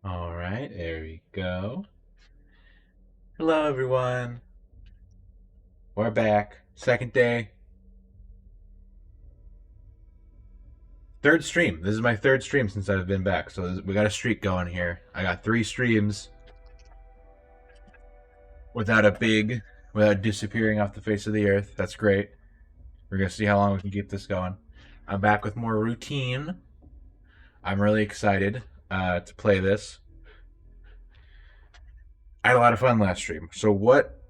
All right, there we go. Hello, everyone. We're back. Second day. Third stream. This is my third stream since I've been back. So we got a streak going here. I got 3 streams without disappearing off the face of the earth. That's great. We're going to see how long we can keep this going. I'm back with more routine. I'm really excited to play this. I had a lot of fun last stream. So what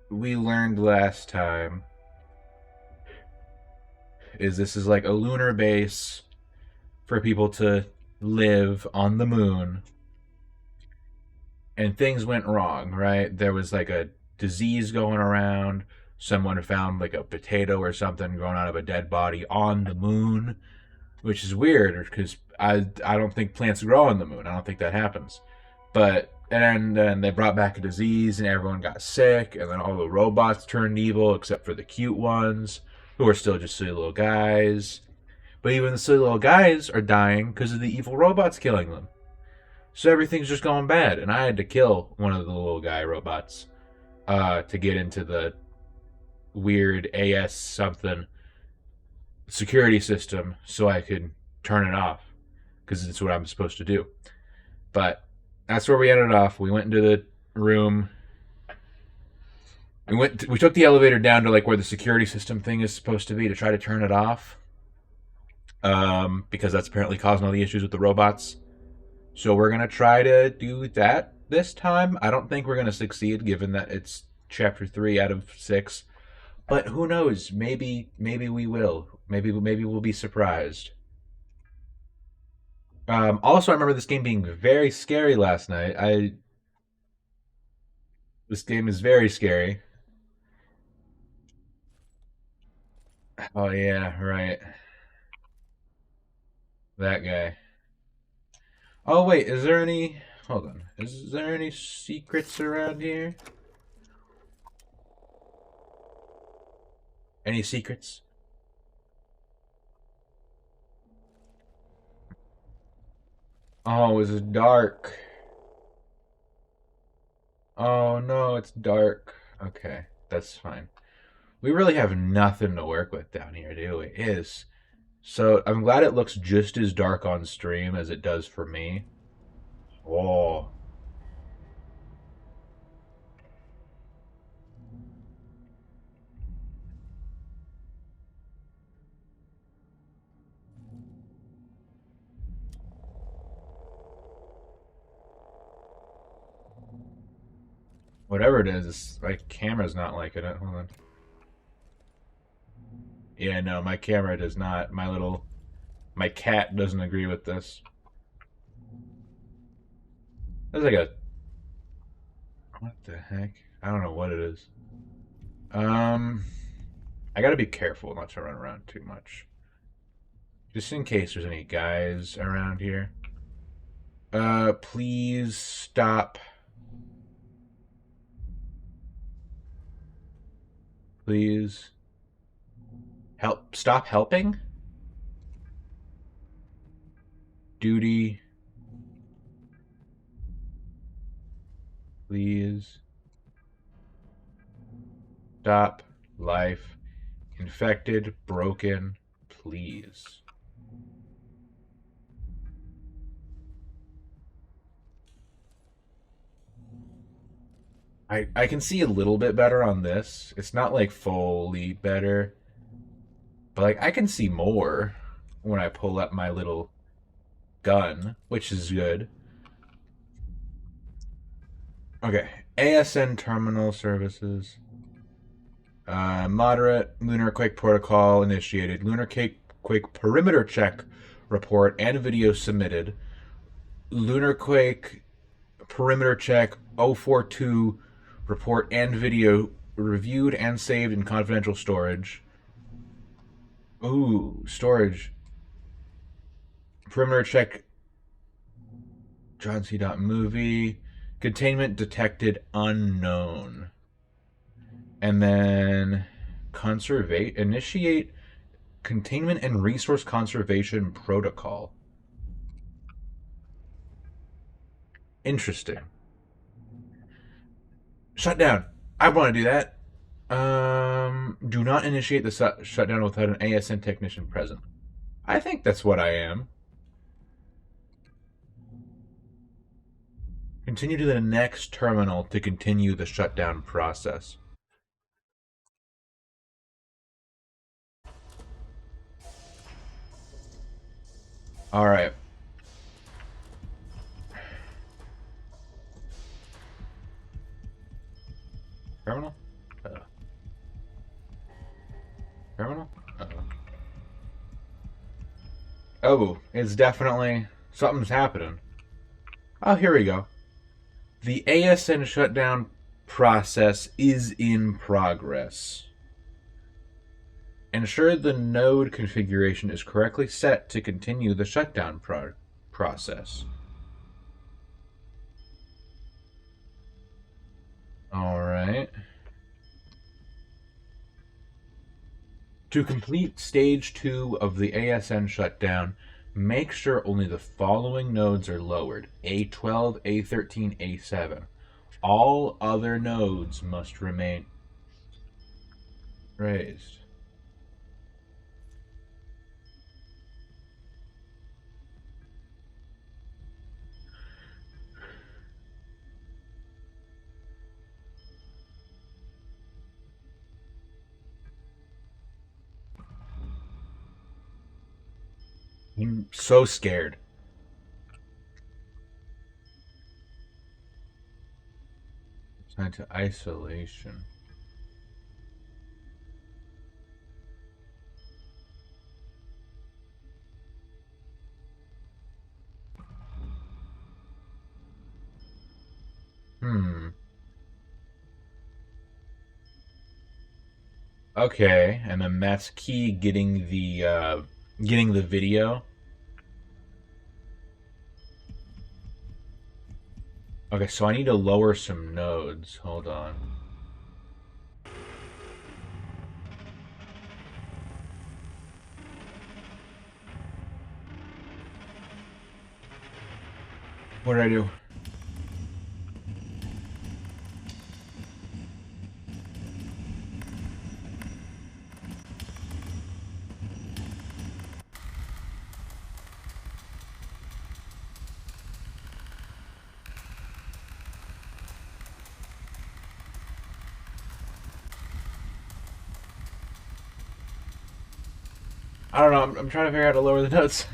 we learned last time is this is like a lunar base for people to live on the moon. And things went wrong, right? There was like a disease going around. Someone found like a potato or something growing out of a dead body on the moon, which is weird because I don't think plants grow on the moon. I don't think that happens. But and then they brought back a disease and everyone got sick, and then all the robots turned evil except for the cute ones who are still just silly little guys. But even the silly little guys are dying because of the evil robots killing them. So everything's just going bad, and I had to kill one of the little guy robots to get into the weird AS something security system so I could turn it off because it's what I'm supposed to do. But that's where we ended off. We went into the room. We took the elevator down to like where the security system thing is supposed to be to try to turn it off. Because that's apparently causing all the issues with the robots. So we're gonna try to do that this time. I don't think we're gonna succeed, given that it's chapter 3 out of 6. But who knows? Maybe we will. Maybe we'll be surprised. Also, I remember this game being very scary last night. This game is very scary. Oh yeah, right. That guy. Oh wait, is there any? Hold on. Is there any secrets around here? Any secrets? Oh, it's dark. Oh no, it's dark. Okay, that's fine. We really have nothing to work with down here, do we? It is. So I'm glad it looks just as dark on stream as it does for me. Oh. Whatever it is, my camera's not liking it. Hold on. Yeah, no, my camera does not. My cat doesn't agree with this. There's like a, what the heck? I don't know what it is. I gotta be careful not to run around too much. Just in case there's any guys around here. Please stop. Please. Stop helping? Duty. Please. Stop. Life. Infected. Broken. Please. I can see a little bit better on this. It's not like fully better, but like I can see more when I pull up my little gun, which is good. Okay, ASN terminal services. Moderate lunar quake protocol initiated. Lunar quake perimeter check report and video submitted. Lunar quake perimeter check 042 report and video reviewed and saved in confidential storage. Ooh, storage. Perimeter check John C. Movie. Containment detected unknown. And then initiate containment and resource conservation protocol. Interesting. Shutdown. I want to do that. Do not initiate the shutdown without an ASN technician present. I think that's what I am. Continue to the next terminal to continue the shutdown process. All right. Terminal? Terminal? Oh, it's definitely... something's happening. Oh, here we go. The ASN shutdown process is in progress. Ensure the node configuration is correctly set to continue the shutdown process. All right. To complete stage 2 of the ASN shutdown, make sure only the following nodes are lowered: A12, A13, A7. All other nodes must remain raised. I'm so scared. Assigned to isolation. Okay, and then that's key getting the video. Okay, so I need to lower some nodes. Hold on. What did I do? I don't know. I'm trying to figure out how to lower the nodes.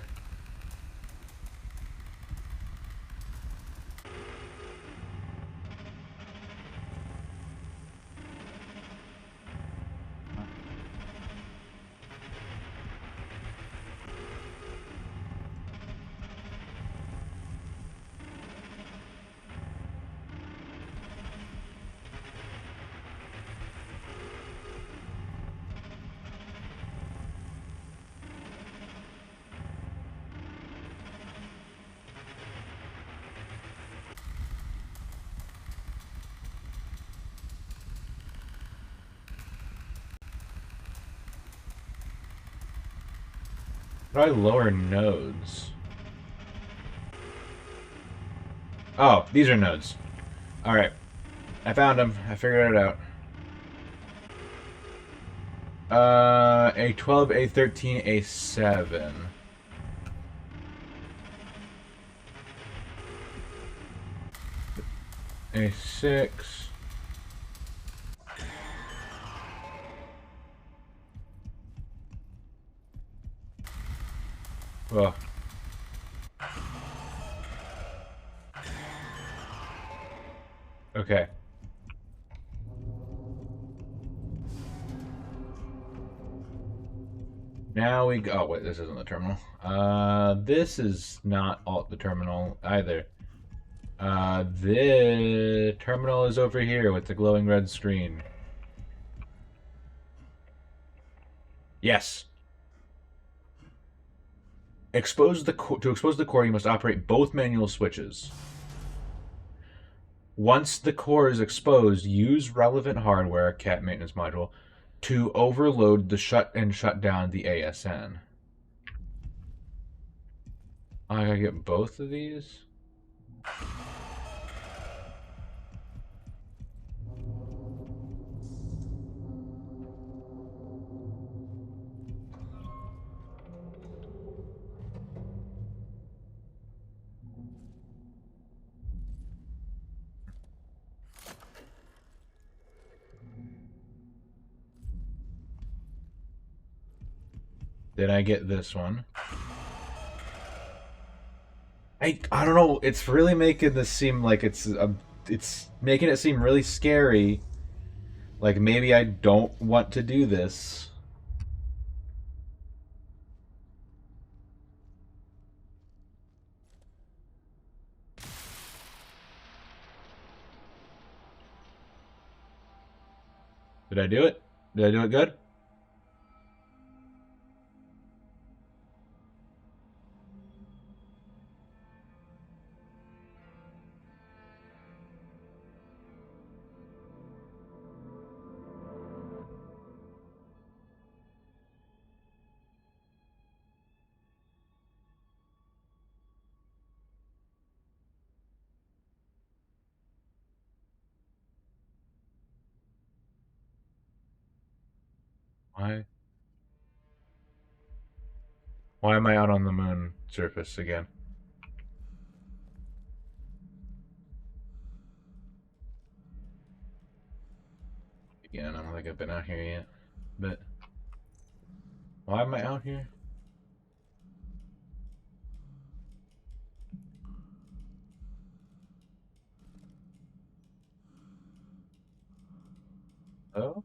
How do I lower nodes? Oh, these are nodes. Alright. I found them. I figured it out. A12, A13, A7. A6. Well. Okay. Now we go. Oh, wait, this isn't the terminal. This is not the terminal either. The terminal is over here with the glowing red screen. Yes. To expose the core, you must operate both manual switches. Once the core is exposed, use relevant hardware, cat maintenance module, to overload the shut down the ASN. I gotta get both of these? Did I get this one? I don't know. It's really making this seem like it's making it seem really scary. Like maybe I don't want to do this. Did I do it? Did I do it good? Why? Why am I out on the moon surface again? Again, I don't think I've been out here yet. But why am I out here? Oh?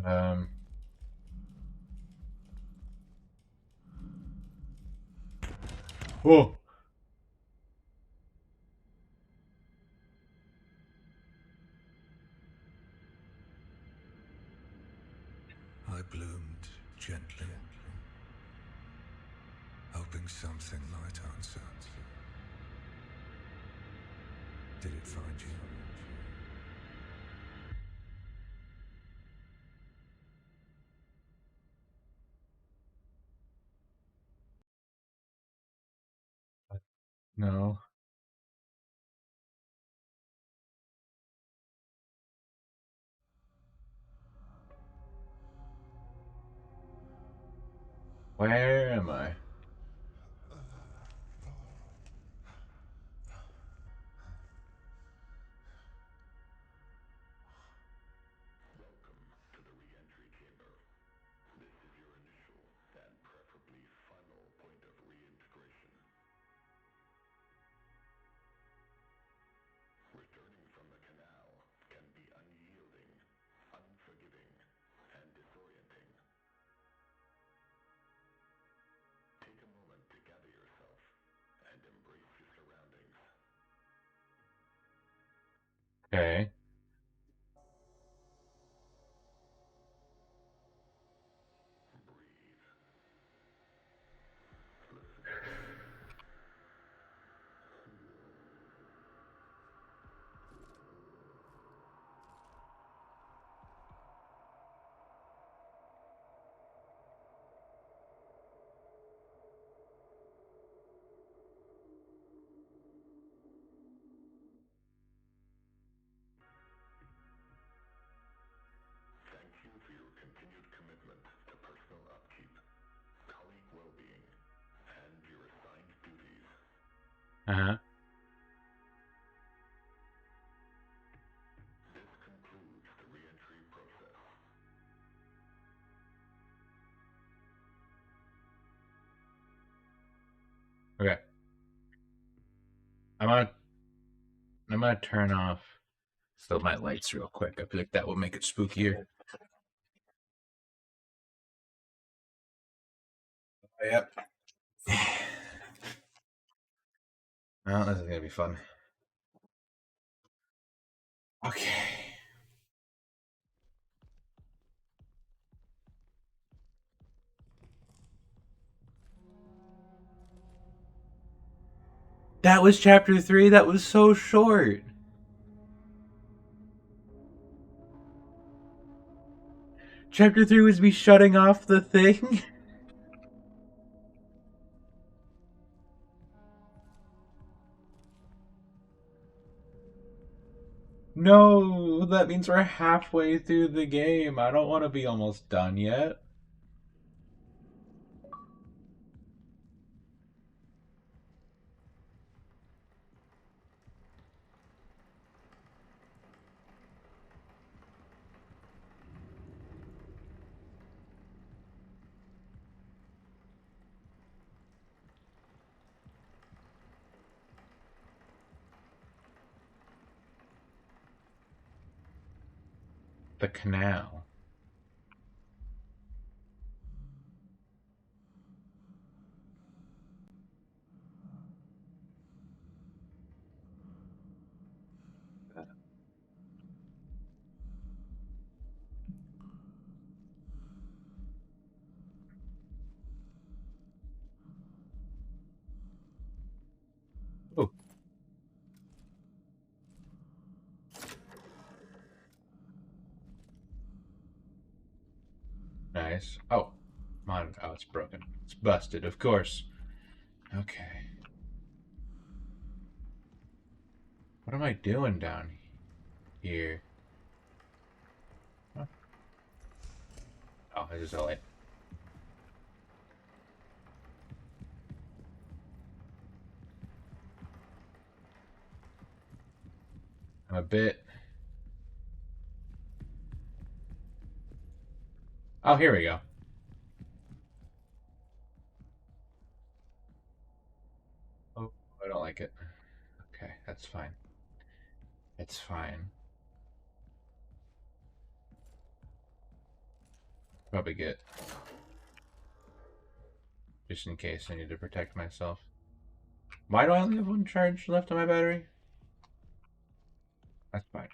Um. Whoa. I bloomed gently, hoping something might answer. Did it find you? No. Where am I? Okay. Uh huh. Okay. I'm gonna I'm gonna turn off still my lights real quick. I feel like that will make it spookier. Yep. Well, this is gonna be fun. Okay. That was chapter 3. That was so short. Chapter 3 was me shutting off the thing. No, that means we're halfway through the game. I don't want to be almost done yet. The canal. Oh, nice. Oh, mon. Oh, it's broken. It's busted, of course. Okay. What am I doing down here? Huh? Oh, I just light. I'm a bit. Oh, here we go. Oh, I don't like it. Okay, that's fine. It's fine. Probably get. Just in case I need to protect myself. Why do I only have one charge left on my battery? That's fine.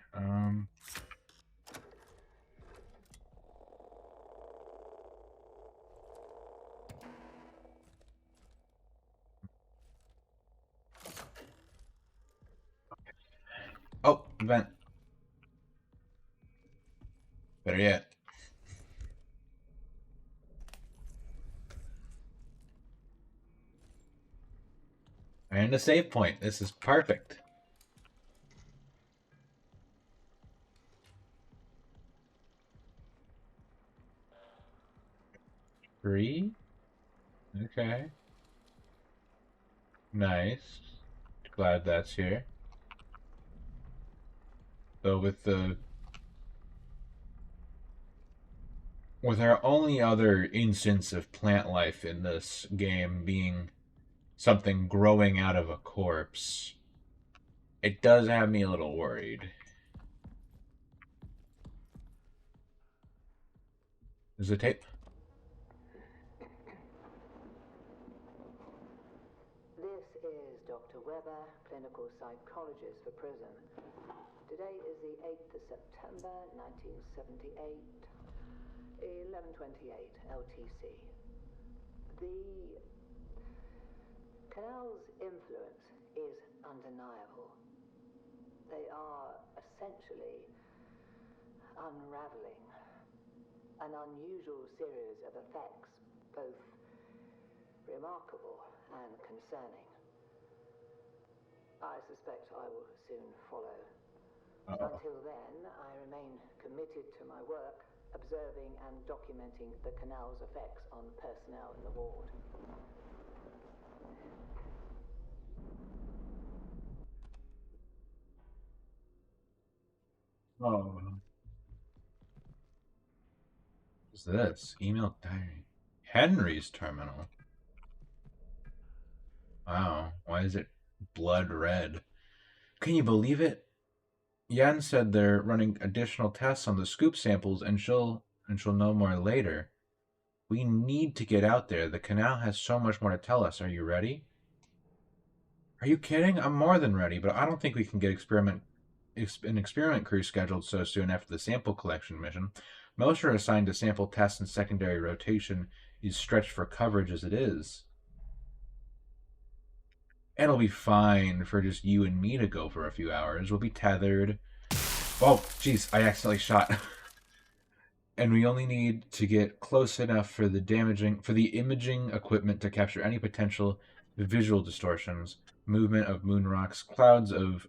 Oh, vent. Better yet. And a save point. This is perfect. Three? Okay. Nice. Glad that's here. So with our only other instance of plant life in this game being something growing out of a corpse, it does have me a little worried. Is the tape? This is Dr. Weber, clinical psychologist for prison. Today is the 8th of September, 1978, 11:28 LTC. The canal's influence is undeniable. They are essentially unraveling an unusual series of effects, both remarkable and concerning. I suspect I will soon follow. Until then, I remain committed to my work, observing and documenting the canal's effects on personnel in the ward. Oh. What's this? Email diary. Henry's terminal. Wow. Why is it blood red? Can you believe it? Yan said they're running additional tests on the scoop samples and she'll know more later. We need to get out there. The canal has so much more to tell us. Are you ready? Are you kidding? I'm more than ready, but I don't think we can get an experiment crew scheduled so soon after the sample collection mission. Most are assigned to sample tests and secondary rotation is stretched for coverage as it is. It'll be fine for just you and me to go for a few hours. We'll be tethered. Oh, jeez, I accidentally shot. And we only need to get close enough for the imaging equipment to capture any potential visual distortions, movement of moon rocks, clouds of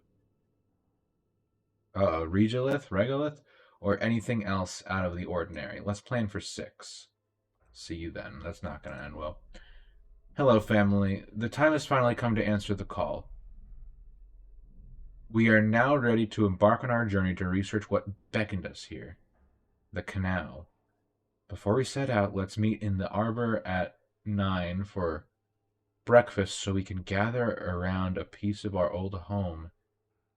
regolith, or anything else out of the ordinary. Let's plan for 6. See you then. That's not going to end well. Hello, family. The time has finally come to answer the call. We are now ready to embark on our journey to research what beckoned us here. The canal. Before we set out, let's meet in the arbor at 9 for breakfast so we can gather around a piece of our old home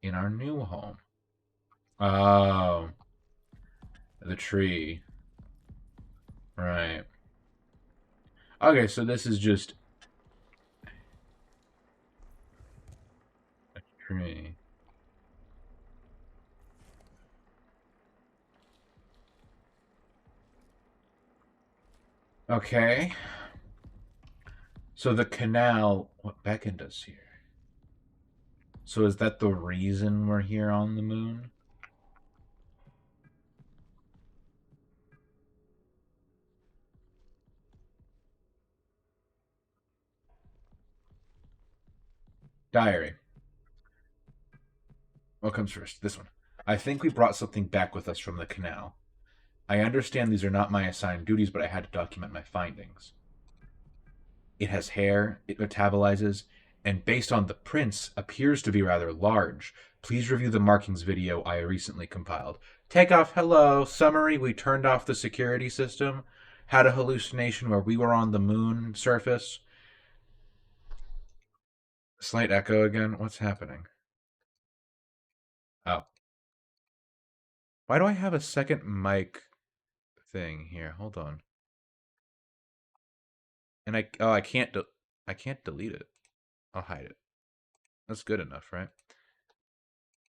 in our new home. Oh, the tree. Right. Okay, so this is just a tree. Okay. So the canal, what beckoned us here? So is that the reason we're here on the moon? Diary. What comes first? This one. I think we brought something back with us from the canal. I understand these are not my assigned duties, but I had to document my findings. It has hair, it metabolizes, and based on the prints, appears to be rather large. Please review the markings video I recently compiled. Takeoff, hello. Summary, we turned off the security system, had a hallucination where we were on the moon surface. Slight echo again. What's happening? Oh. Why do I have a second mic thing here? Hold on. And I can't delete it. I'll hide it. That's good enough, right?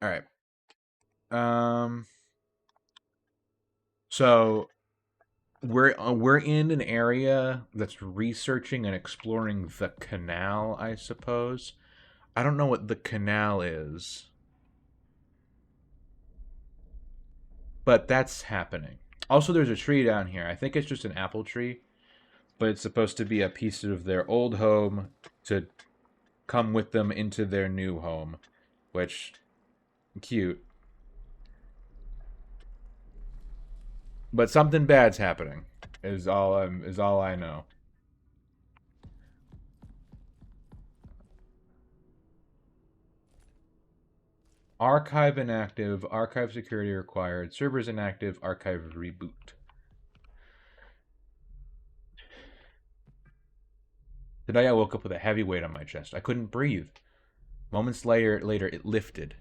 All right. So we're in an area that's researching and exploring the canal, I suppose. I don't know what the canal is, but that's happening. Also, there's a tree down here. I think it's just an apple tree, but it's supposed to be a piece of their old home to come with them into their new home, which cute. But something bad's happening. Is all I know. Archive inactive, archive security required, servers inactive, archive reboot. Today I woke up with a heavy weight on my chest. I couldn't breathe. Moments later it lifted.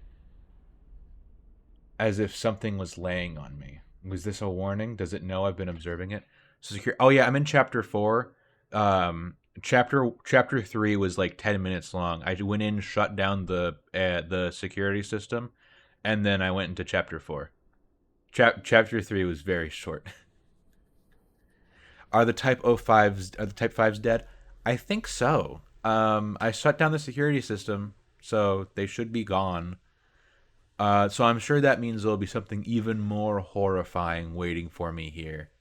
As if something was laying on me. Was this a warning? Does it know I've been observing it? So secure. Oh yeah, I'm in chapter 4. Chapter 3 was like 10 minutes long. I went in, shut down the security system, and then I went into chapter 4. Chapter 3 was very short. Are the Type 5s dead? I think so. I shut down the security system, so they should be gone. So I'm sure that means there'll be something even more horrifying waiting for me here.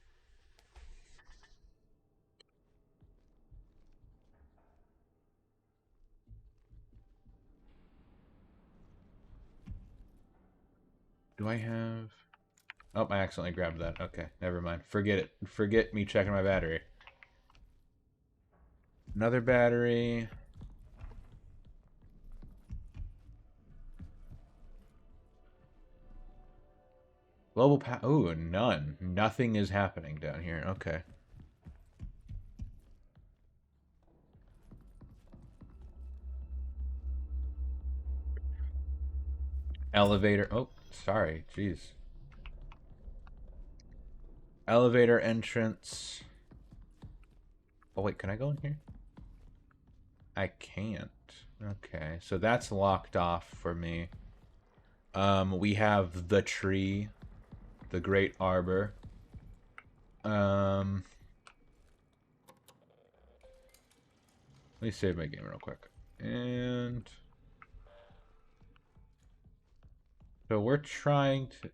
Do I have... Oh, I accidentally grabbed that. Okay, never mind. Forget it. Forget me checking my battery. Another battery. Global Ooh, none. Nothing is happening down here. Okay. Elevator. Oh, sorry. Jeez. Elevator entrance. Oh, wait. Can I go in here? I can't. Okay. So that's locked off for me. We have the tree. The Great Arbor. Let me save my game real quick. And... So we're trying to...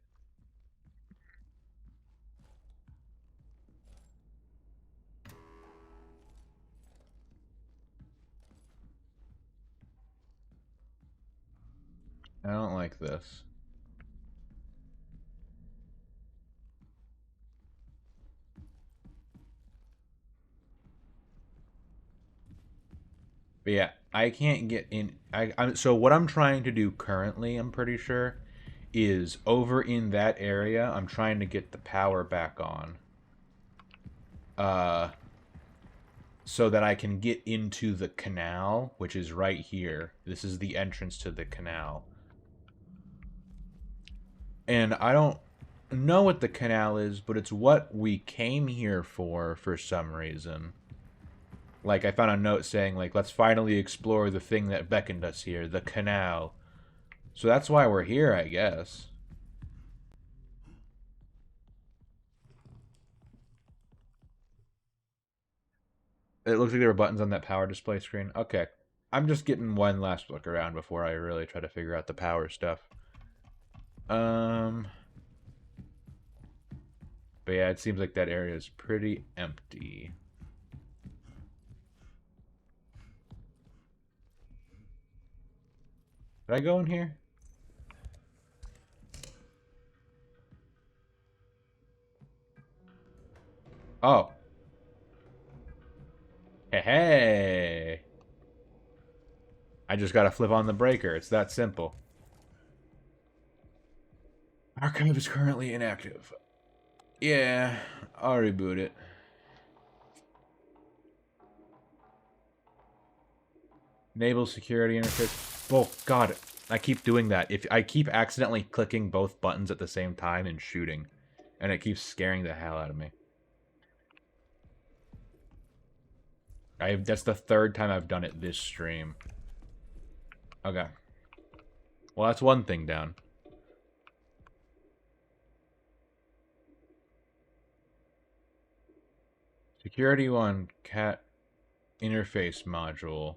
I don't like this. But yeah, I can't get in. So what I'm trying to do currently, I'm pretty sure, is over in that area. I'm trying to get the power back on. Uh, so that I can get into the canal, which is right here. This is the entrance to the canal. And I don't know what the canal is, but it's what we came here for some reason. Like, I found a note saying, like, let's finally explore the thing that beckoned us here, the canal. So that's why we're here, I guess. It looks like there were buttons on that power display screen. Okay. I'm just getting one last look around before I really try to figure out the power stuff. But yeah, it seems like that area is pretty empty. Did I go in here? Oh. Hey, hey. I just gotta flip on the breaker. It's that simple. Archive is currently inactive. Yeah, I'll reboot it. Enable security interface. Oh, God. I keep doing that. If I keep accidentally clicking both buttons at the same time and shooting. And it keeps scaring the hell out of me. That's the third time I've done it this stream. Okay. Well, that's one thing down. Security 1 cat interface module.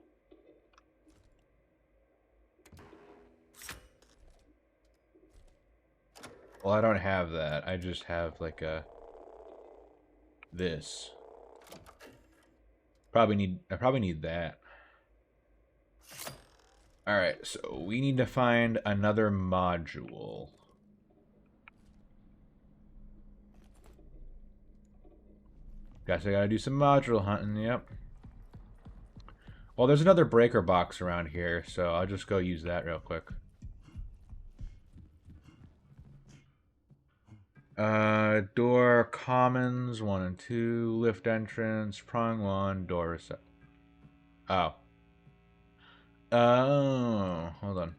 Well, I don't have that. I just have like a this. I probably need that. All right, so we need to find another module. Guess I gotta do some module hunting, yep. Well, there's another breaker box around here, so I'll just go use that real quick. Door commons 1 and 2, lift entrance, prong 1, door reset. Oh. Oh, hold on.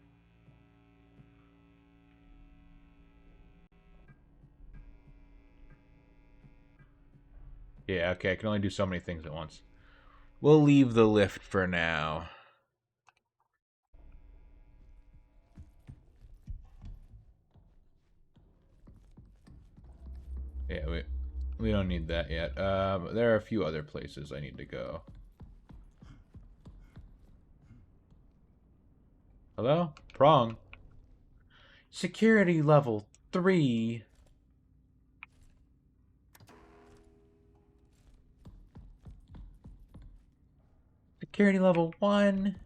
Yeah, okay, I can only do so many things at once. We'll leave the lift for now. Yeah, we don't need that yet. There are a few other places I need to go. Hello? Prong. Security level 3. Security level 1.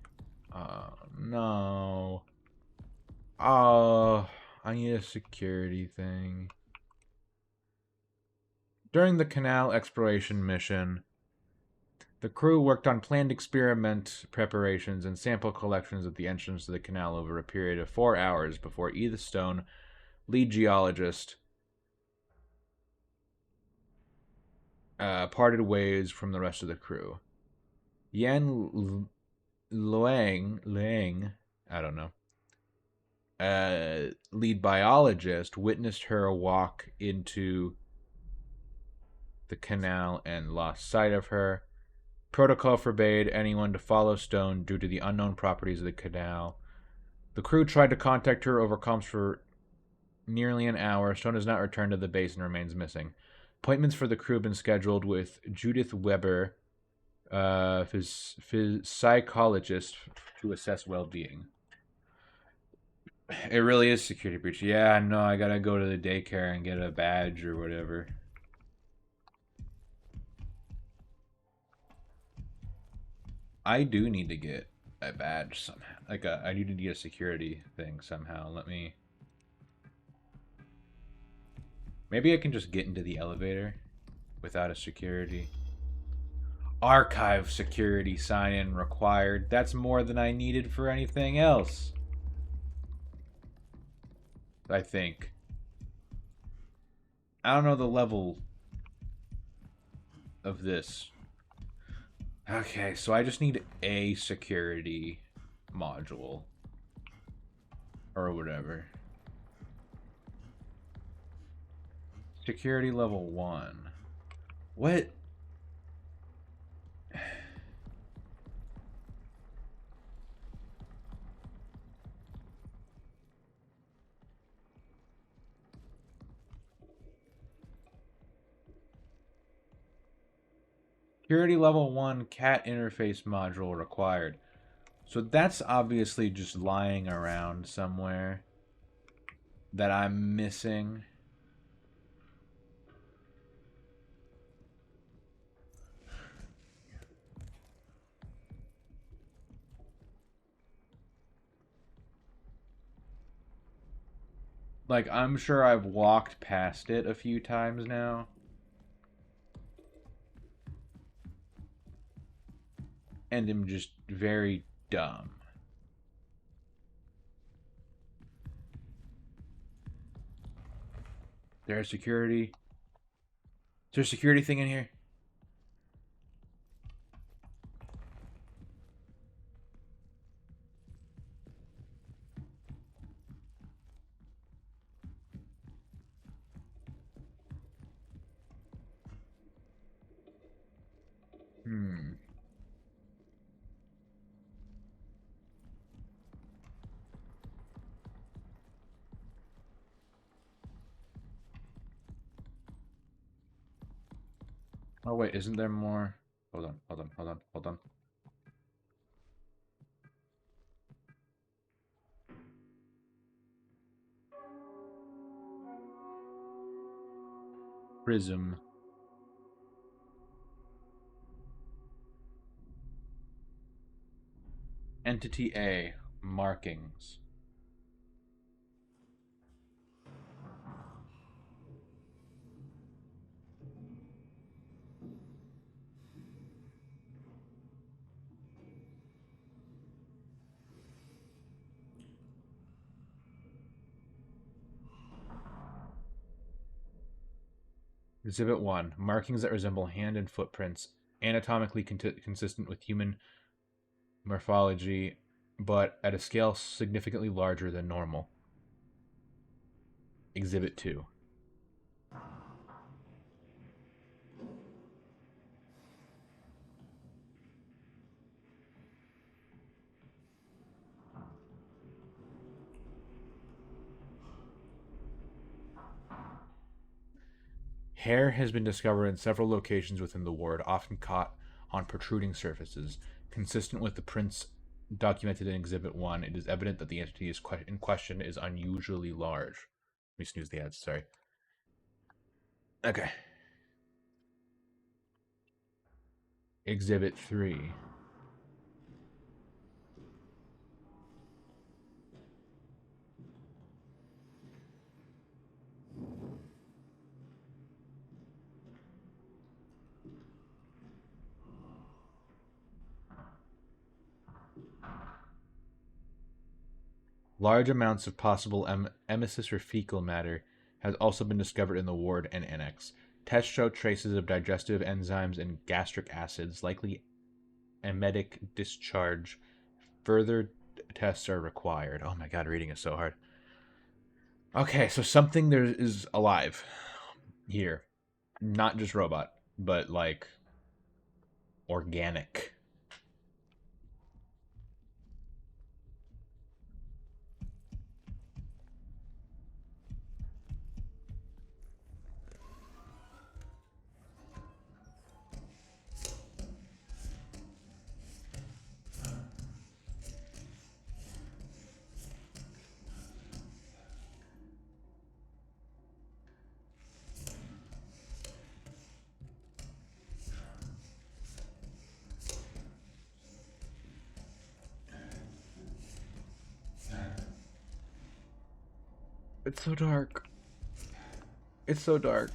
Oh, no. Oh, I need a security thing. During the canal exploration mission, the crew worked on planned experiment preparations and sample collections at the entrance to the canal over a period of 4 hours before Edith Stone, lead geologist, parted ways from the rest of the crew. Yan Luang, I don't know, lead biologist, witnessed her walk into the canal and lost sight of her. Protocol forbade anyone to follow Stone due to the unknown properties of the canal. The crew tried to contact her over comms for nearly an hour. Stone has not returned to the base and remains missing. Appointments for the crew have been scheduled with Judith Weber, psychologist, to assess well-being. It really is security breach. Yeah, no, I gotta go to the daycare and get a badge or whatever. I do need to get a badge somehow. Like I needed to get a security thing somehow. Let me. Maybe I can just get into the elevator without a security. Archive security sign-in required. That's more than I needed for anything else. I think. I don't know the level of this. Okay, so I just need a security module. Or whatever. Security level 1. What? Security level 1 cat interface module required. So that's obviously just lying around somewhere that I'm missing. Like, I'm sure I've walked past it a few times now. And am just very dumb. There's security. Is there a security thing in here? Oh wait, isn't there more? Hold on. Prism. Entity A. Markings. Exhibit 1. Markings that resemble hand and footprints, anatomically consistent with human morphology, but at a scale significantly larger than normal. Exhibit 2. Hair has been discovered in several locations within the ward, often caught on protruding surfaces. Consistent with the prints documented in Exhibit 1, it is evident that the entity in question is unusually large. Let me snooze the ads, sorry. Okay. Exhibit 3. Large amounts of possible emesis or fecal matter has also been discovered in the ward and annex. Tests show traces of digestive enzymes and gastric acids, likely emetic discharge. Further tests are required. Oh my god, reading is so hard. Okay, so something there is alive here. Not just robot, but like organic. It's so dark. It's so dark.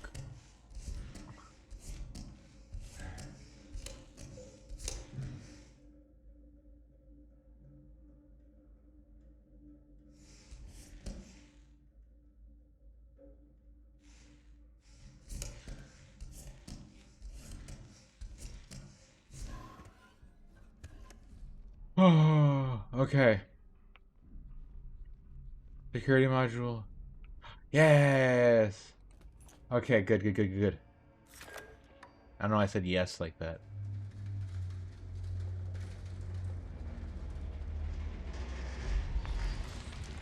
Oh, okay. Security module. Yes. Okay, good, good, good, good, good. I don't know why I said yes like that.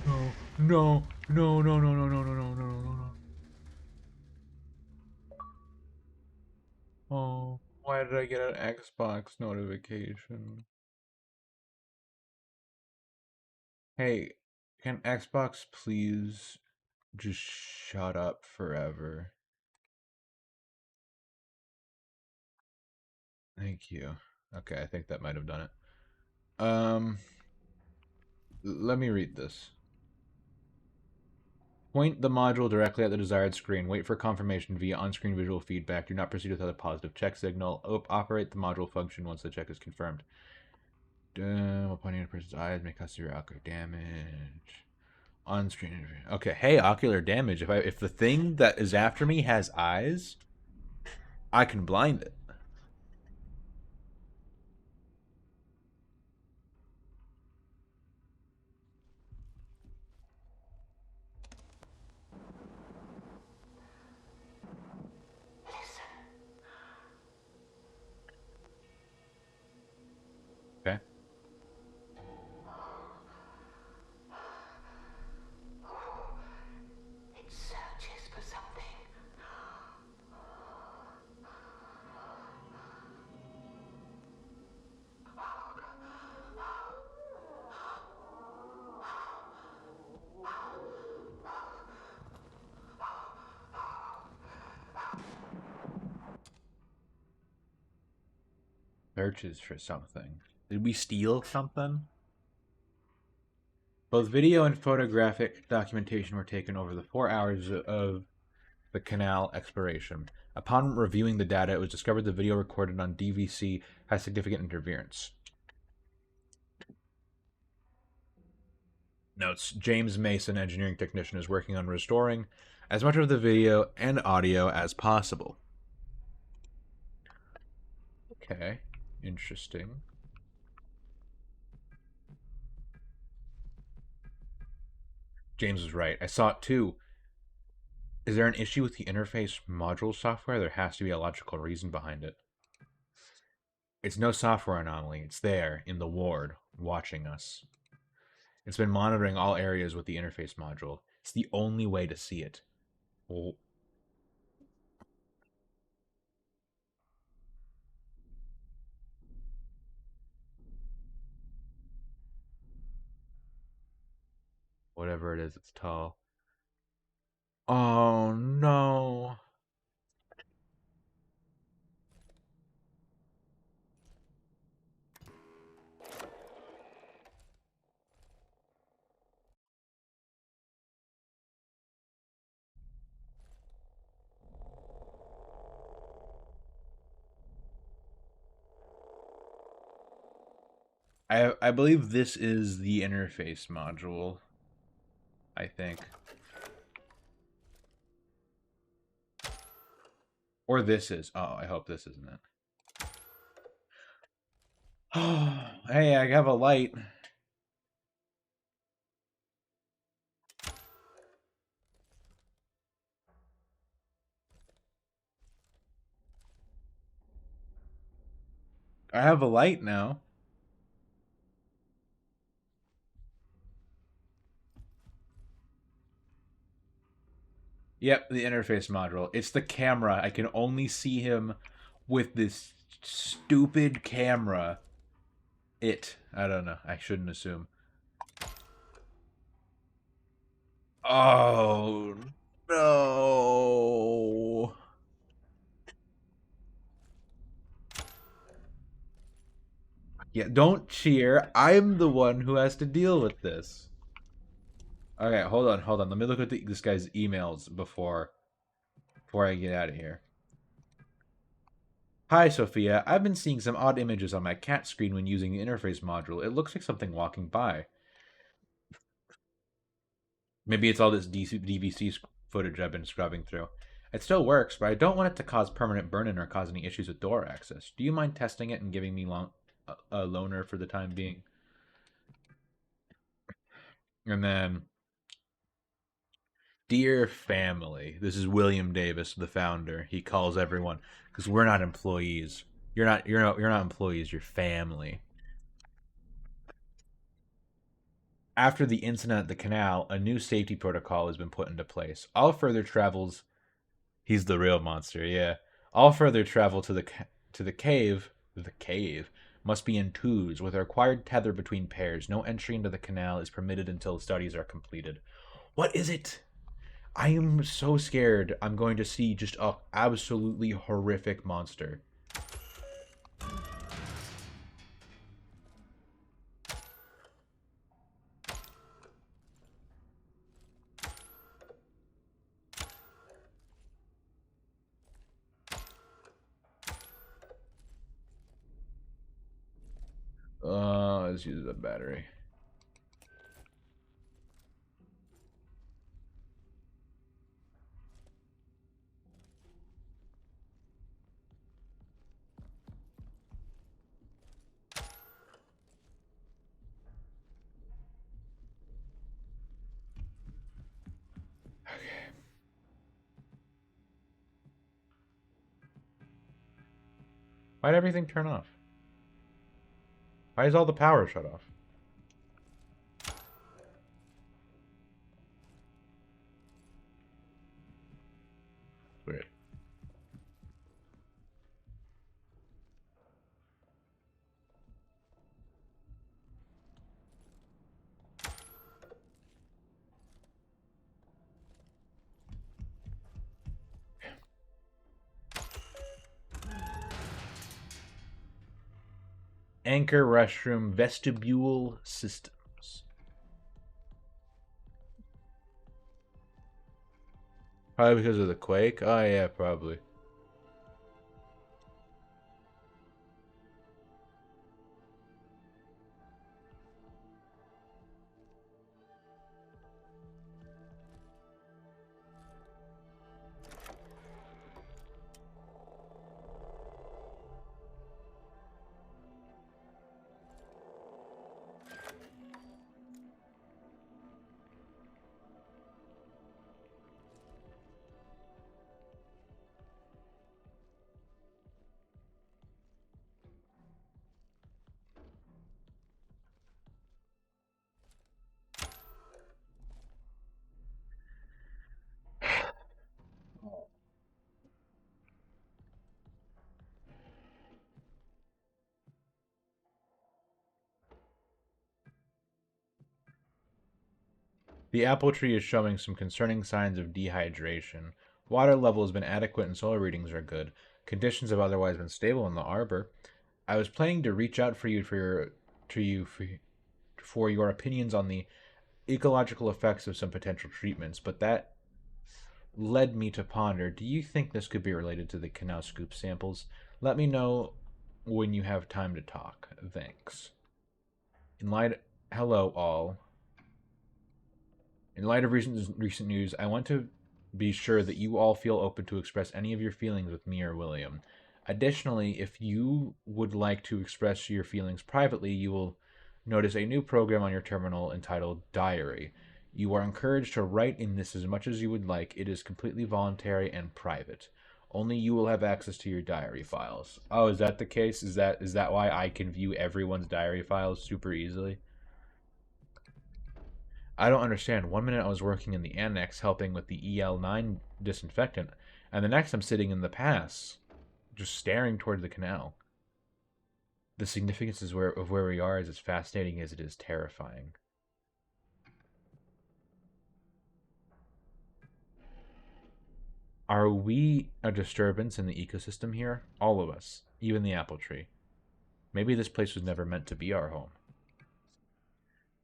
No, no, no, no, no, no, no, no, no, no, no, no. Oh, why did I get an Xbox notification? Hey, can Xbox please just shut up forever? Thank you. Okay, I think that might have done it. Let me read this. Point the module directly at the desired screen. Wait for confirmation via on-screen visual feedback. Do not proceed without a positive check signal. Operate the module function once the check is confirmed. While pointing at a person's eyes, may cause severe ocular damage. On-screen interference. Okay, hey, ocular damage. If the thing that is after me has eyes, I can blind it. Okay. It searches for something. Searches for something. Did we steal something? Both video and photographic documentation were taken over the 4 hours of the canal exploration. Upon reviewing the data, it was discovered the video recorded on DVC has significant interference. Notes: James Mason, engineering technician, is working on restoring as much of the video and audio as possible. Okay, interesting. James was right. I saw it too. Is there an issue with the interface module software? There has to be a logical reason behind it. It's no software anomaly. It's there, in the ward, watching us. It's been monitoring all areas with the interface module. It's the only way to see it. Well, whatever it is, it's tall. Oh no. I believe this is the interface module. I think. Or this is. Oh, I hope this isn't it. Oh, hey, I have a light. I have a light now. Yep, the interface module. It's the camera. I can only see him with this stupid camera. I don't know. I shouldn't assume. Oh, no. Yeah, don't cheer. I'm the one who has to deal with this. Okay, hold on. Let me look at this guy's emails before I get out of here. Hi, Sophia. I've been seeing some odd images on my cat screen when using the interface module. It looks like something walking by. Maybe it's all this DVC footage I've been scrubbing through. It still works, but I don't want it to cause permanent burn-in or cause any issues with door access. Do you mind testing it and giving me a loaner for the time being? And then, dear family, this is William Davis, the founder. He calls everyone because we're not employees. You're not employees. You're family. After the incident at the canal, a new safety protocol has been put into place. All further travels, he's the real monster, yeah. All further travel to the cave must be in twos with a required tether between pairs. No entry into the canal is permitted until studies are completed. What is it? I am so scared I'm going to see just a absolutely horrific monster. Let's use the battery. Why'd everything turn off? Why is all the power shut off? Weird. Anchor restroom vestibule systems. Probably because of the quake? Oh yeah, probably. The apple tree is showing some concerning signs of dehydration. Water level has been adequate and soil readings are good. Conditions have otherwise been stable in the arbor. I was planning to reach out for your opinions on the ecological effects of some potential treatments, but that led me to ponder, do you think this could be related to the canal scoop samples? Let me know when you have time to talk. Thanks. In light Hello all. In light of recent news, I want to be sure that you all feel open to express any of your feelings with me or William. Additionally, if you would like to express your feelings privately, you will notice a new program on your terminal entitled Diary. You are encouraged to write in this as much as you would like. It is completely voluntary and private. Only you will have access to your diary files. Oh, is that the case? Is that why I can view everyone's diary files super easily? I don't understand. One minute I was working in the annex helping with the EL9 disinfectant, and the next I'm sitting in the pass, just staring toward the canal. The significance of where we are is as fascinating as it is terrifying. Are we a disturbance in the ecosystem here? All of us, even the apple tree. Maybe this place was never meant to be our home.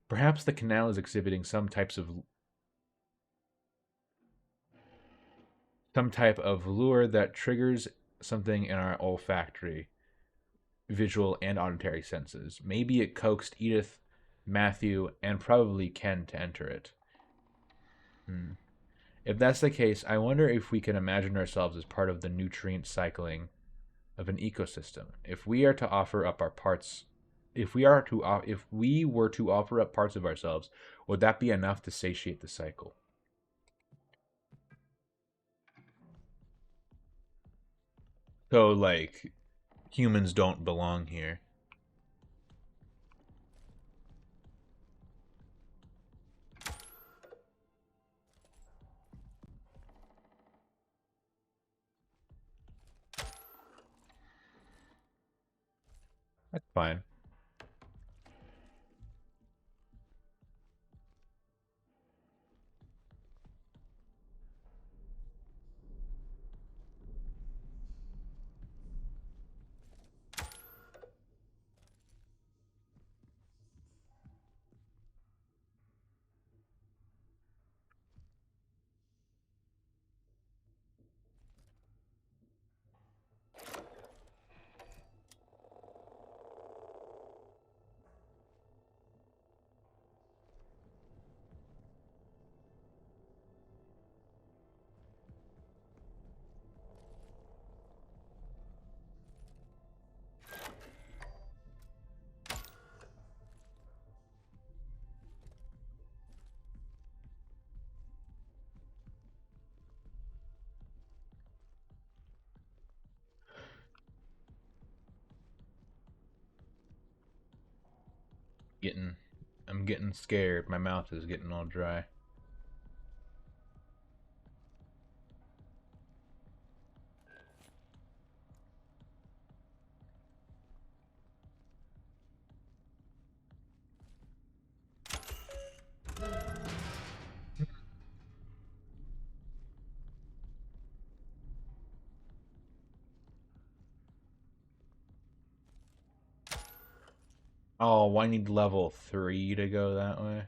Perhaps the canal is exhibiting some types of some type of lure that triggers something in our olfactory, visual, and auditory senses. Maybe it coaxed Edith, Matthew, and probably Ken to enter it. If that's the case, I wonder if we can imagine ourselves as part of the nutrient cycling of an ecosystem. If we are to offer up our parts, if we were to offer up parts of ourselves, would that be enough to satiate the cycle? So, like, humans don't belong here. That's fine. I'm getting scared. My mouth is getting all dry. Oh, I need level 3 to go that way.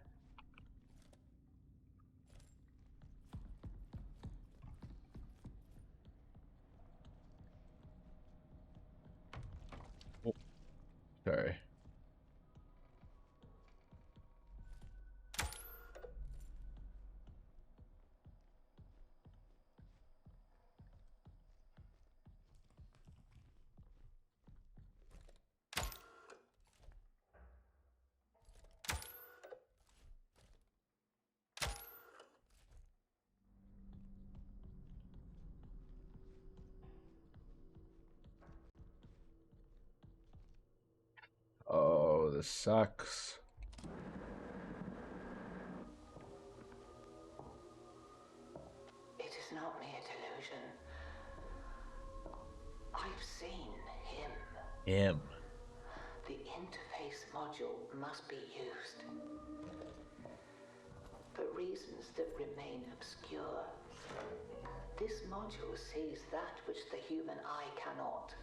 Oh, sorry. Oh, this sucks. It is not mere delusion. I've seen him. Him. The interface module must be used. For reasons that remain obscure. This module sees that which the human eye cannot.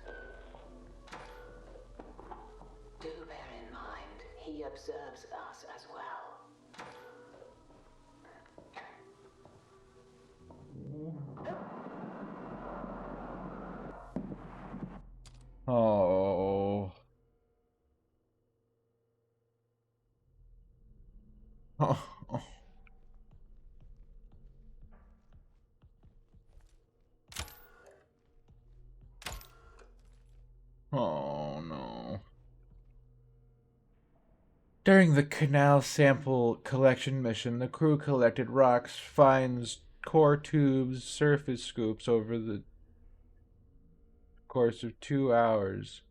Do bear in mind, he observes us as well. Oh. Oh. Oh no. During the canal sample collection mission, the crew collected rocks, fines, core tubes, surface scoops over the course of 2 hours.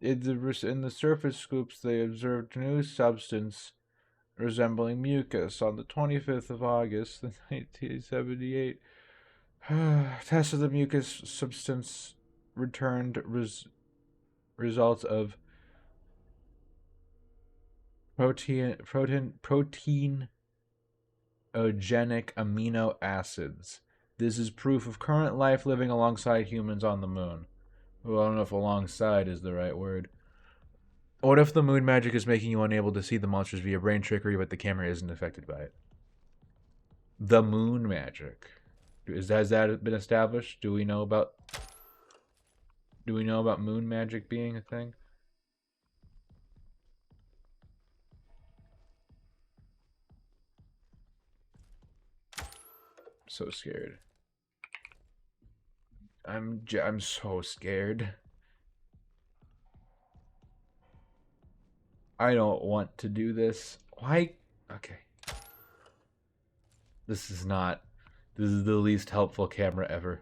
In the surface scoops, they observed new substance resembling mucus. On the 25th of August, 1978, tests of the mucus substance returned results of proteinogenic amino acids. This is proof of current life living alongside humans on the moon. Well, I don't know if alongside is the right word. What if the moon magic is making you unable to see the monsters via brain trickery, but the camera isn't affected by it? The moon magic. Has that been established? Do we know about moon magic being a thing? So scared. I'm so scared. I don't want to do this. Why? Okay. This is not. This is the least helpful camera ever.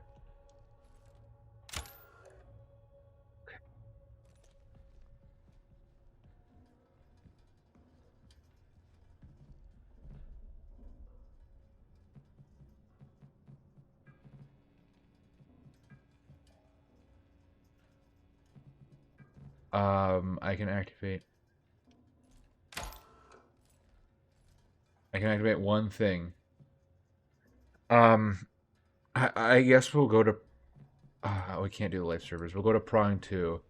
I can activate. I can activate one thing. I guess we'll go to. We can't do the life servers. We'll go to Prong 2.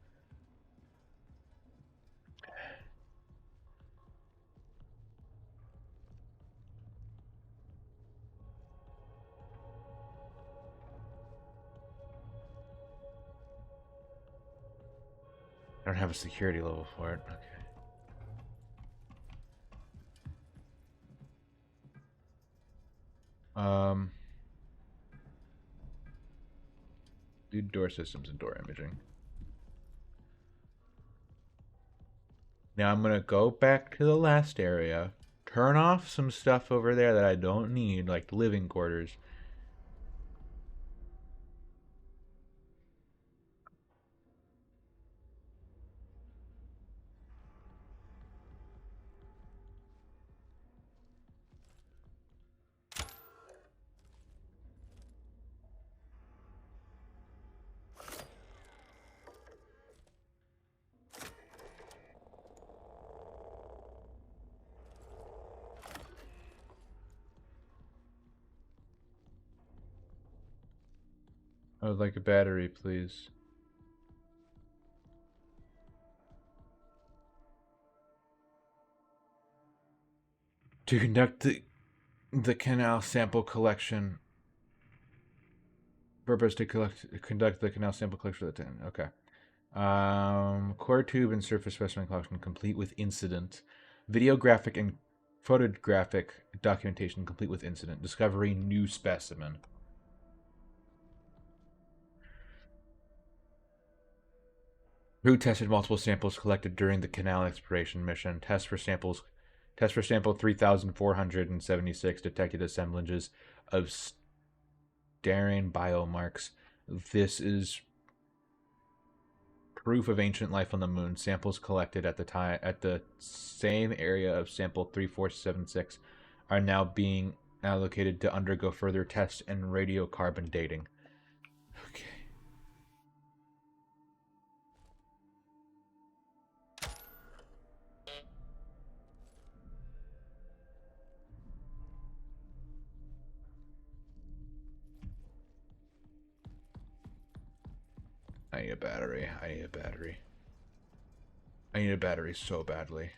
I don't have a security level for it. Okay. Do door systems and door imaging. Now I'm gonna go back to the last area, turn off some stuff over there that I don't need, like the living quarters. I would like a battery, please. To conduct the canal sample collection. Purpose to conduct the canal sample collection for the 10. Okay. Core tube and surface specimen collection complete with incident. Videographic and photographic documentation complete with incident. Discovery new specimen. Crew tested multiple samples collected during the canal exploration mission. Test for sample 3,476 detected assemblages of staring biomarks. This is proof of ancient life on the moon. Samples collected at the same area of sample 3476 are now being allocated to undergo further tests and radiocarbon dating. Okay. I need a battery. I need a battery. I need a battery so badly.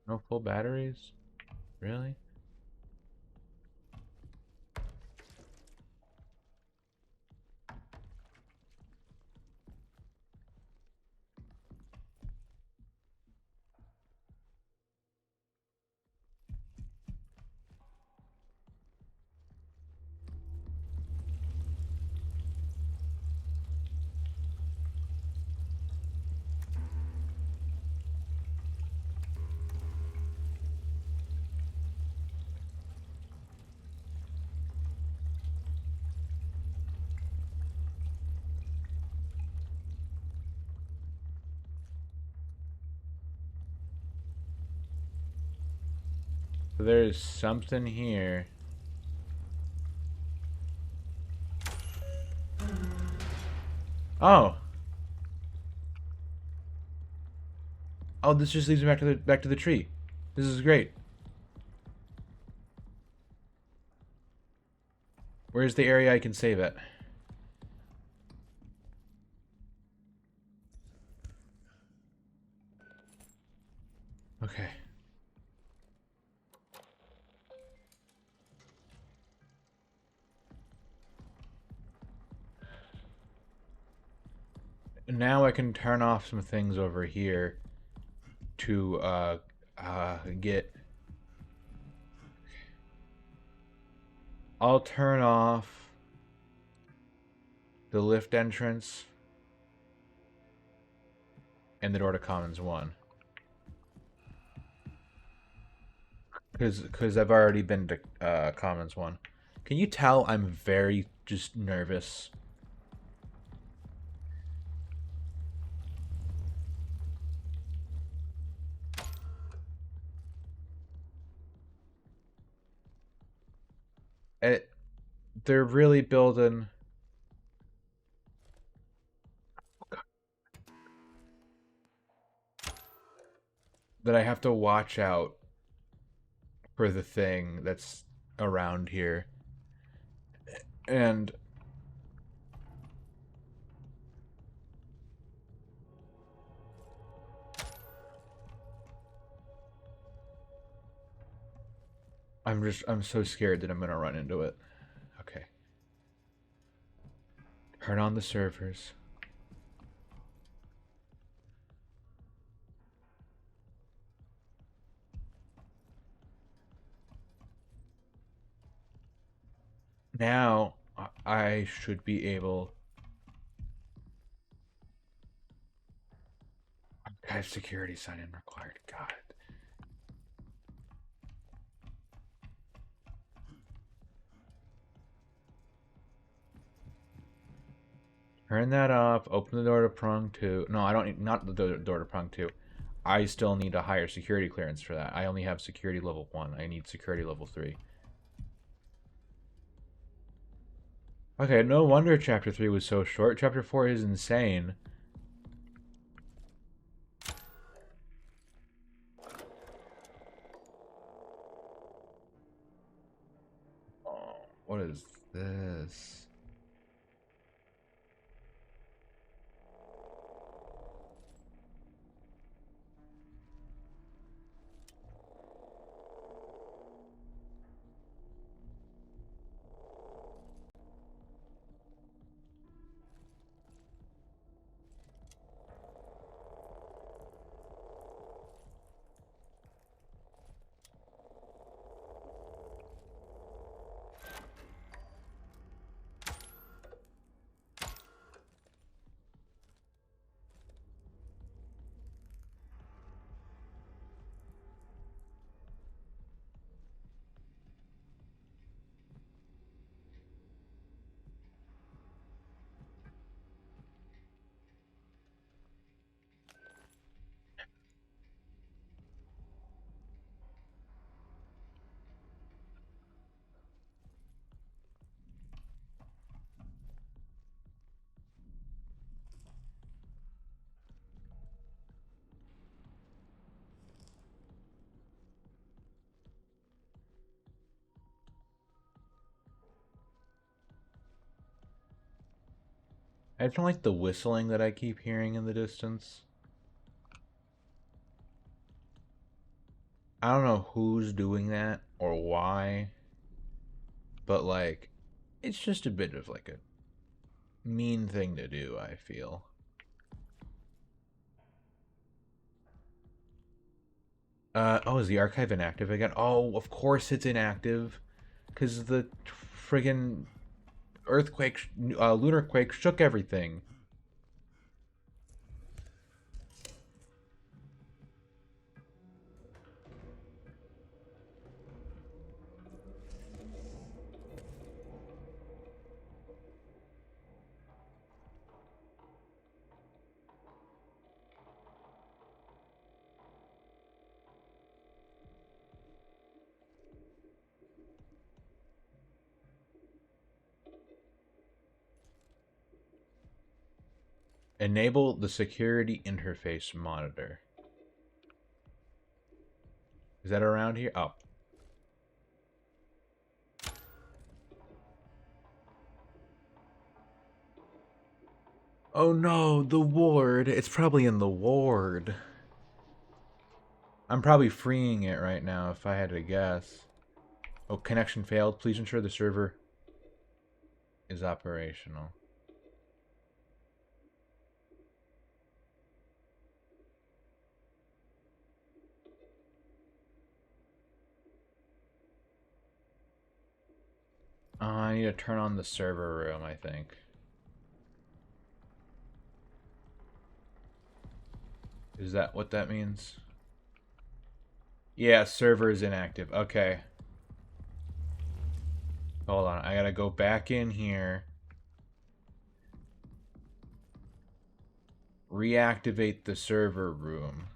No full batteries? Really? So there's something here. Oh. Oh, this just leads me back to the tree. This is great. Where's the area I can save at? Okay. Now I can turn off some things over here to get. I'll turn off the lift entrance and the door to Commons 1. Because I've already been to Commons 1. Can you tell I'm very just nervous? They're really building. That I have to watch out for the thing that's around here. And I'm so scared that I'm gonna run into it. Okay. Turn on the servers. Now I should be able. Archive security sign in required. God. Turn that off. Open the door to prong 2. No, I don't need, not the door to prong 2. I still need a higher security clearance for that. I only have security level 1. I need security level 3. Okay, no wonder chapter 3 was so short. Chapter 4 is insane. Oh, what is this? I don't like the whistling that I keep hearing in the distance. I don't know who's doing that or why, but like, it's just a bit of like a mean thing to do, I feel. Oh, is the archive inactive again? Oh, of course it's inactive. Because the friggin' earthquake, lunar quake shook everything. Enable the security interface monitor. Is that around here? Oh. Oh no, the ward. It's probably in the ward. I'm probably freeing it right now if I had to guess. Oh, connection failed. Please ensure the server is operational. I need to turn on the server room, I think. Is that what that means? Yeah, server is inactive. Okay. Hold on. I gotta go back in here. Reactivate the server room.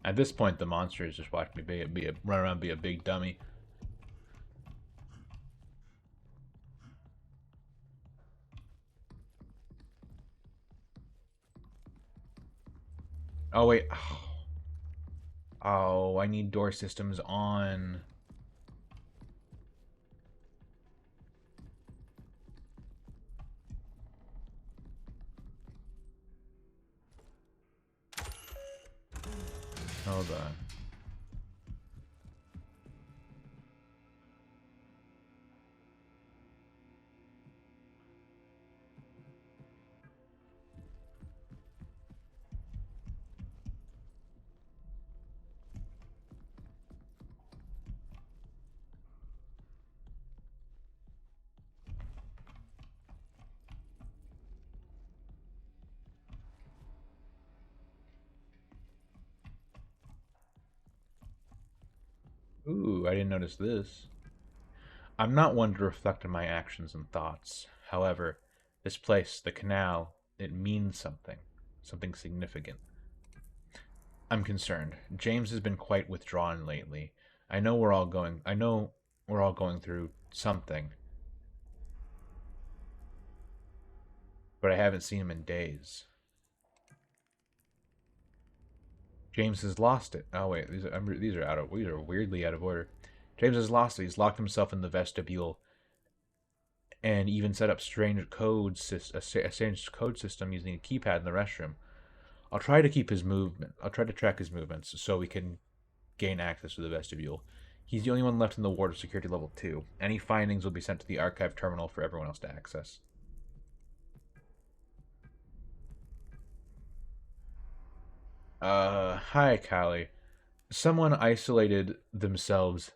At this point, the monsters just watch me run around, be a big dummy. Oh wait. Oh, I need door systems on. Hold on. Ooh, I didn't notice this. I'm not one to reflect on my actions and thoughts. However, this place, the canal, it means something. Something significant. I'm concerned. James has been quite withdrawn lately. I know we're all going through something, but I haven't seen him in days. James has lost it. Oh wait, these are weirdly out of order. James has lost it. He's locked himself in the vestibule, and even set up a strange code system using a keypad in the restroom. I'll try to track his movements so we can gain access to the vestibule. He's the only one left in the ward of security level 2. Any findings will be sent to the archive terminal for everyone else to access. Hi, Callie. Someone isolated themselves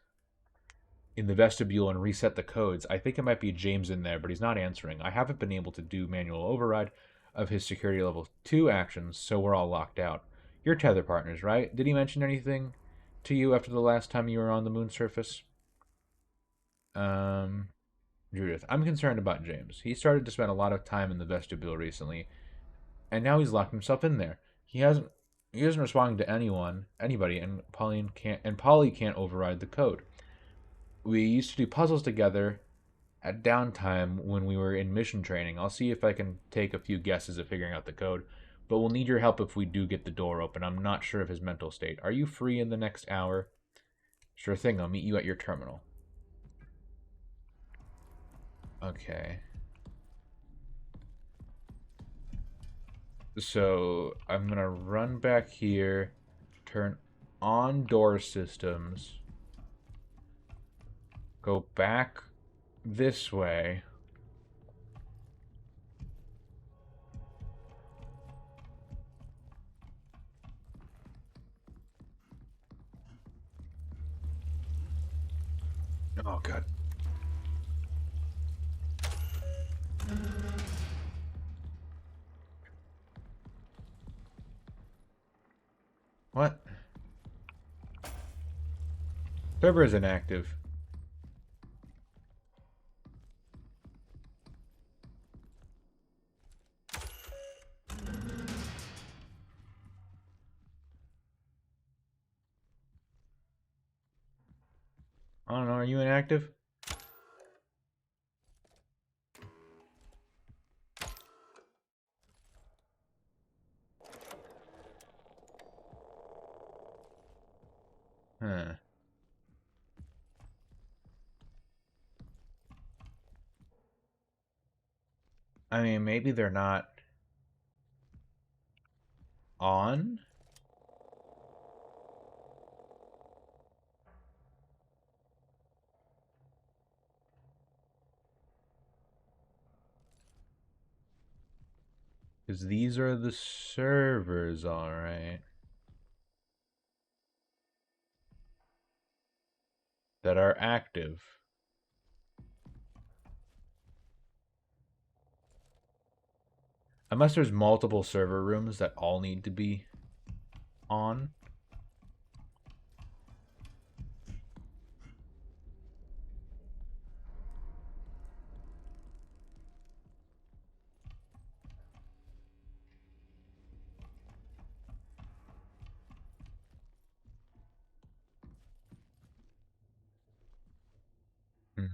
in the vestibule and reset the codes. I think it might be James in there, but he's not answering. I haven't been able to do manual override of his security level 2 actions, so we're all locked out. You're tether partners, right? Did he mention anything to you after the last time you were on the moon surface? Judith, I'm concerned about James. He started to spend a lot of time in the vestibule recently, and now he's locked himself in there. He isn't responding to anybody, and Polly can't override the code. We used to do puzzles together at downtime when we were in mission training. I'll see if I can take a few guesses at figuring out the code, but we'll need your help if we do get the door open. I'm not sure of his mental state. Are you free in the next hour? Sure thing, I'll meet you at your terminal. Okay. So I'm gonna run back here, turn on door systems, go back this way. Oh god. What? Server is inactive. I don't know, are you inactive? Huh. I mean, maybe they're not on? Because these are the servers, alright. That are active. Unless there's multiple server rooms that all need to be on. Hmm.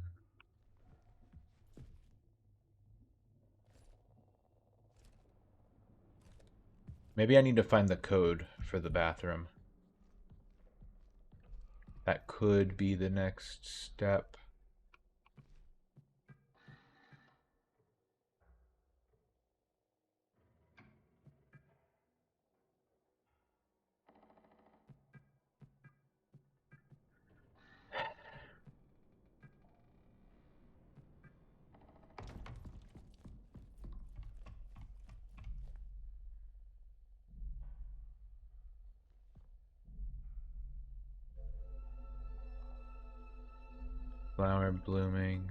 Maybe I need to find the code for the bathroom. That could be the next step. Flower blooming.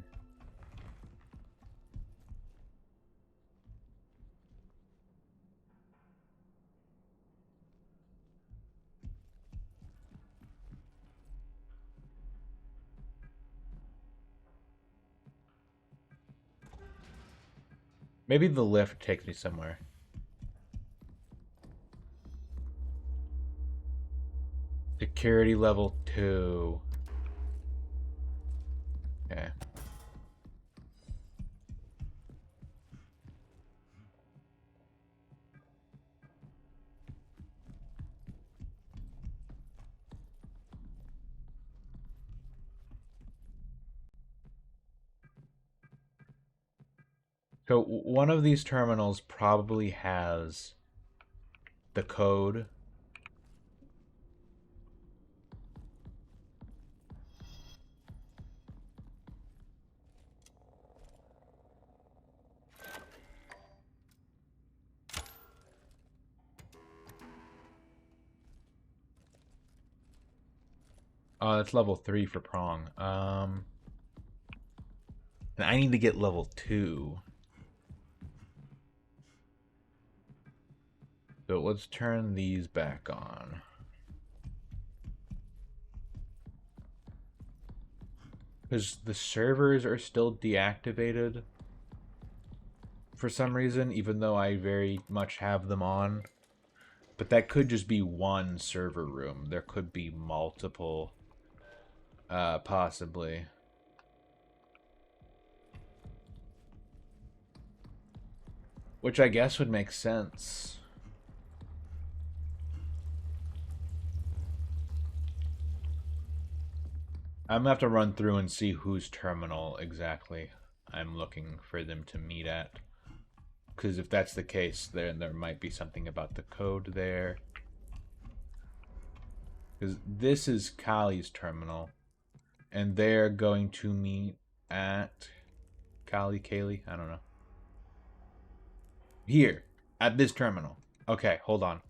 Maybe the lift takes me somewhere. Security level 2. Okay. So one of these terminals probably has the code. Oh, that's level 3 for prong. And I need to get level 2. So let's turn these back on. Because the servers are still deactivated for some reason, even though I very much have them on. But that could just be one server room. There could be multiple, possibly. Which I guess would make sense. I'm gonna have to run through and see whose terminal exactly I'm looking for them to meet at. Because if that's the case, then there might be something about the code there. Because this is Kali's terminal. And they're going to meet at Kaylee, I don't know. Here, at this terminal. Okay, hold on.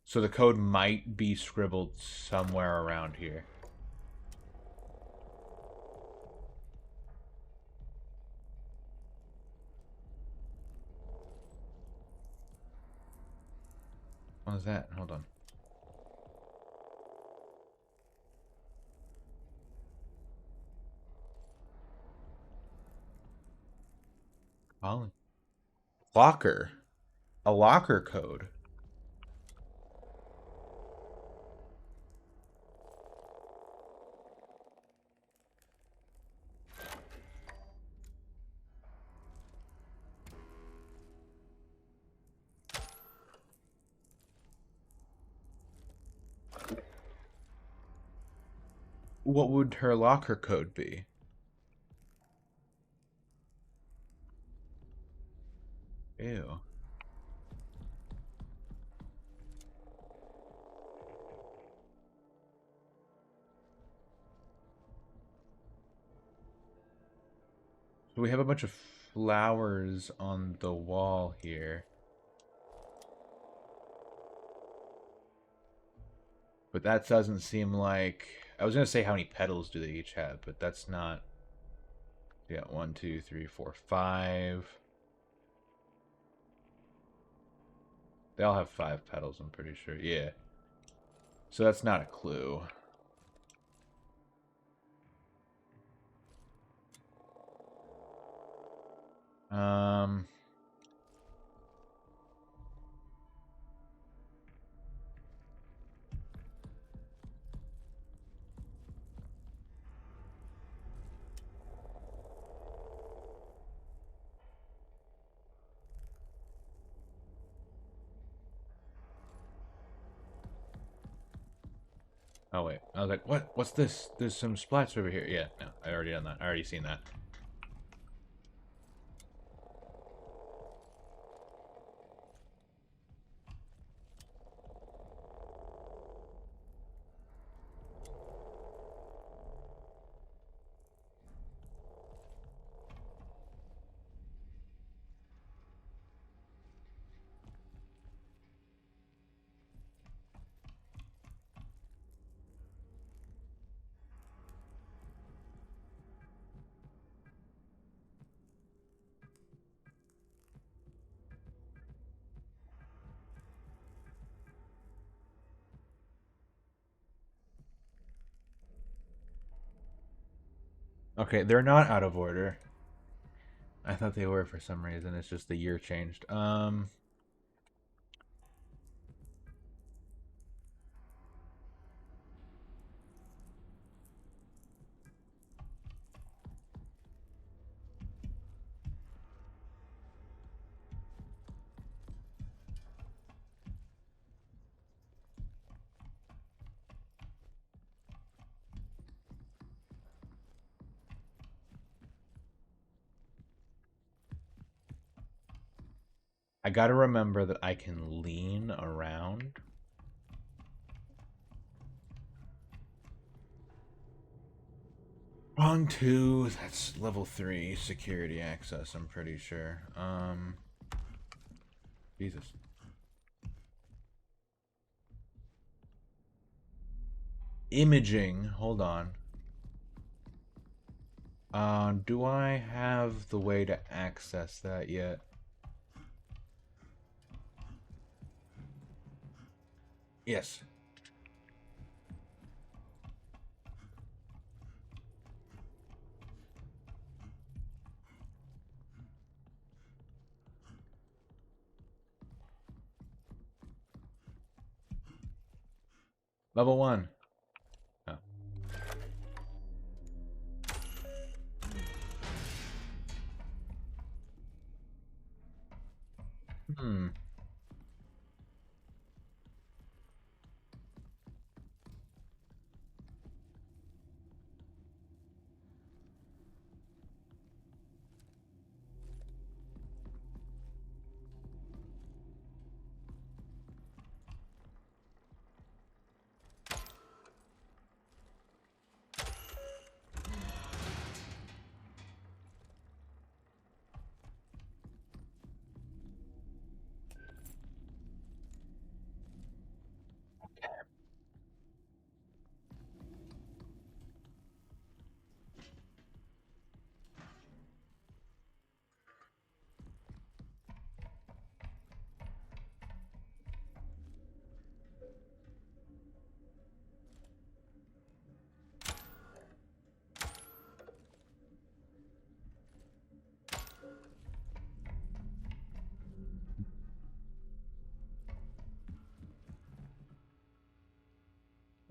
So the code might be scribbled somewhere around here. What was that? Hold on. Colin. Locker. A locker code. What would her locker code be? Ew. So we have a bunch of flowers on the wall here. But that doesn't seem like... I was going to say how many petals do they each have, but that's not... Yeah, 1, 2, 3, 4, 5. They all have 5 petals, I'm pretty sure. Yeah. So that's not a clue. Um... Oh, wait. I was like, what? What's this? There's some splats over here. Yeah, no. I already done that. I already seen that. Okay, they're not out of order. I thought they were for some reason. It's just the year changed. I gotta remember that I can lean around. Wrong 2, that's level 3 security access, I'm pretty sure. Jesus. Imaging, hold on. Do I have the way to access that yet? Yes. Level 1. Oh. Hmm.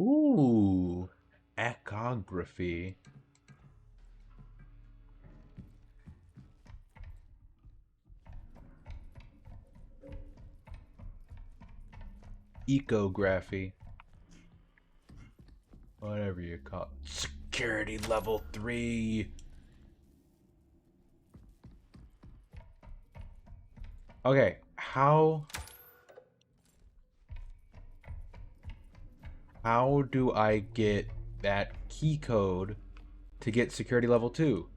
Ooh. Echography. Ecography. Whatever you call it. Security level 3. Okay, how do I get that key code to get security level 2?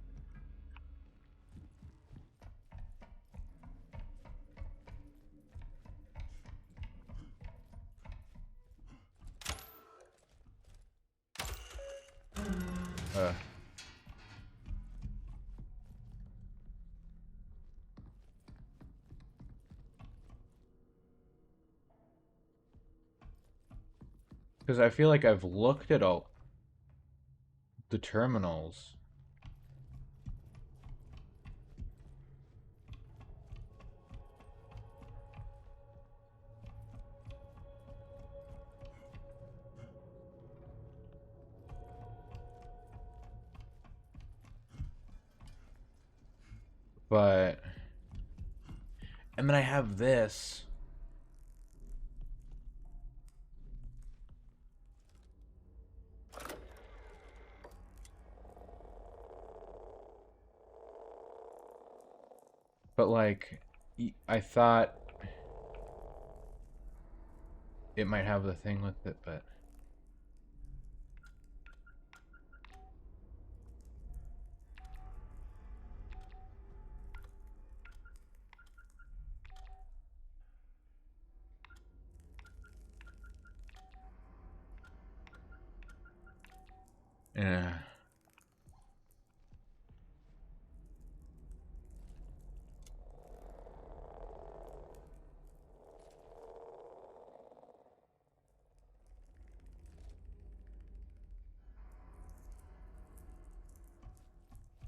Uh. Because I feel like I've looked at all the terminals. But... And then I have this. But like, I thought it might have the thing with it, but... Yeah.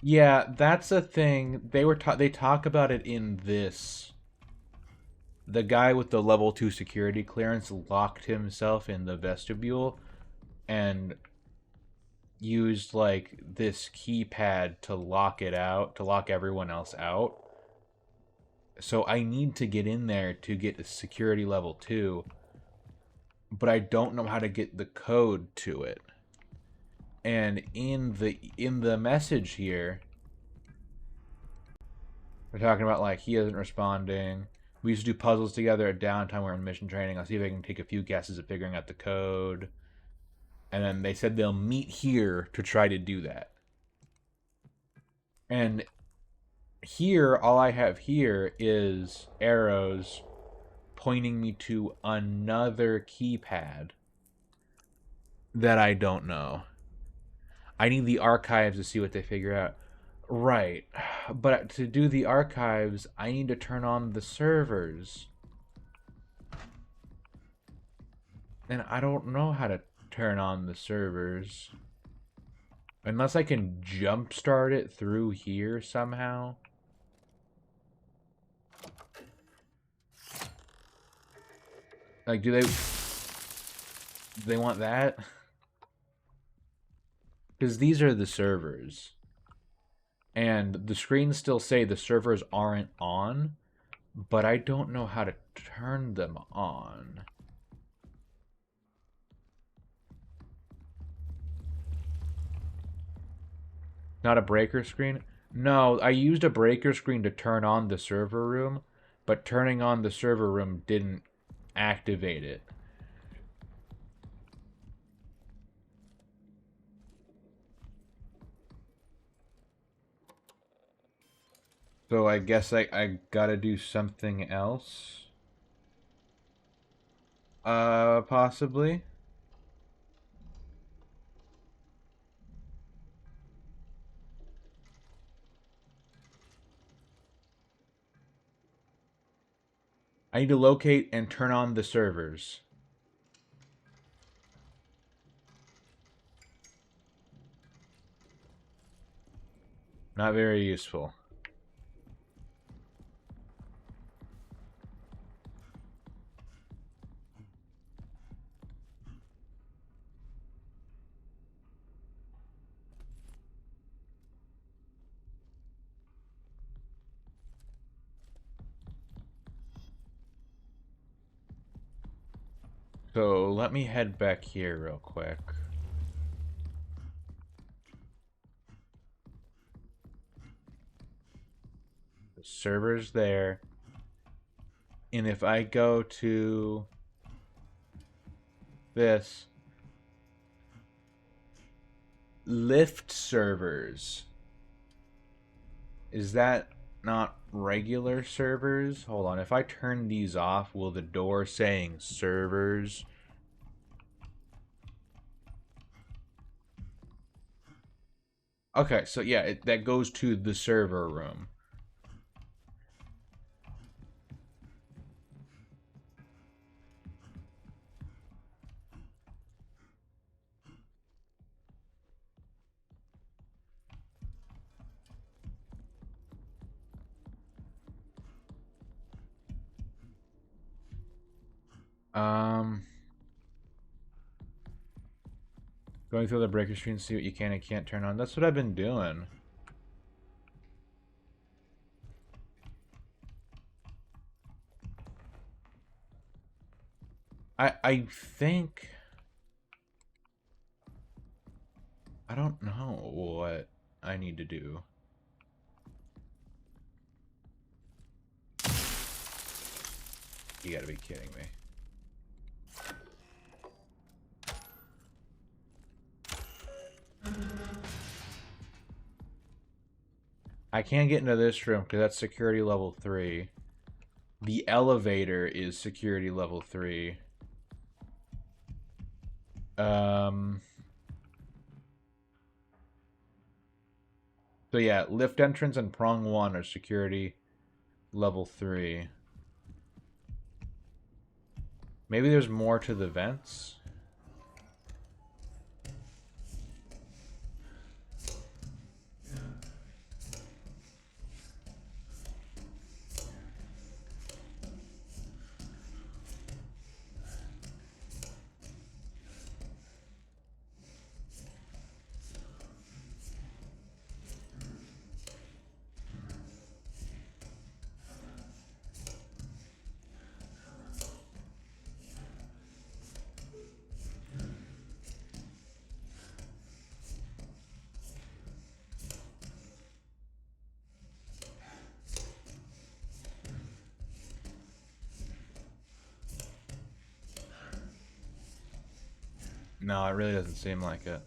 Yeah, that's a thing. They talk about it in this. The guy with the level 2 security clearance locked himself in the vestibule and used like this keypad to lock it out, to lock everyone else out. So I need to get in there to get a security level 2, but I don't know how to get the code to it. And in the message here, we're talking about like he isn't responding. We used to do puzzles together at downtime. We're in mission training. I'll see if I can take a few guesses at figuring out the code. And then they said they'll meet here to try to do that. And here, all I have here is arrows pointing me to another keypad that I don't know. I need the archives to see what they figure out. Right. But to do the archives, I need to turn on the servers. And I don't know how to turn on the servers. Unless I can jumpstart it through here somehow. Like, do they want that? Because these are the servers. And the screens still say the servers aren't on, but I don't know how to turn them on. Not a breaker screen? No, I used a breaker screen to turn on the server room, but turning on the server room didn't activate it. So I guess I gotta do something else. Possibly. I need to locate and turn on the servers. Not very useful. So let me head back here real quick. The server's there. And if I go to this lift servers, is that not regular servers? Hold on. If I turn these off, will the door saying servers? Okay, so yeah, that goes to the server room. Um, Going through the breaker screen, see what you can and can't turn on. That's what I've been doing. I think... I don't know what I need to do. You gotta be kidding me. I can't get into this room because that's security level 3. The elevator is security level 3. So yeah, lift entrance and prong 1 are security level 3. Maybe there's more to the vents? No, it really doesn't seem like it.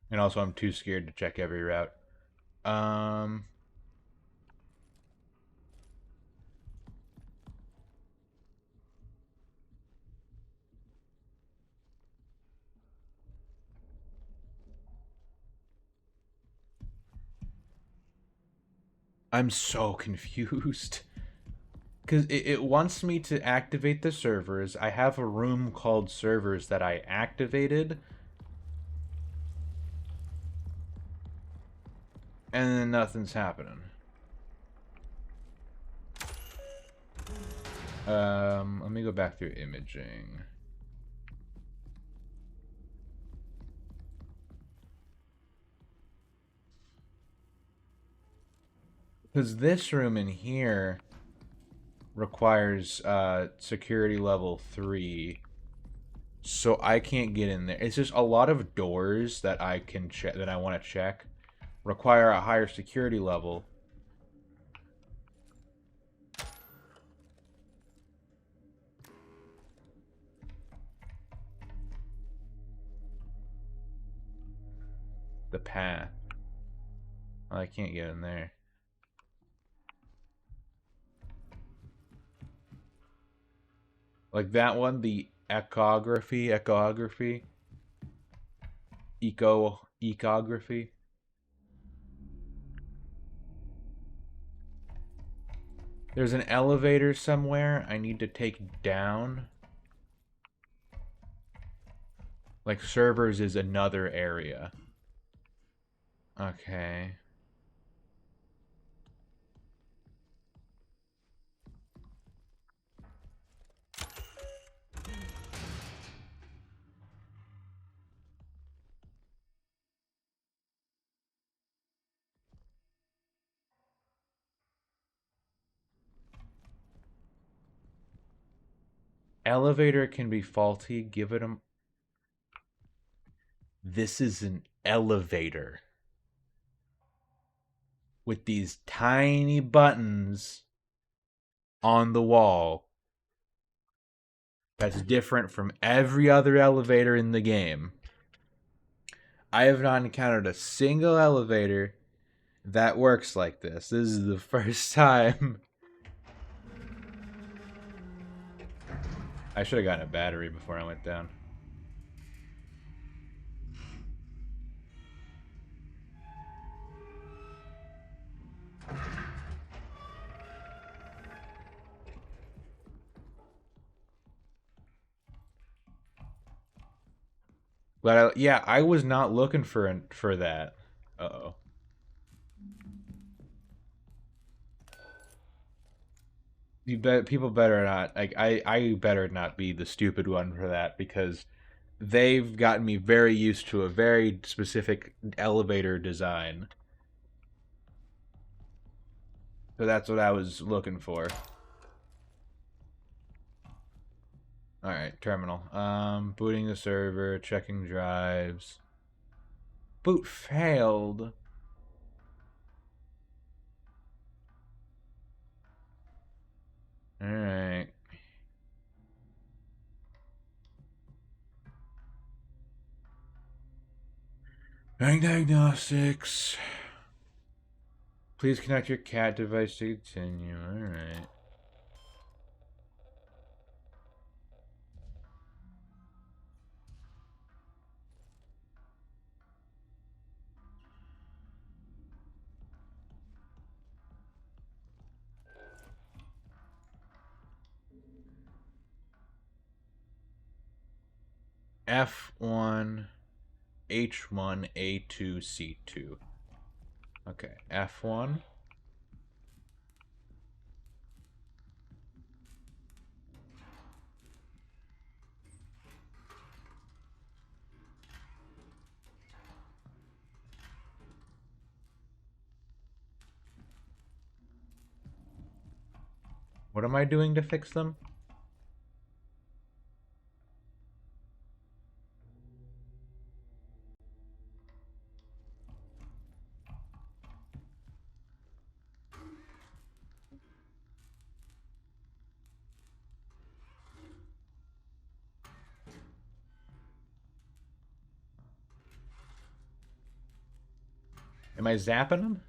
And also, I'm too scared to check every route. I'm so confused. Because it wants me to activate the servers. I have a room called servers that I activated. And then nothing's happening. Let me go back through imaging. Because this room in here requires security level 3. So I can't get in there. It's just a lot of doors that I can check, that I want to check, require a higher security level. The path. Oh, I can't get in there. Like that one, the ecography. There's an elevator somewhere I need to take down. Like servers is another area. Okay. Elevator can be faulty. Give it a... This is an elevator with these tiny buttons on the wall that's different from every other elevator in the game. I have not encountered a single elevator that works like this. This is the first time. I should have gotten a battery before I went down. But yeah, I was not looking for that. Uh-oh. People better not, like, I better not be the stupid one for that, because they've gotten me very used to a very specific elevator design. So that's what I was looking for. Alright, terminal. Booting the server, checking drives. Boot failed. Alright. Bank diagnostics. Please connect your cat device to continue. Alright. F1, H1, A2, C2. Okay, F1. What am I doing to fix them? Am I zapping them?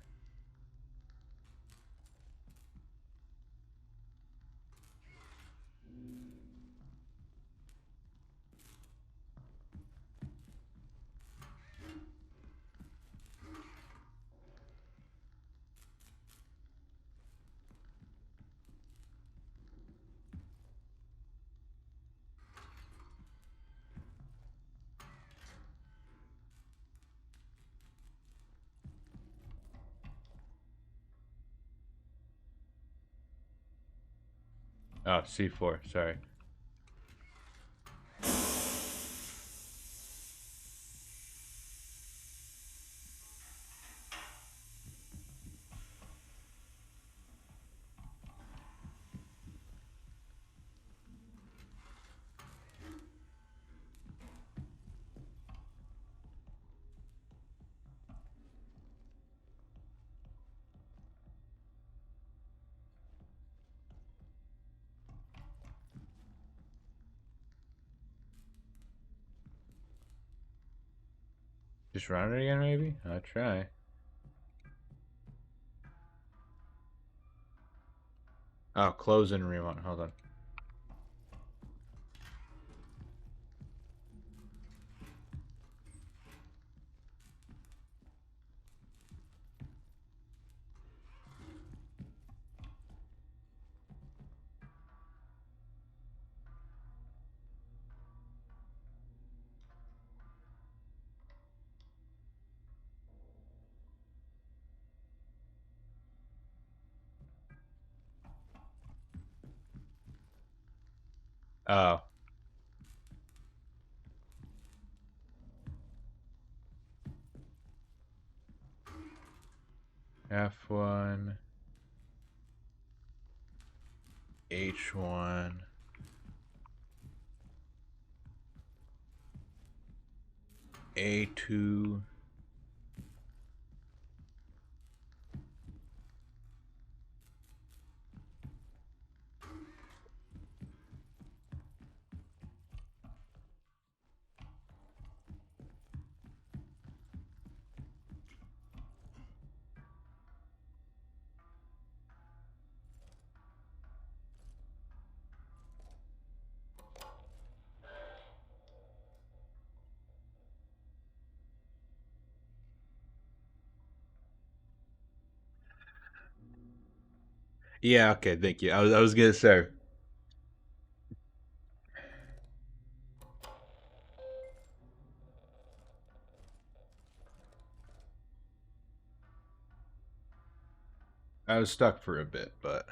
Oh, C4, sorry. Just run it again, maybe? I'll try. Oh, close and rewind. Hold on. Oh. F1. H1. A2. Yeah, okay, thank you. I was gonna say. I was stuck for a bit, but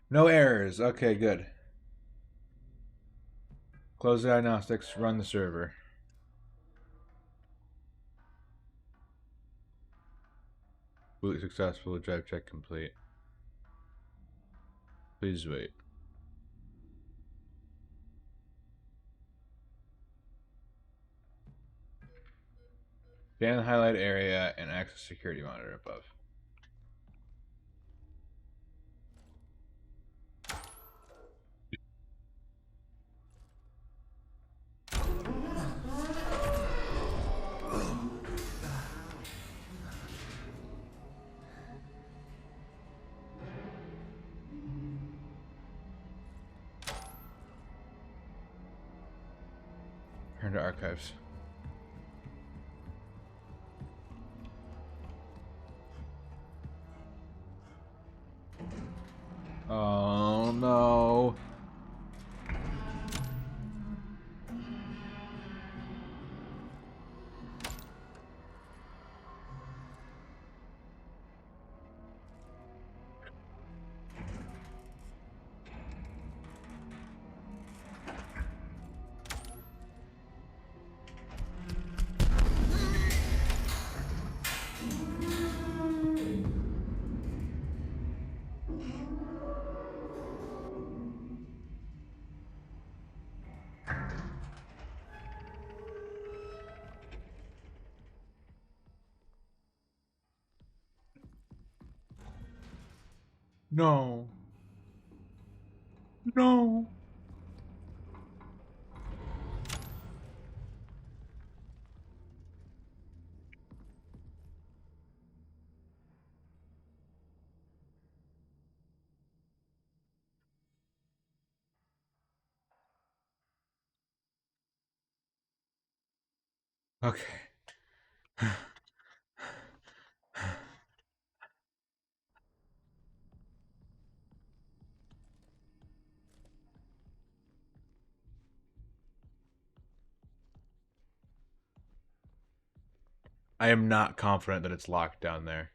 no errors. Okay, good. Close the diagnostics, run the server. Boot successful, drive check complete. Please wait. Scan the highlight area and access security monitor above. Turn to archives. Oh no. No. No. Okay. I am not confident that it's locked down there.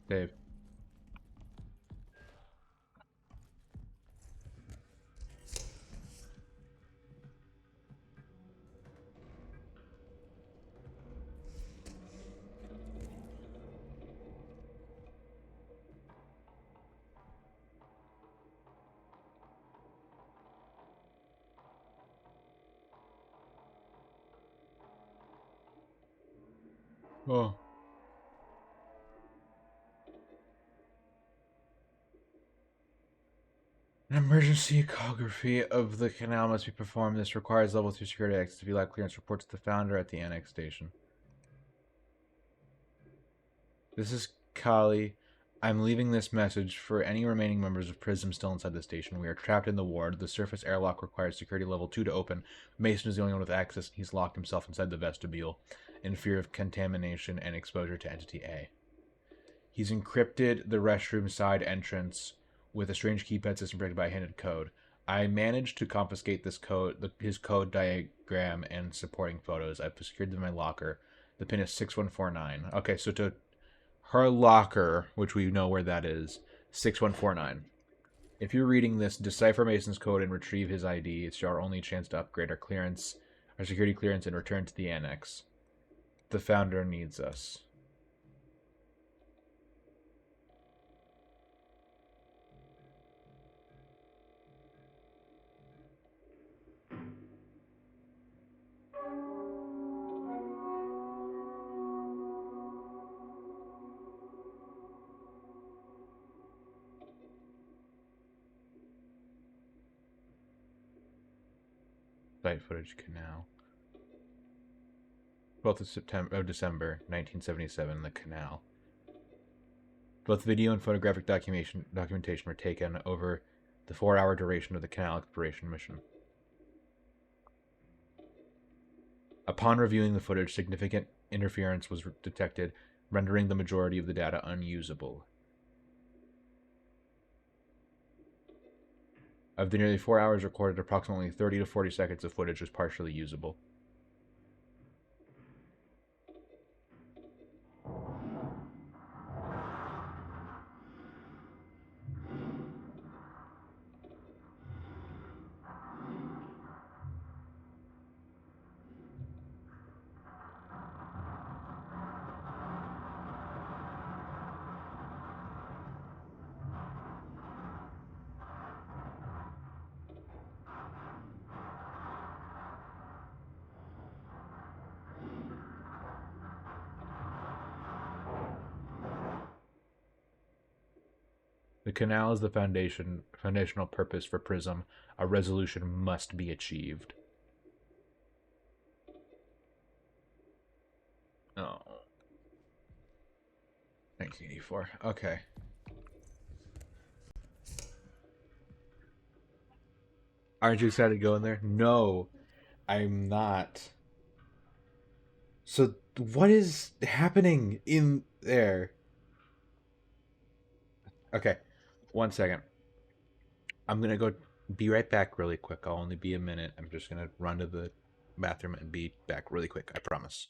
Dave. Oh. An emergency ecography of the canal must be performed. This requires level 2 security access. If you lack clearance, report to the founder at the annex station. This is Kali. I'm leaving this message for any remaining members of PRISM still inside the station. We are trapped in the ward. The surface airlock requires security level 2 to open. Mason is the only one with access. He's locked himself inside the vestibule in fear of contamination and exposure to Entity A. He's encrypted the restroom side entrance with a strange keypad system protected by a hidden code. I managed to confiscate this code, his code diagram and supporting photos. I've secured them in my locker. The pin is 6149. Okay, so to her locker, which we know where that is, 6149. If you're reading this, decipher Mason's code and retrieve his ID. It's our only chance to upgrade our clearance, our security clearance, and return to the annex. The founder needs us. Site footage canal. 12th of December, 1977, the canal. Both video and photographic documentation were taken over the 4-hour duration of the canal exploration mission. Upon reviewing the footage, significant interference was detected, rendering the majority of the data unusable. Of the nearly 4 hours recorded, approximately 30 to 40 seconds of footage was partially usable. The canal is the foundational purpose for PRISM. A resolution must be achieved. Oh. 1984. Okay. Aren't you excited to go in there? No, I'm not. So, what is happening in there? Okay, 1 second. I'm gonna go be right back really quick. I'll only be a minute. I'm just gonna run to the bathroom and be back really quick. I promise.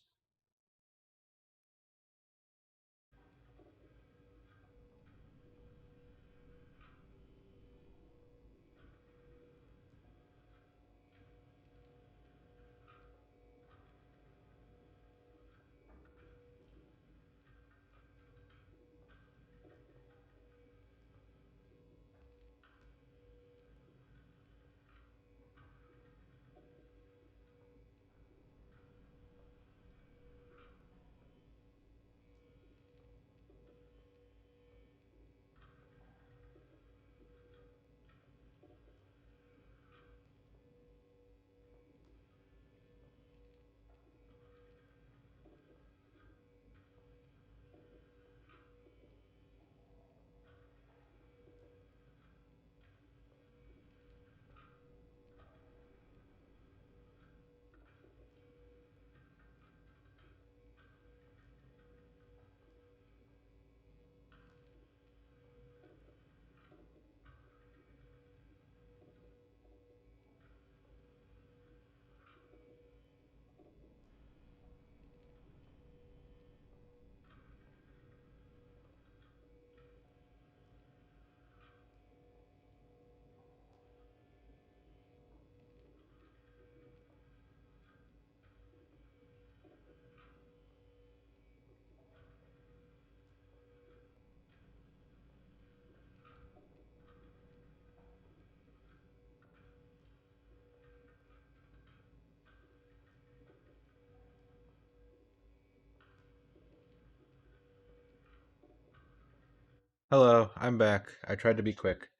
Hello, I'm back. I tried to be quick.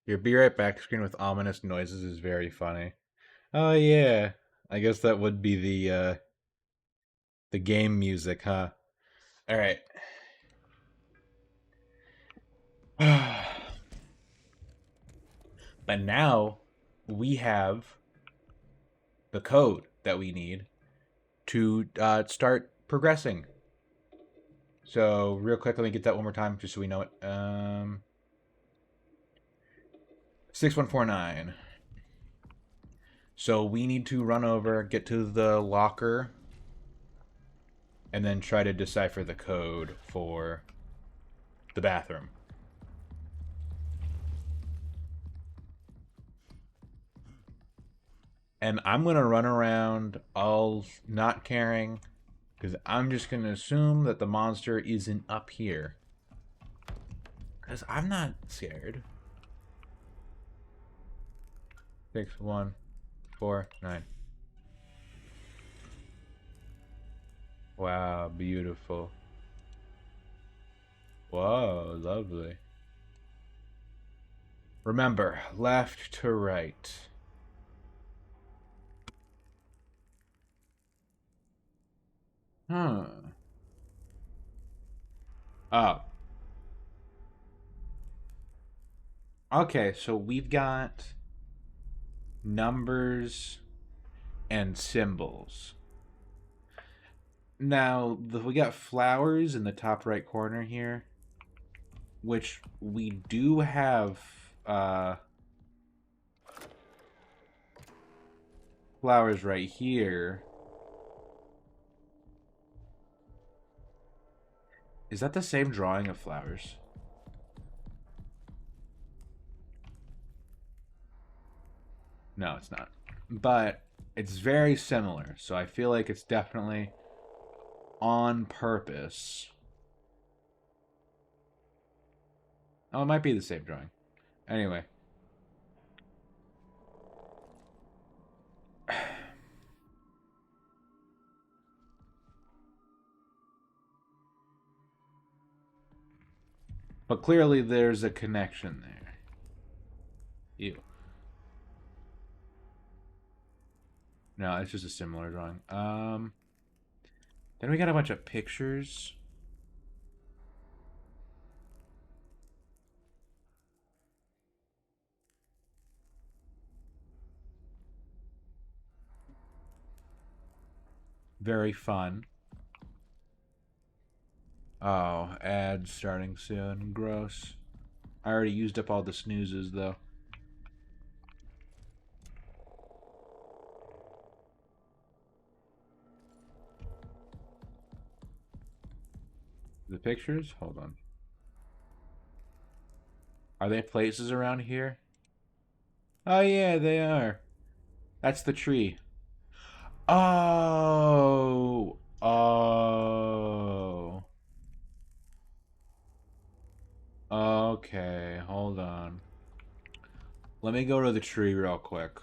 Your be right back screen with ominous noises is very funny. Oh yeah. I guess that would be the game music, huh? All right. But now we have the code that we need to start progressing. So real quick, let me get that one more time just so we know it. 6149. So we need to run over, get to the locker, and then try to decipher the code for the bathroom. And I'm going to run around all not caring, because I'm just going to assume that the monster isn't up here. Because I'm not scared. 6149. Wow, beautiful. Whoa, lovely. Remember, left to right. Huh. Oh. Okay, so we've got numbers and symbols. Now, we got flowers in the top right corner here, which we do have flowers right here. Is that the same drawing of flowers? No, it's not. But it's very similar, so I feel like it's definitely on purpose. Oh, it might be the same drawing. Anyway. But clearly there's a connection there. Ew. No, it's just a similar drawing. Then we got a bunch of pictures. Very fun. Oh, ads starting soon. Gross. I already used up all the snoozes, though. The pictures? Hold on. Are they places around here? Oh, yeah, they are. That's the tree. Oh. Oh. Okay, hold on. Let me go to the tree real quick.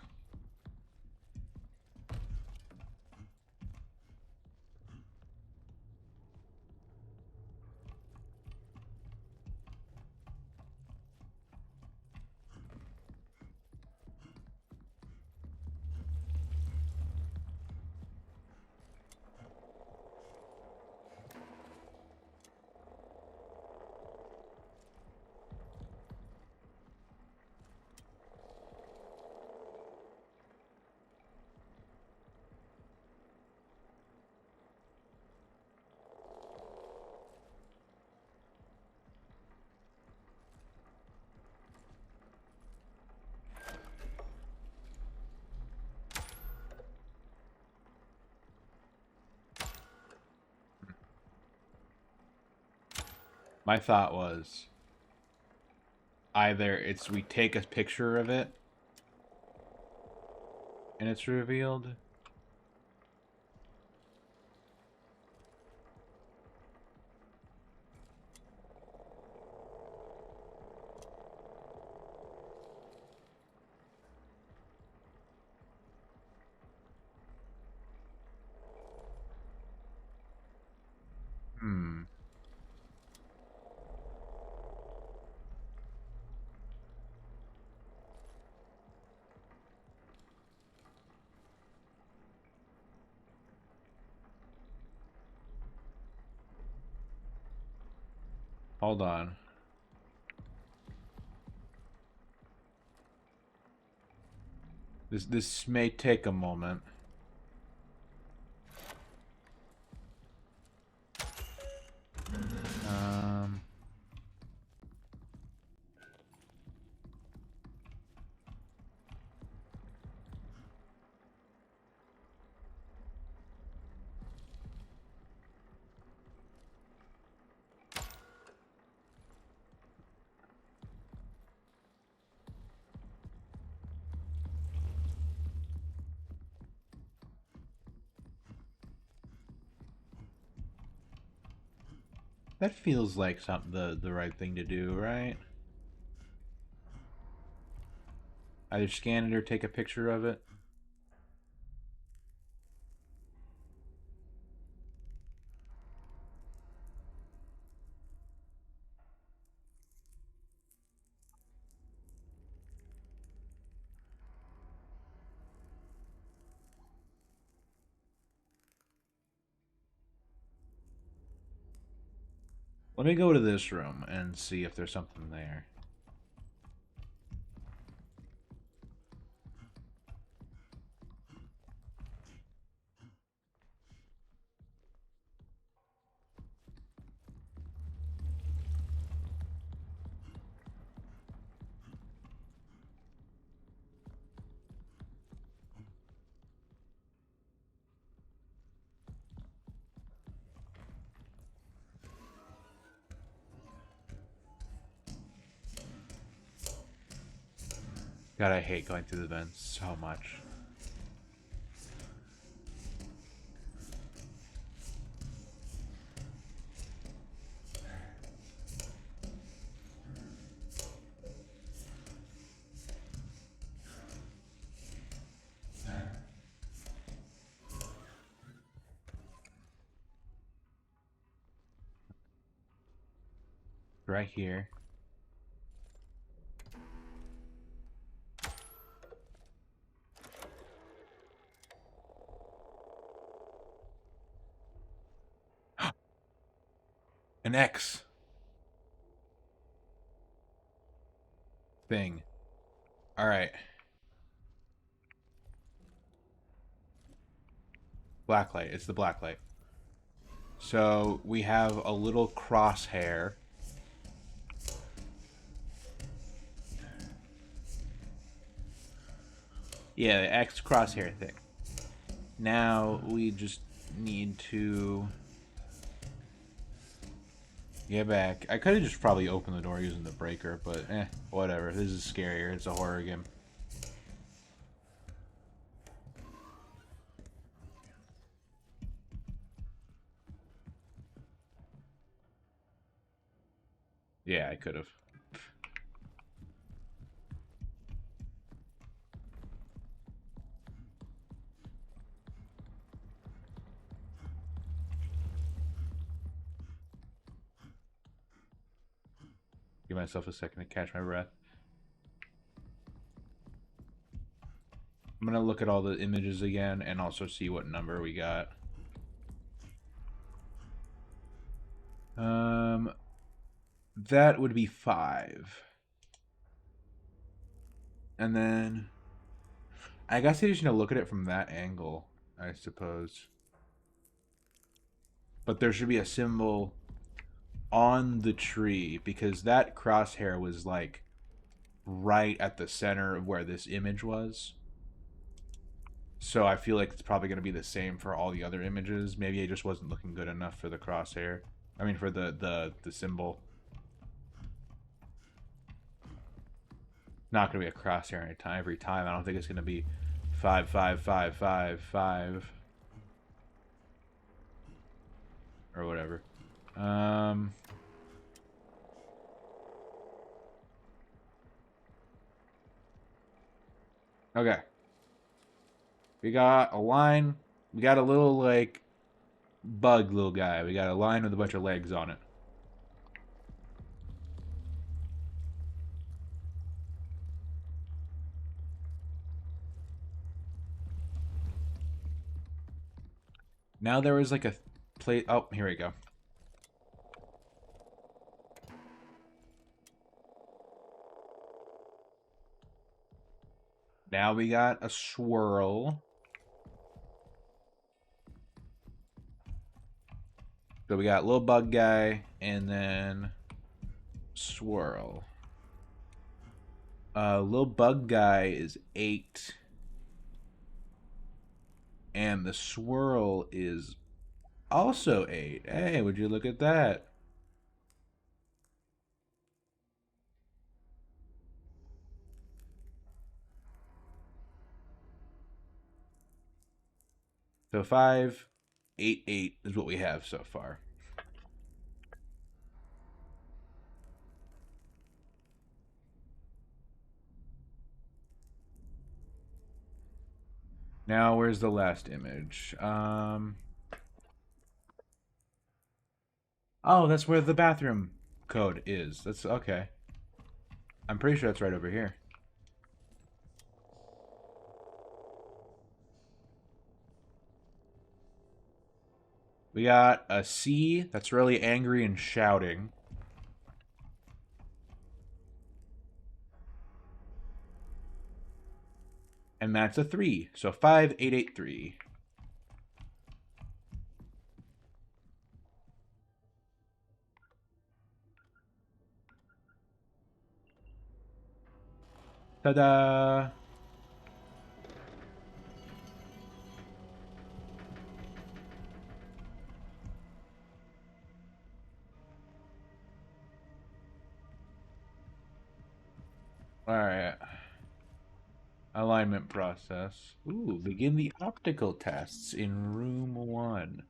My thought was either we take a picture of it and it's revealed. Hmm. Hold on. This may take a moment. Um. That feels like something the right thing to do, right? Either scan it or take a picture of it. Let me go to this room and see if there's something there. God, I hate going through the vents so much. Right here. An X thing. All right. Blacklight. It's the blacklight. So we have a little crosshair. Yeah, the X crosshair thing. Now we just need to get back. I could have just probably opened the door using the breaker, but whatever. This is scarier. It's a horror game. Yeah, I could have. Give myself a second to catch my breath. I'm gonna look at all the images again and also see what number we got. That would be 5. And then I guess I just need to look at it from that angle, I suppose. But there should be a symbol on the tree because that crosshair was like right at the center of where this image was. So I feel like it's probably going to be the same for all the other images. Maybe I just wasn't looking good enough for the crosshair. I mean, for the symbol. Not going to be a crosshair every time. I don't think it's going to be 5, 5, 5, 5, 5. Or whatever. Okay. We got a line. We got a little, like, bug little guy. We got a line with a bunch of legs on it. Now there was, like, a plate. Oh, here we go. Now we got a swirl. So we got little bug guy and then swirl. Little bug guy is 8. And the swirl is also 8. Hey, would you look at that? So 5, 8, 8 is what we have so far. Now, where's the last image? Oh, that's where the bathroom code is. That's okay. I'm pretty sure that's right over here. We got a C that's really angry and shouting. And that's a 3. So 5883. Ta-da! Alright. Alignment process. Ooh, begin the optical tests in room 1.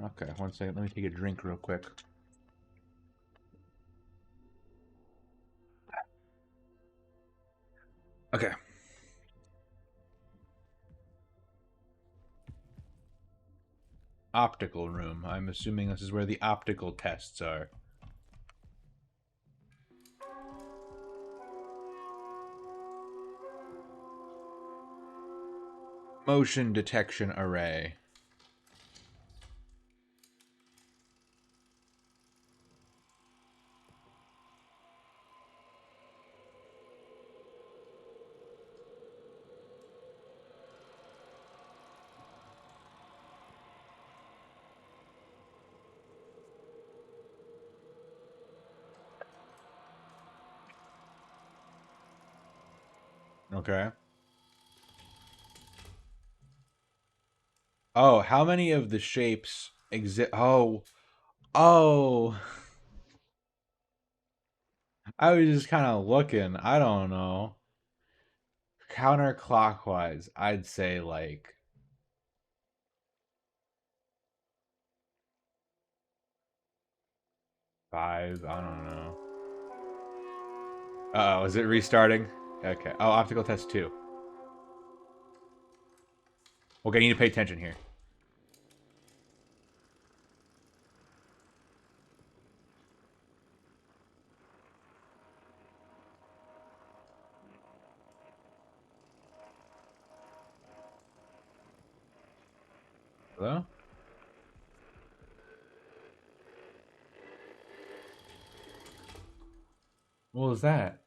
Okay, one second. Let me take a drink real quick. Okay. Optical room. I'm assuming this is where the optical tests are. Motion detection array. Okay. Oh, how many of the shapes exist? Oh. Oh. I was just kind of looking. I don't know. Counterclockwise, I'd say like 5. I don't know. Uh oh, is it restarting? Okay. Oh, optical test 2. Okay, you need to pay attention here. Hello? What was that?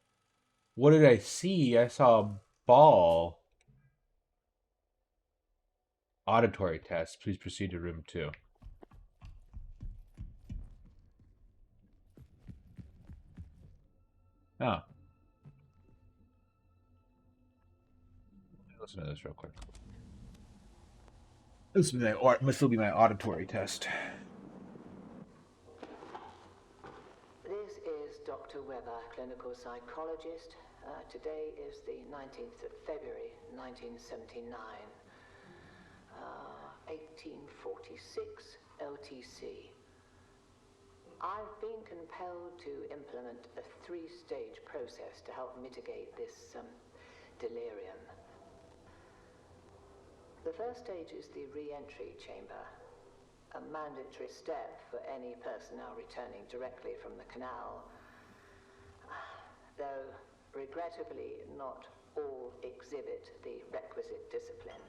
What did I see? I saw a ball. Auditory test. Please proceed to room 2. Oh. Listen to this real quick. This will be my auditory test. This is Dr. Weber, clinical psychologist. Today is the 19th of February, 1979. 1846 LTC. I've been compelled to implement a 3-stage process to help mitigate this delirium. The first stage is the re-entry chamber, a mandatory step for any personnel returning directly from the canal. Though, regrettably, not all exhibit the requisite discipline.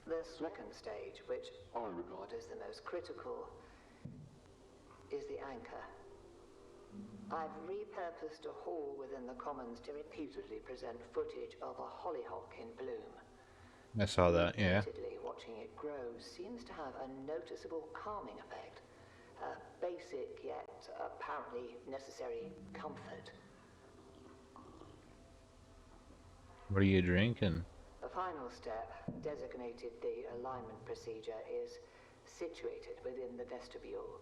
The second stage, which I regard as the most critical, is the anchor. I've repurposed a hall within the Commons to repeatedly present footage of a hollyhock in bloom. I saw that, yeah. Repeatedly watching it grow seems to have a noticeable calming effect. A basic yet apparently necessary comfort. What are you drinking? The final step, designated the alignment procedure, is situated within the vestibule.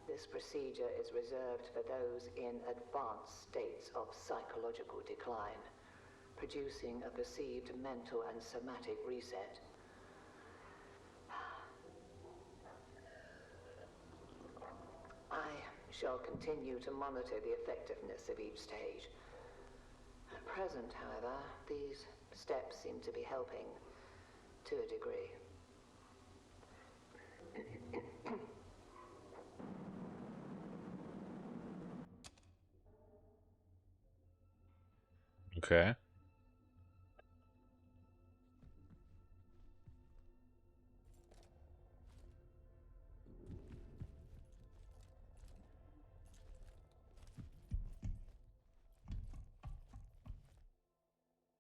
This procedure is reserved for those in advanced states of psychological decline, producing a perceived mental and somatic reset. I shall continue to monitor the effectiveness of each stage. At present, however, these steps seem to be helping to a degree. Okay.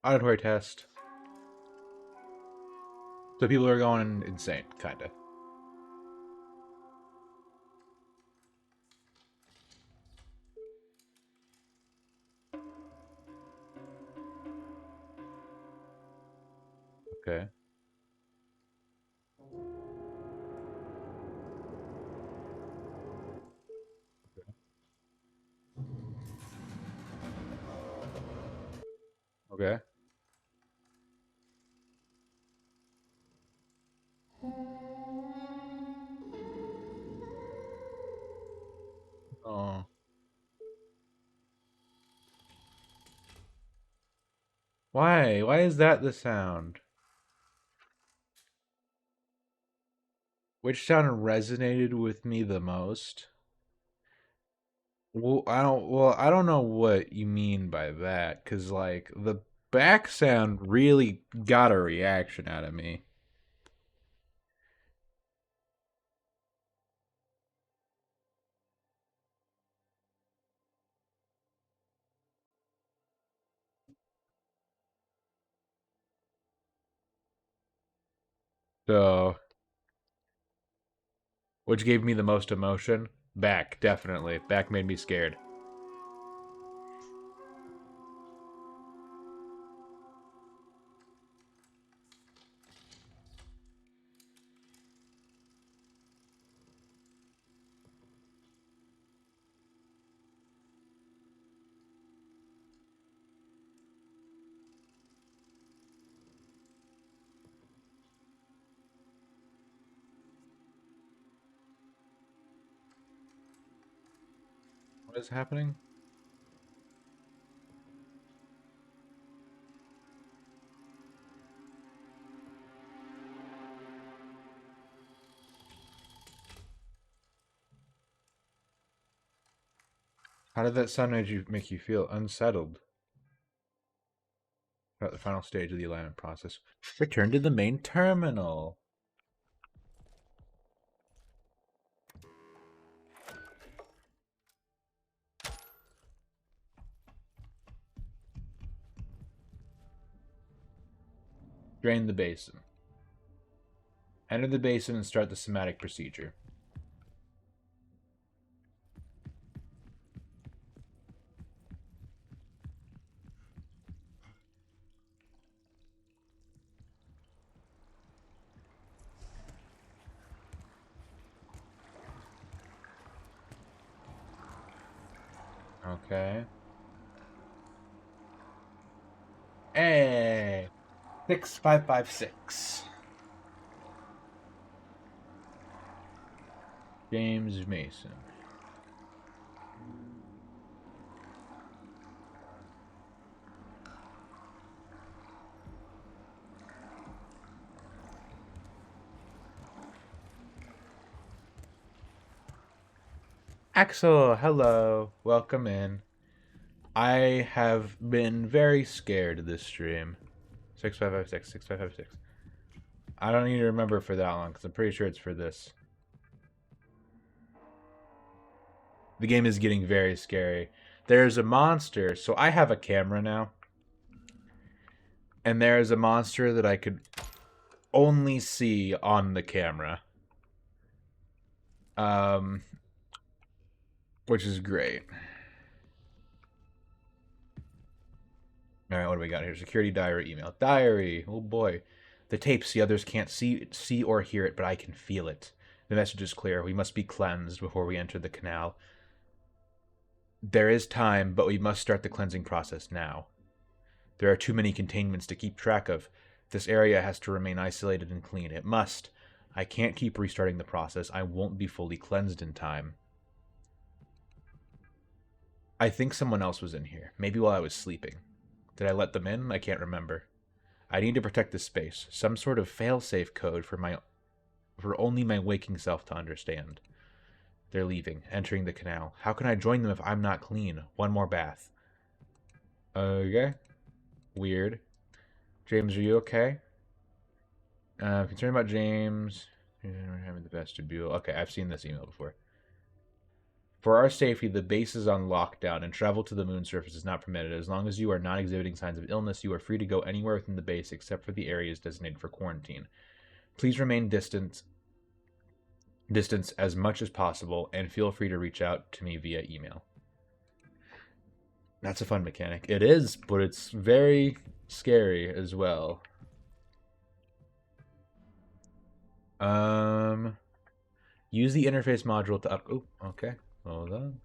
Auditory test. So people are going insane, kinda. Okay. Okay. Oh. Why? Why is that the sound? Which sound resonated with me the most? Well, I don't know what you mean by that, cause like the back sound really got a reaction out of me. So, which gave me the most emotion? Back, definitely. Back made me scared. What is happening? How did that sound make you feel unsettled? At the final stage of the alignment process. Return to the main terminal. Drain the basin. Enter the basin and start the somatic procedure. Okay. Hey! 6556. James Mason. Axel, hello. Welcome in. I have been very scared this stream. 6556, 6556. I don't need to remember for that long because I'm pretty sure it's for this. The game is getting very scary. There's a monster. So I have a camera now. And there's a monster that I could only see on the camera. Which is great. Alright, what do we got here? Security diary email. Diary. Oh boy. The tapes the others can't see or hear it, but I can feel it. The message is clear. We must be cleansed before we enter the canal. There is time, but we must start the cleansing process now. There are too many containments to keep track of. This area has to remain isolated and clean. It must. I can't keep restarting the process. I won't be fully cleansed in time. I think someone else was in here. Maybe while I was sleeping. Did I let them in? I can't remember. I need to protect this space. Some sort of fail-safe code for only my waking self to understand. They're leaving, entering the canal. How can I join them if I'm not clean? One more bath. Okay. Weird. James, are you okay? Concerned about James. Having the vestibule. Okay, I've seen this email before. For our safety, the base is on lockdown, and travel to the moon surface is not permitted. As long as you are not exhibiting signs of illness, you are free to go anywhere within the base except for the areas designated for quarantine. Please remain distance as much as possible, and feel free to reach out to me via email. That's a fun mechanic. It is, but it's very scary as well. Use the interface module to up... Oh, okay. Hold on.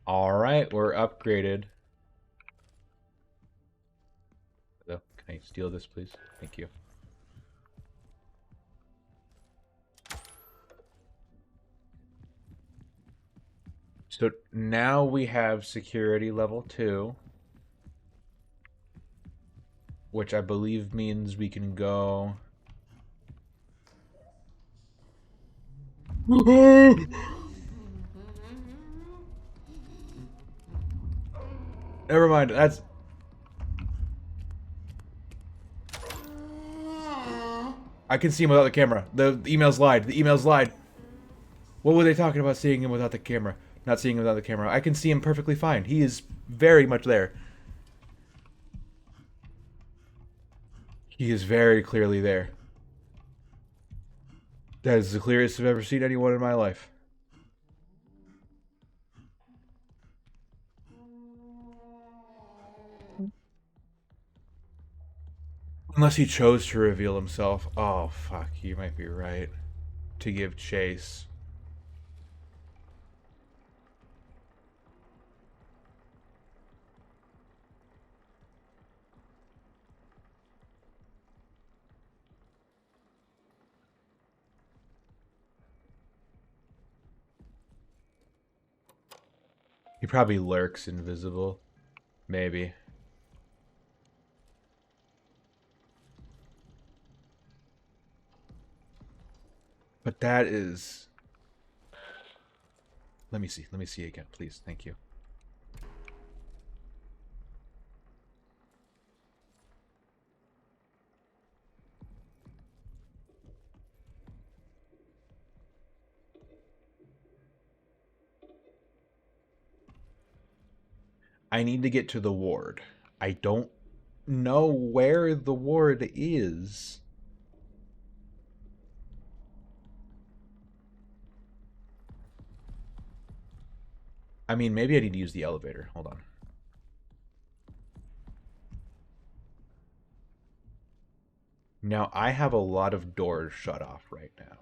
Alright, we're upgraded. Can I steal this, please? Thank you. So now we have security level 2. Which I believe means we can go... Never mind, that's... I can see him without the camera. The emails lied. The emails lied. What were they talking about seeing him without the camera? Not seeing him without the camera. I can see him perfectly fine. He is very much there. He is very clearly there. That is the clearest I've ever seen anyone in my life. Unless he chose to reveal himself. Oh, fuck. You might be right. To give chase. He probably lurks invisible. Maybe. But that is... Let me see. Let me see again, please. Thank you. I need to get to the ward. I don't know where the ward is. I mean, maybe I need to use the elevator. Hold on. Now, I have a lot of doors shut off right now.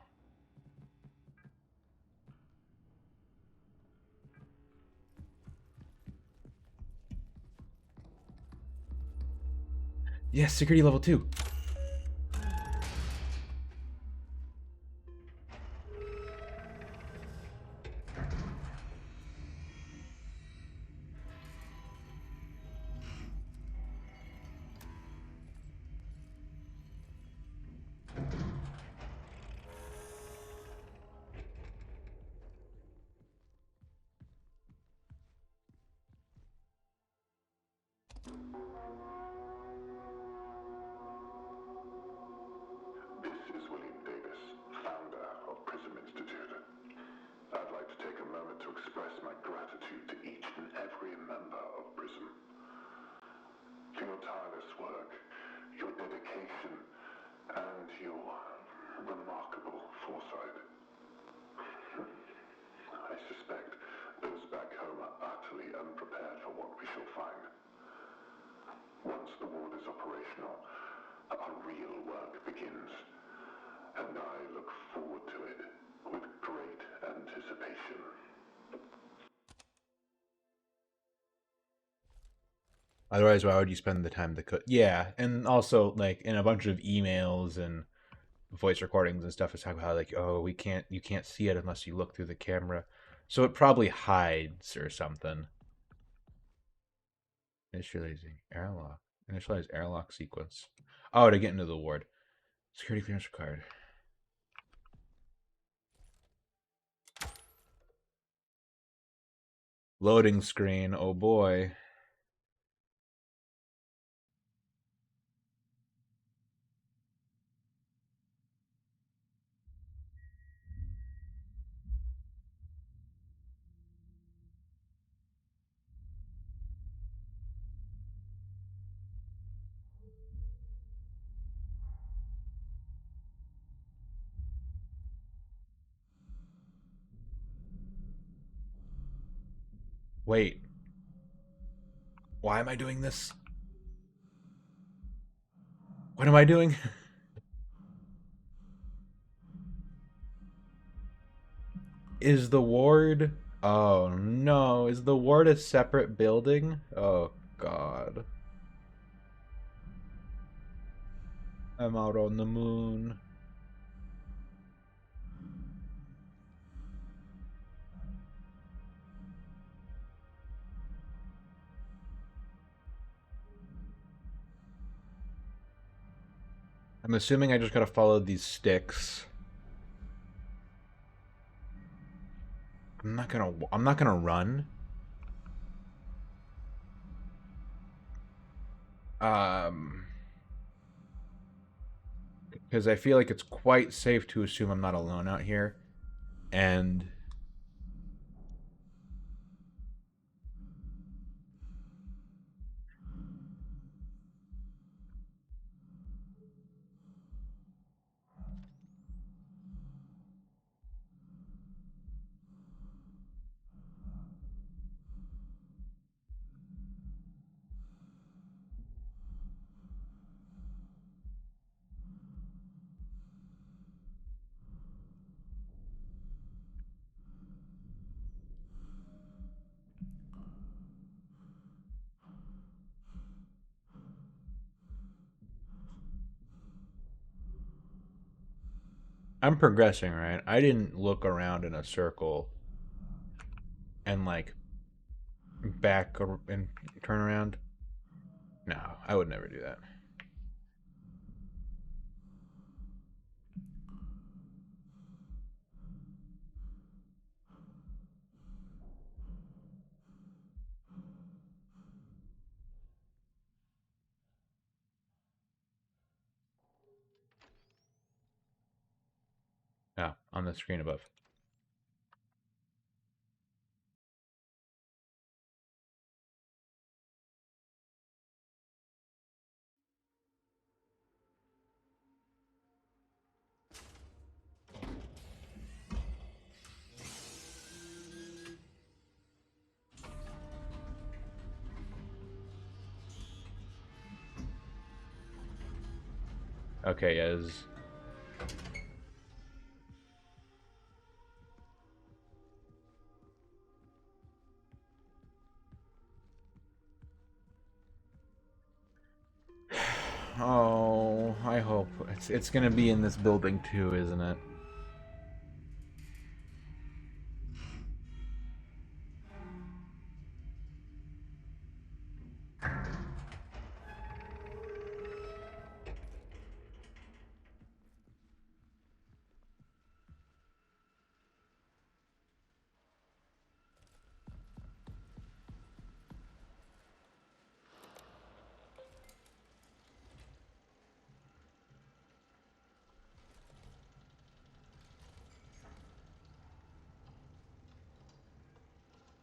Yes, security level 2. your remarkable foresight. I suspect those back home are utterly unprepared for what we shall find. Once the ward is operational, our real work begins, and I look forward to it with great anticipation. Otherwise, why would you spend the time to cook? Yeah, and also like in a bunch of emails and voice recordings and stuff, it's talking about how like, oh, you can't see it unless you look through the camera, so it probably hides or something. Initializing airlock. Initialize airlock sequence. Oh, to get into the ward. Security clearance required. Loading screen. Oh boy. Wait. Why am I doing this? What am I doing? Is the ward... Oh no. Is the ward a separate building? Oh god. I'm out on the moon. I'm assuming I just gotta follow these sticks. I'm not gonna run. Because I feel like it's quite safe to assume I'm not alone out here. And I'm progressing, right? I didn't look around in a circle and like back and turn around. No, I would never do that. No, on the screen above. Okay, yes. Oh, I hope it's gonna be in this building too, isn't it?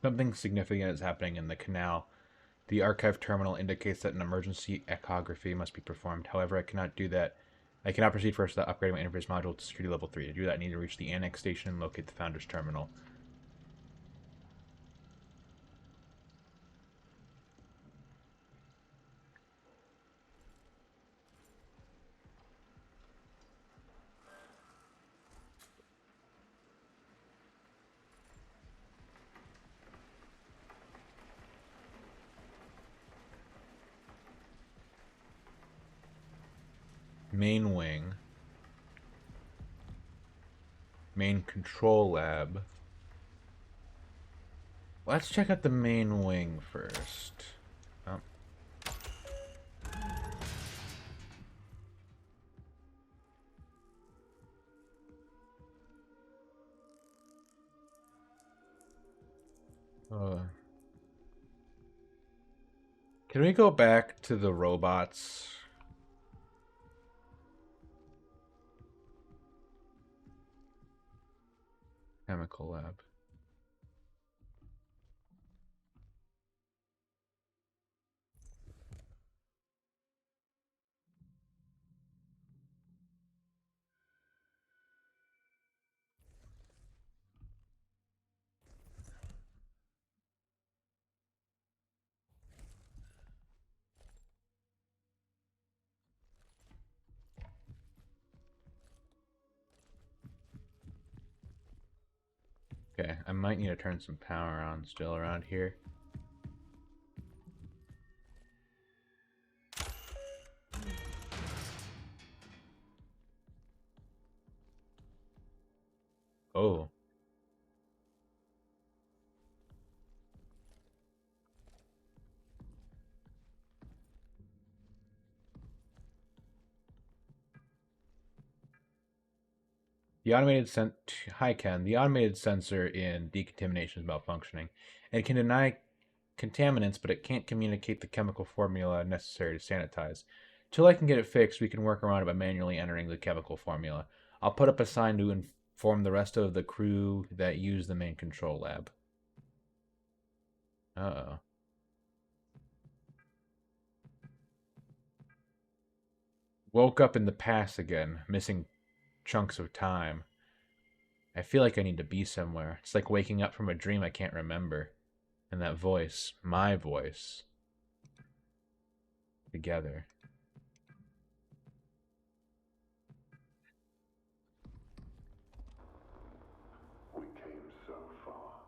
Something significant is happening in the canal. The archive terminal indicates that an emergency echography must be performed. However, I cannot do that I cannot proceed first without upgrading my interface module to security level 3. To do that, I need to reach the annex station and locate the Founder's terminal. Main wing. Main control lab. Let's check out the main wing first. Oh. Can we go back to the robots? Chemical lab. Okay, I might need to turn some power on still around here. Oh. The automated Hi Ken. The automated sensor in decontamination is malfunctioning. It can deny contaminants, but it can't communicate the chemical formula necessary to sanitize. Till I can get it fixed, we can work around it by manually entering the chemical formula. I'll put up a sign to inform the rest of the crew that use the main control lab. Uh-oh. Woke up in the past again, missing chunks of time. I feel like I need to be somewhere. It's like waking up from a dream I can't remember. And that voice, my voice, together. We came so far,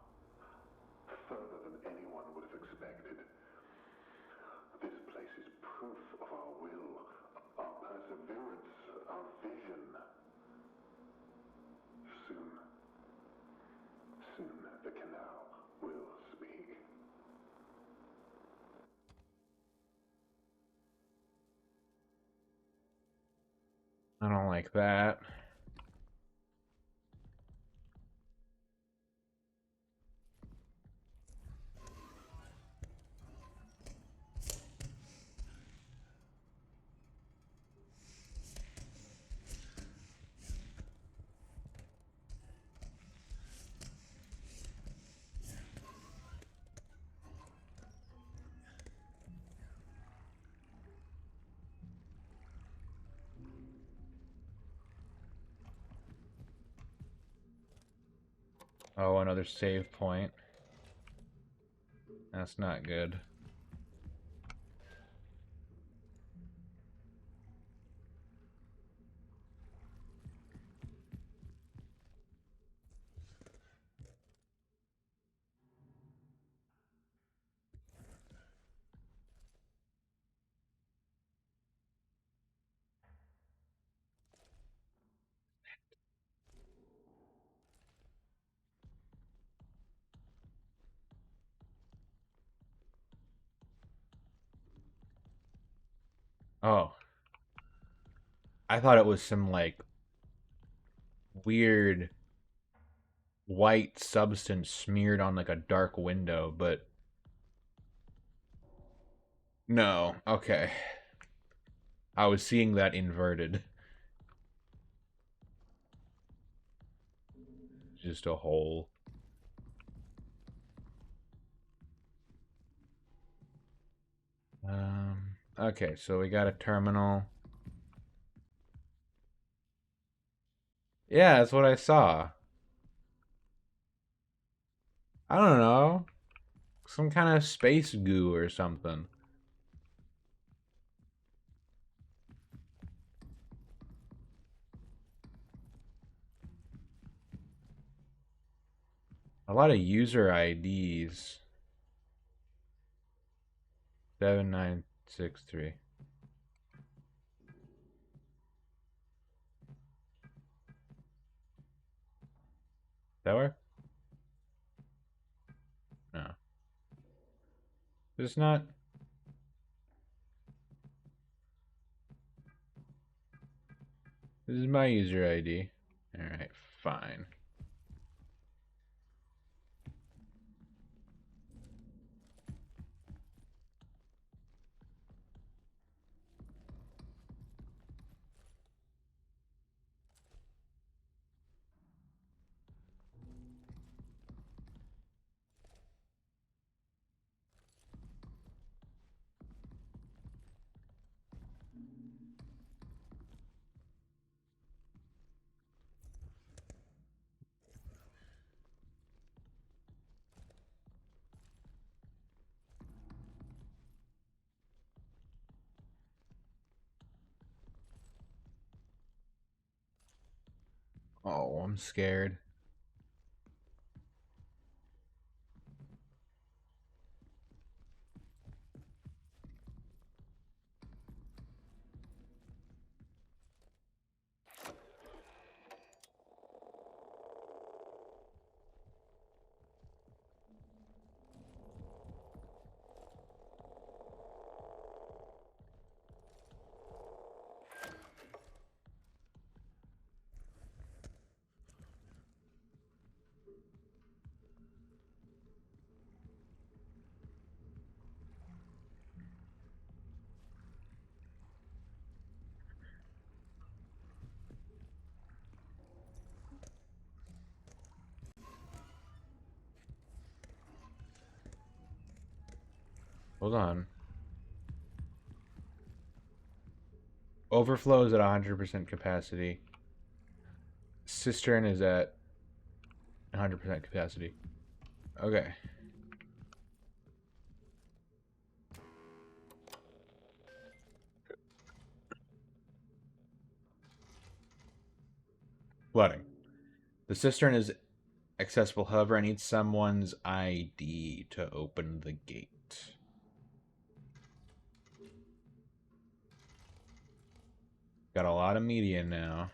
further than anyone would have expected. This place is proof of our will, our perseverance, our vision. Soon, soon the canal will speak. I don't like that. Oh, another save point. That's not good. Oh. I thought it was some, like, weird white substance smeared on, like, a dark window, but... No. Okay. I was seeing that inverted. Just a hole. Okay, so we got a terminal. Yeah, that's what I saw. I don't know. Some kind of space goo or something. A lot of user IDs. 7963. That work? No. It's not. This is my user ID. Alright, fine. Oh, I'm scared. Hold on. Overflow is at 100% capacity. Cistern is at 100% capacity. Okay. Flooding. The cistern is accessible, however, I need someone's ID to open the gate. Got a lot of media now.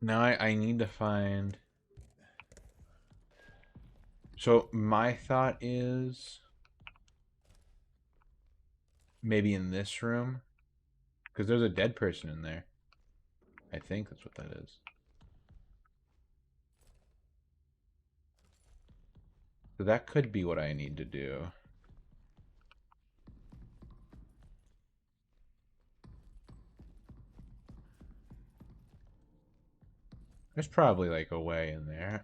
Now I need to find... So my thought is... maybe in this room? Because there's a dead person in there. I think that's what that is. So that could be what I need to do. There's probably like a way in there.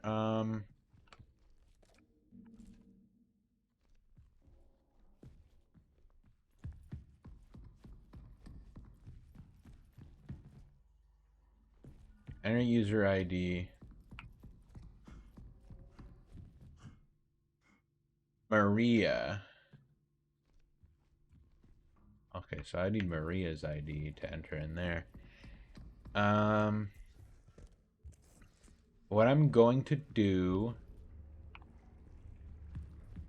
Enter user ID. Maria. Okay, so I need Maria's ID to enter in there. What I'm going to do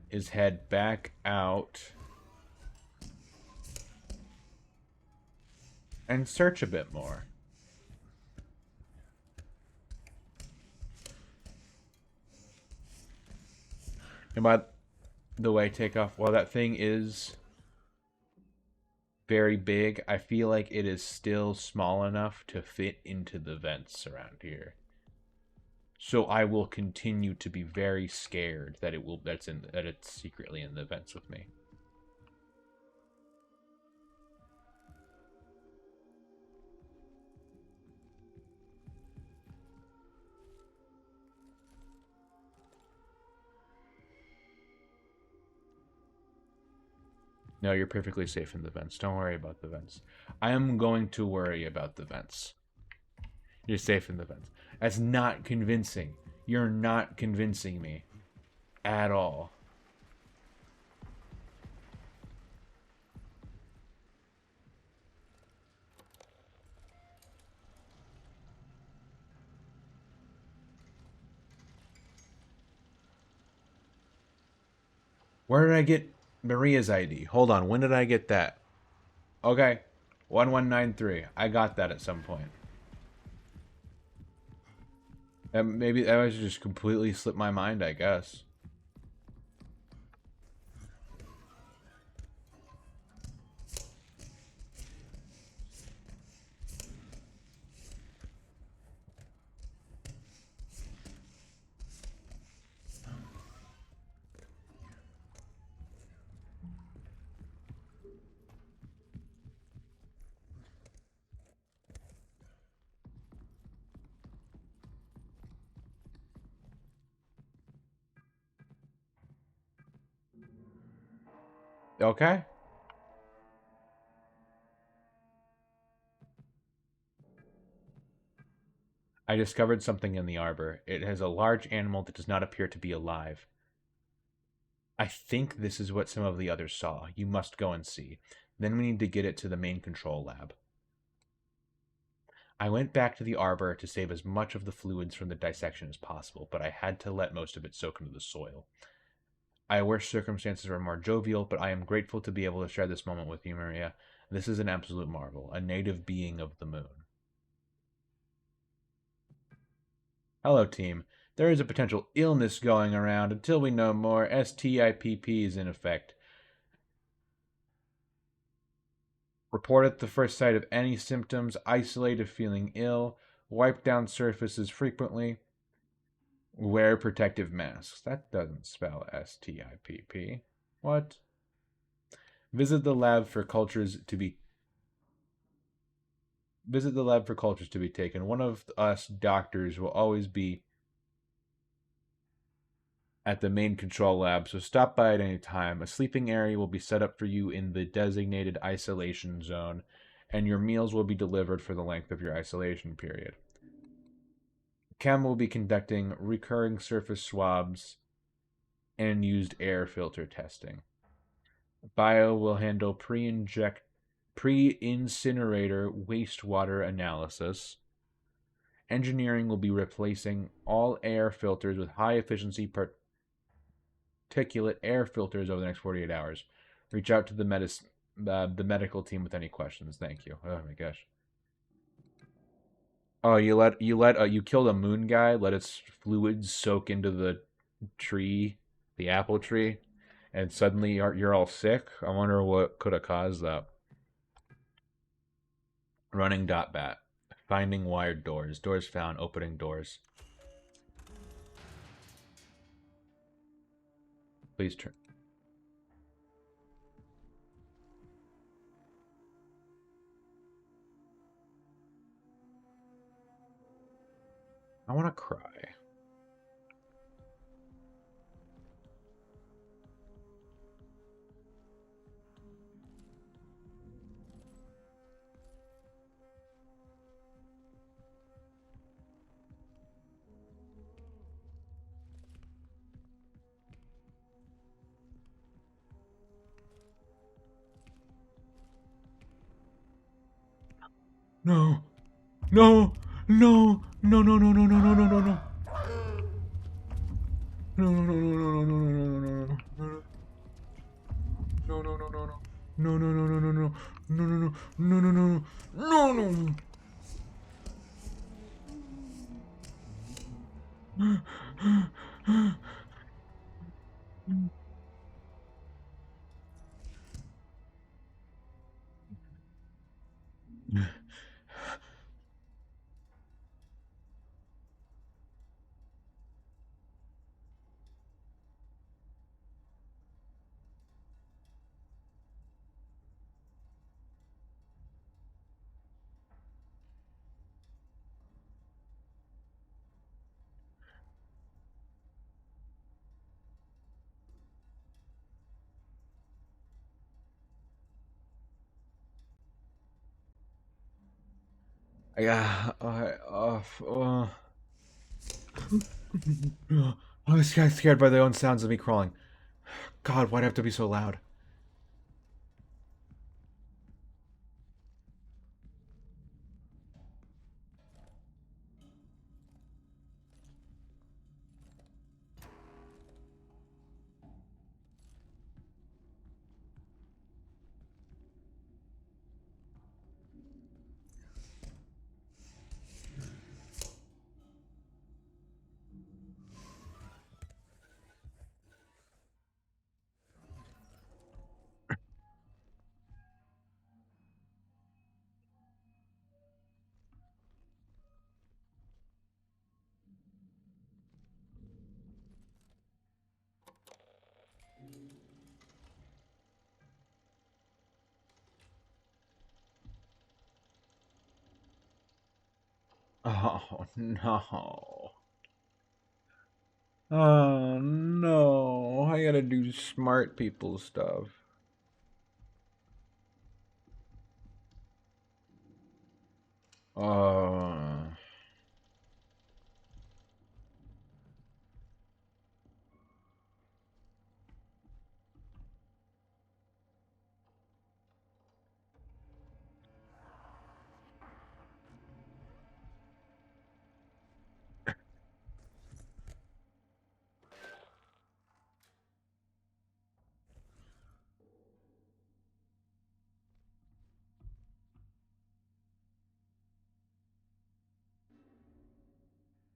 is head back out and search a bit more. And by the way, Takeoff, while that thing is very big, I feel like it is still small enough to fit into the vents around here. So I will continue to be very scared that it's secretly in the vents with me. No, you're perfectly safe in the vents. Don't worry about the vents. I am going to worry about the vents. You're safe in the vents. That's not convincing. You're not convincing me at all. Where did I get Maria's ID? Hold on, when did I get that? Okay, 1193. I got that at some point. Maybe that was just completely slipped my mind, I guess. Okay. I discovered something in the arbor. It has a large animal that does not appear to be alive. I think this is what some of the others saw. You must go and see. Then we need to get it to the main control lab. I went back to the arbor to save as much of the fluids from the dissection as possible, but I had to let most of it soak into the soil. I wish circumstances were more jovial, but I am grateful to be able to share this moment with you, Maria. This is an absolute marvel, a native being of the moon. Hello, team. There is a potential illness going around. Until we know more, STIPP is in effect. Report at the first sight of any symptoms, isolate if feeling ill, wipe down surfaces frequently, wear protective masks. That doesn't spell STIPP. What? Visit the lab for cultures to be taken. One of us doctors will always be at the main control lab, so stop by at any time. A sleeping area will be set up for you in the designated isolation zone, and your meals will be delivered for the length of your isolation period. Chem will be conducting recurring surface swabs and used air filter testing. Bio will handle pre-incinerator wastewater analysis. Engineering will be replacing all air filters with high-efficiency particulate air filters over the next 48 hours. Reach out to the medical team with any questions. Thank you. Oh my gosh. Oh, you killed a moon guy, let its fluids soak into the tree, the apple tree, and suddenly you're all sick? I wonder what could have caused that. Running dot bat. Finding wired doors. Doors found. Opening doors. Please turn. I want to cry. No. No. No. No, no, no, no, no, no, no, no, no. No, no, no, no, no, no, no, no, no. No, no, no, no, no. No, no, no, no, no, no. No, no, no. No, no, no. No, no, no. Yeah, I was scared by the own sounds of me crawling. God, why'd it have to be so loud? Oh no. Oh no. I gotta do smart people stuff. Uh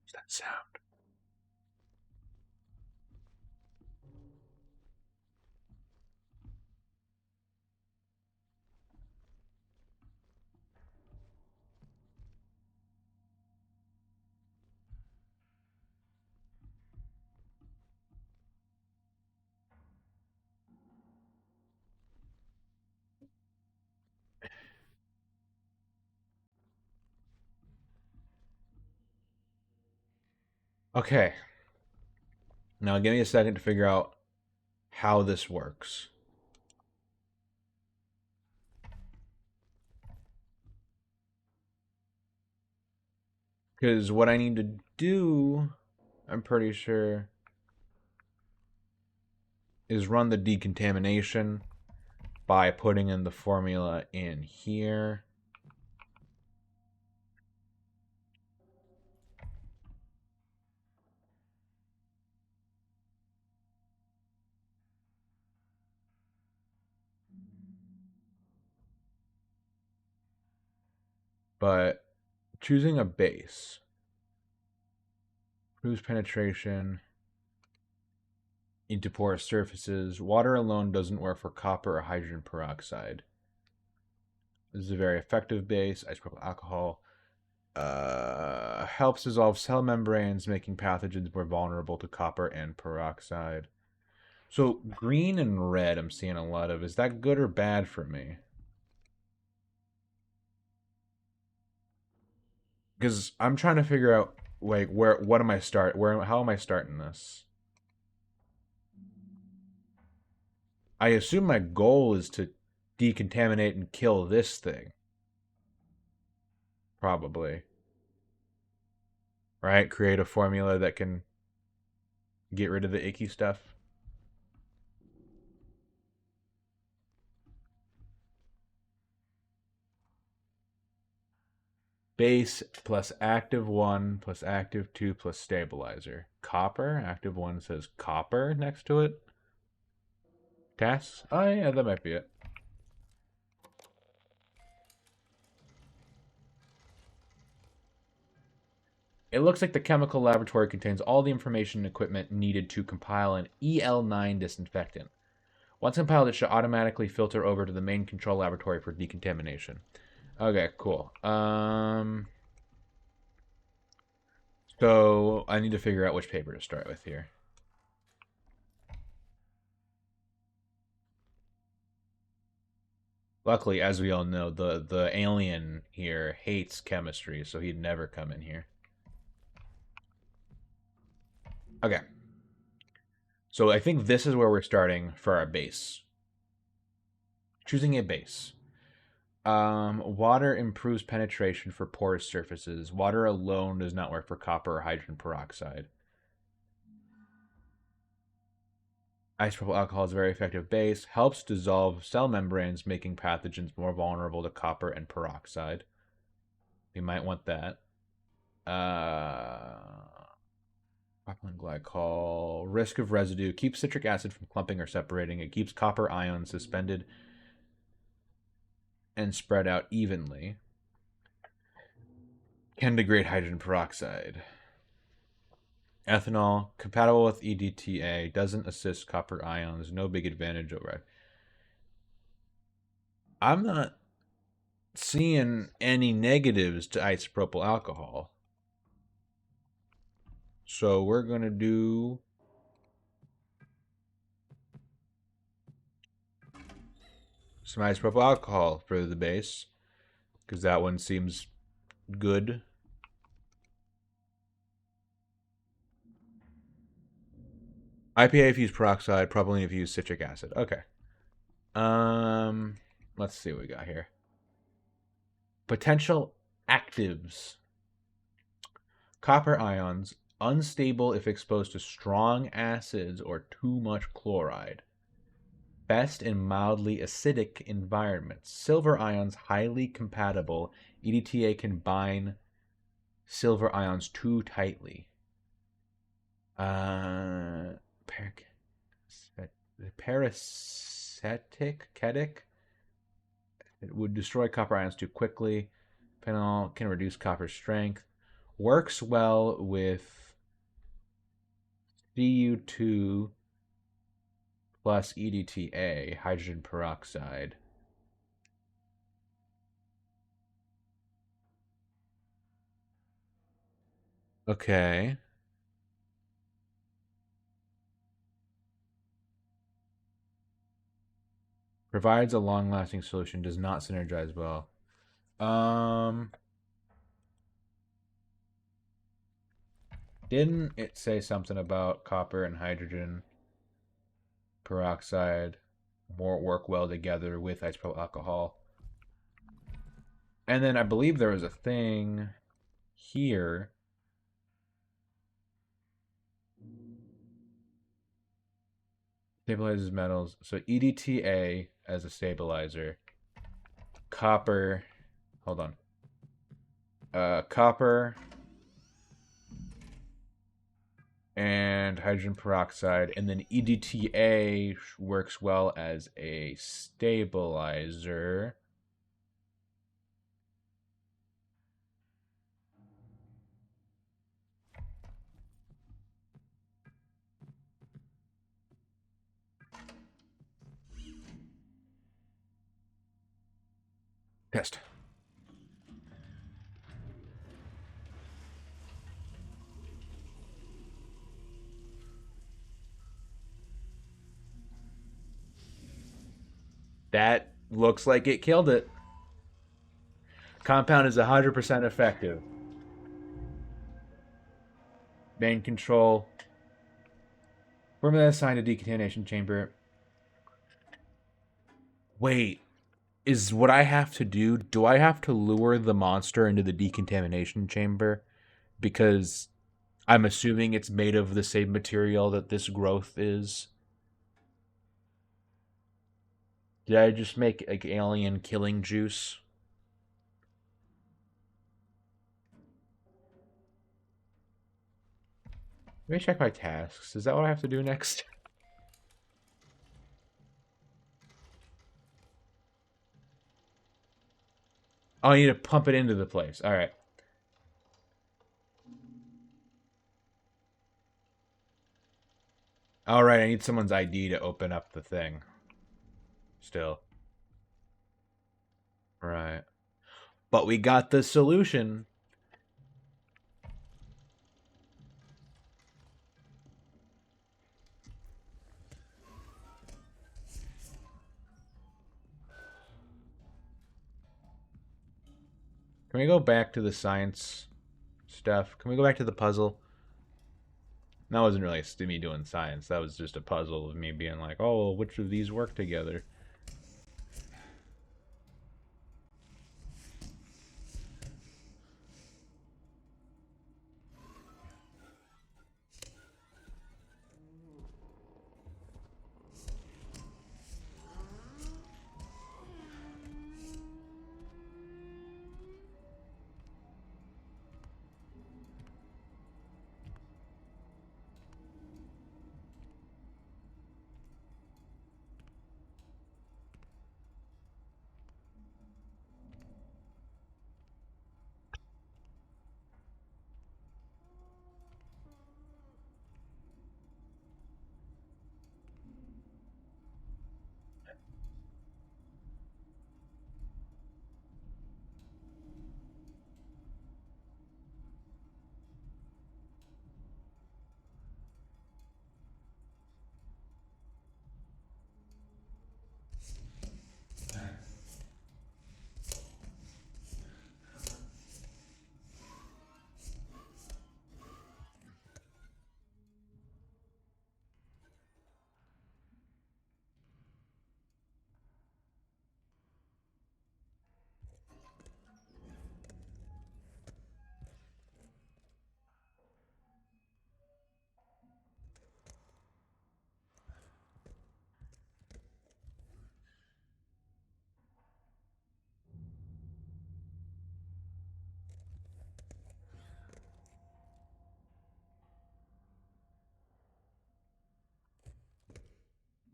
what's that sound? Okay. Now give me a second to figure out how this works. Because what I need to do, I'm pretty sure, is run the decontamination by putting in the formula in here. But choosing a base improves penetration into porous surfaces. Water alone doesn't work for copper or hydrogen peroxide. This is a very effective base. Isopropyl alcohol helps dissolve cell membranes, making pathogens more vulnerable to copper and peroxide. So green and red I'm seeing a lot of. Is that good or bad for me? Because I'm trying to figure out like what am I how am I starting this? I assume my goal is to decontaminate and kill this thing. Probably. Right? Create a formula that can get rid of the icky stuff. Base plus active 1 plus active 2 plus stabilizer. Copper. Active 1 says copper next to it. Tasks? Oh, yeah, that might be it. It looks like the chemical laboratory contains all the information and equipment needed to compile an EL9 disinfectant. Once compiled, it should automatically filter over to the main control laboratory for decontamination. Okay, cool. So I need to figure out which paper to start with here. Luckily, as we all know, the alien here hates chemistry, so he'd never come in here. Okay. So I think this is where we're starting for our base. Choosing a base. Water improves penetration for porous surfaces. Water alone does not work for copper or hydrogen peroxide. Isopropyl alcohol is a very effective base. Helps dissolve cell membranes, making pathogens more vulnerable to copper and peroxide. We might want that. Propylene glycol. Risk of residue. Keeps citric acid from clumping or separating. It keeps copper ions suspended and spread out evenly. Can degrade hydrogen peroxide. Ethanol, compatible with EDTA, doesn't assist copper ions, no big advantage over it. I'm not seeing any negatives to isopropyl alcohol. So we're going to do some isopropyl alcohol for the base, because that one seems good. IPA if you use peroxide, propylene if you use citric acid. Okay. Let's see what we got here. Potential actives. Copper ions, unstable if exposed to strong acids or too much chloride. Best in mildly acidic environments. Silver ions, highly compatible. EDTA can bind silver ions too tightly. Parasitic. It would destroy copper ions too quickly. Phenol can reduce copper strength. Works well with Cu2 plus EDTA, hydrogen peroxide. Okay. Provides a long-lasting solution, does not synergize well. Didn't it say something about copper and hydrogen peroxide won't work well together with isopropyl alcohol? And then I believe there was a thing here. Stabilizes metals. So EDTA as a stabilizer. Copper. Hold on. Copper and hydrogen peroxide, and then EDTA works well as a stabilizer. Test. That looks like it killed it. Compound is 100% effective. Main control. Formula assigned to decontamination chamber. Wait. Is what I have to do I have to lure the monster into the decontamination chamber? Because I'm assuming it's made of the same material that this growth is. Did I just make like alien killing juice? Let me check my tasks. Is that what I have to do next? Oh, I need to pump it into the place. All right. All right, I need someone's ID to open up the thing. Still. Right. But we got the solution. Can we go back to the science stuff? Can we go back to the puzzle? That wasn't really me doing science. That was just a puzzle of me being like, oh, which of these work together?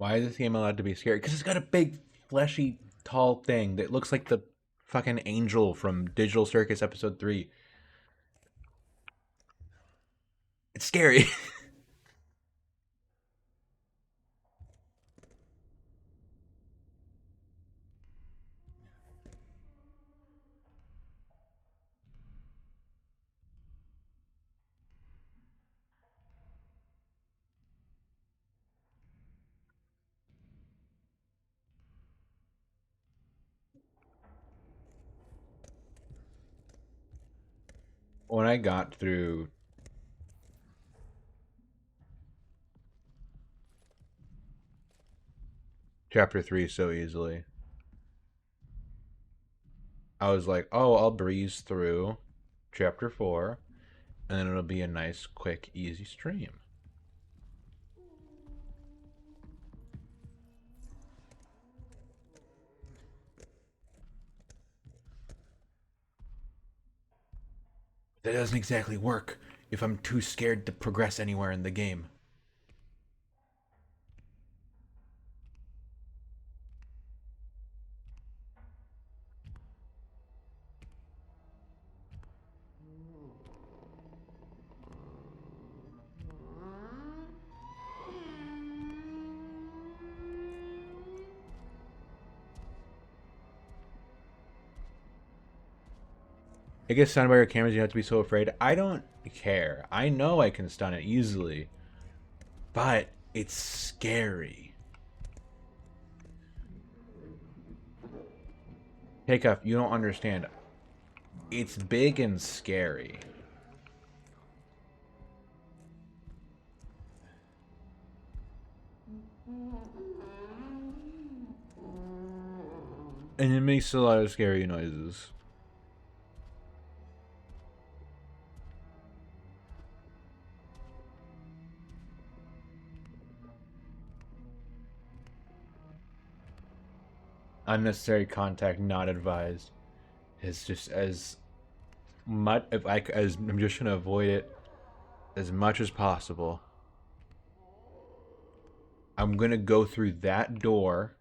Why is this game allowed to be scary? Because it's got a big, fleshy, tall thing that looks like the fucking angel from Digital Circus Episode 3. It's scary. When I got through Chapter 3 so easily, I was like, oh, I'll breeze through Chapter 4, and then it'll be a nice, quick, easy stream. That doesn't exactly work if I'm too scared to progress anywhere in the game. It gets stunned by your cameras, you have to be so afraid. I don't care. I know I can stun it easily. But it's scary. Takeoff, you don't understand. It's big and scary. And it makes a lot of scary noises. Unnecessary contact not advised. It's just as much if I as I'm just gonna avoid it as much as possible. I'm gonna go through that door.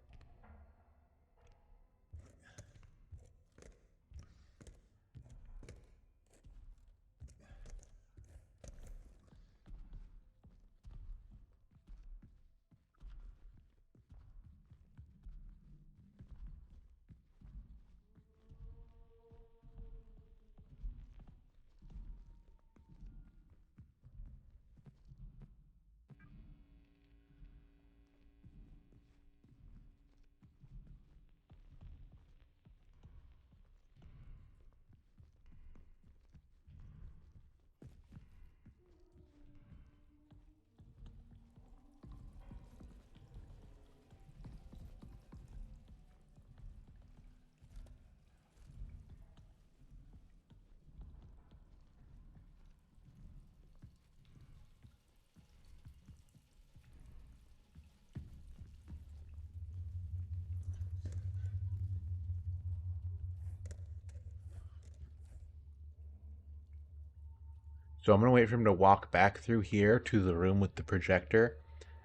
So I'm gonna wait for him to walk back through here to the room with the projector,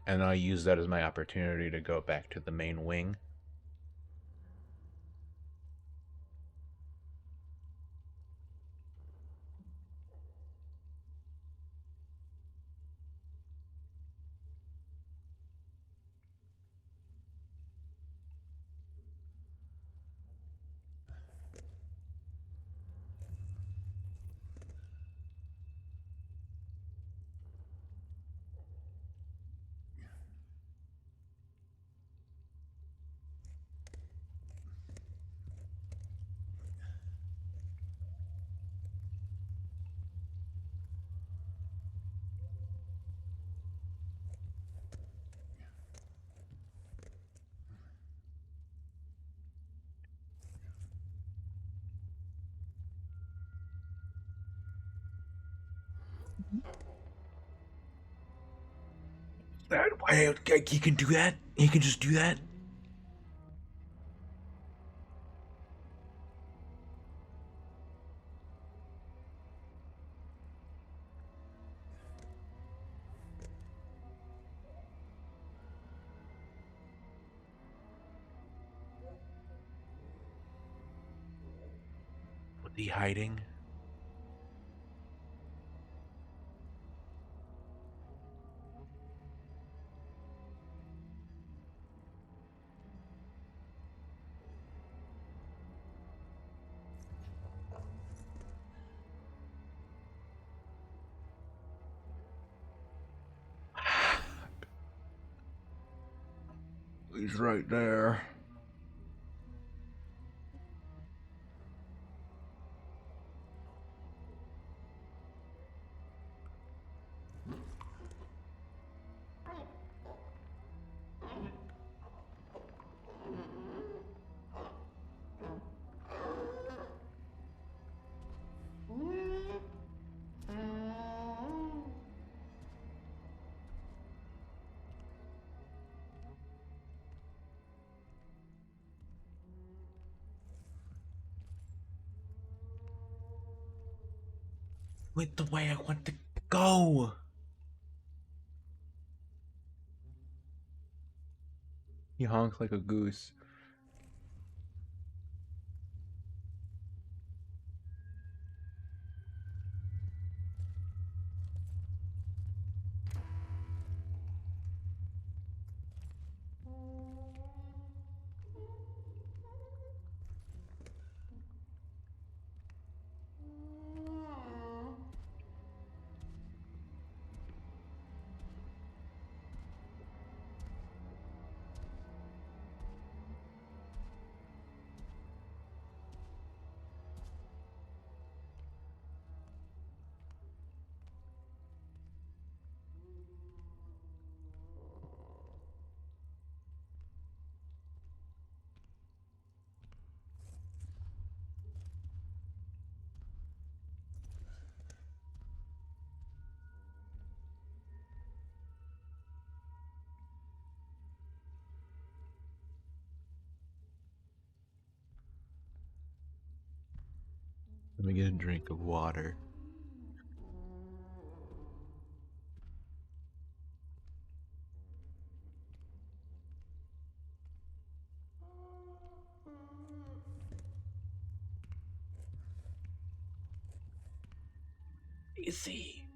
and then I'll use that as my opportunity to go back to the main wing. Why he can do that? He can just do that? he hiding? He's right there. Went the way I want to go. He honks like a goose. Let me get a drink of water. Is he?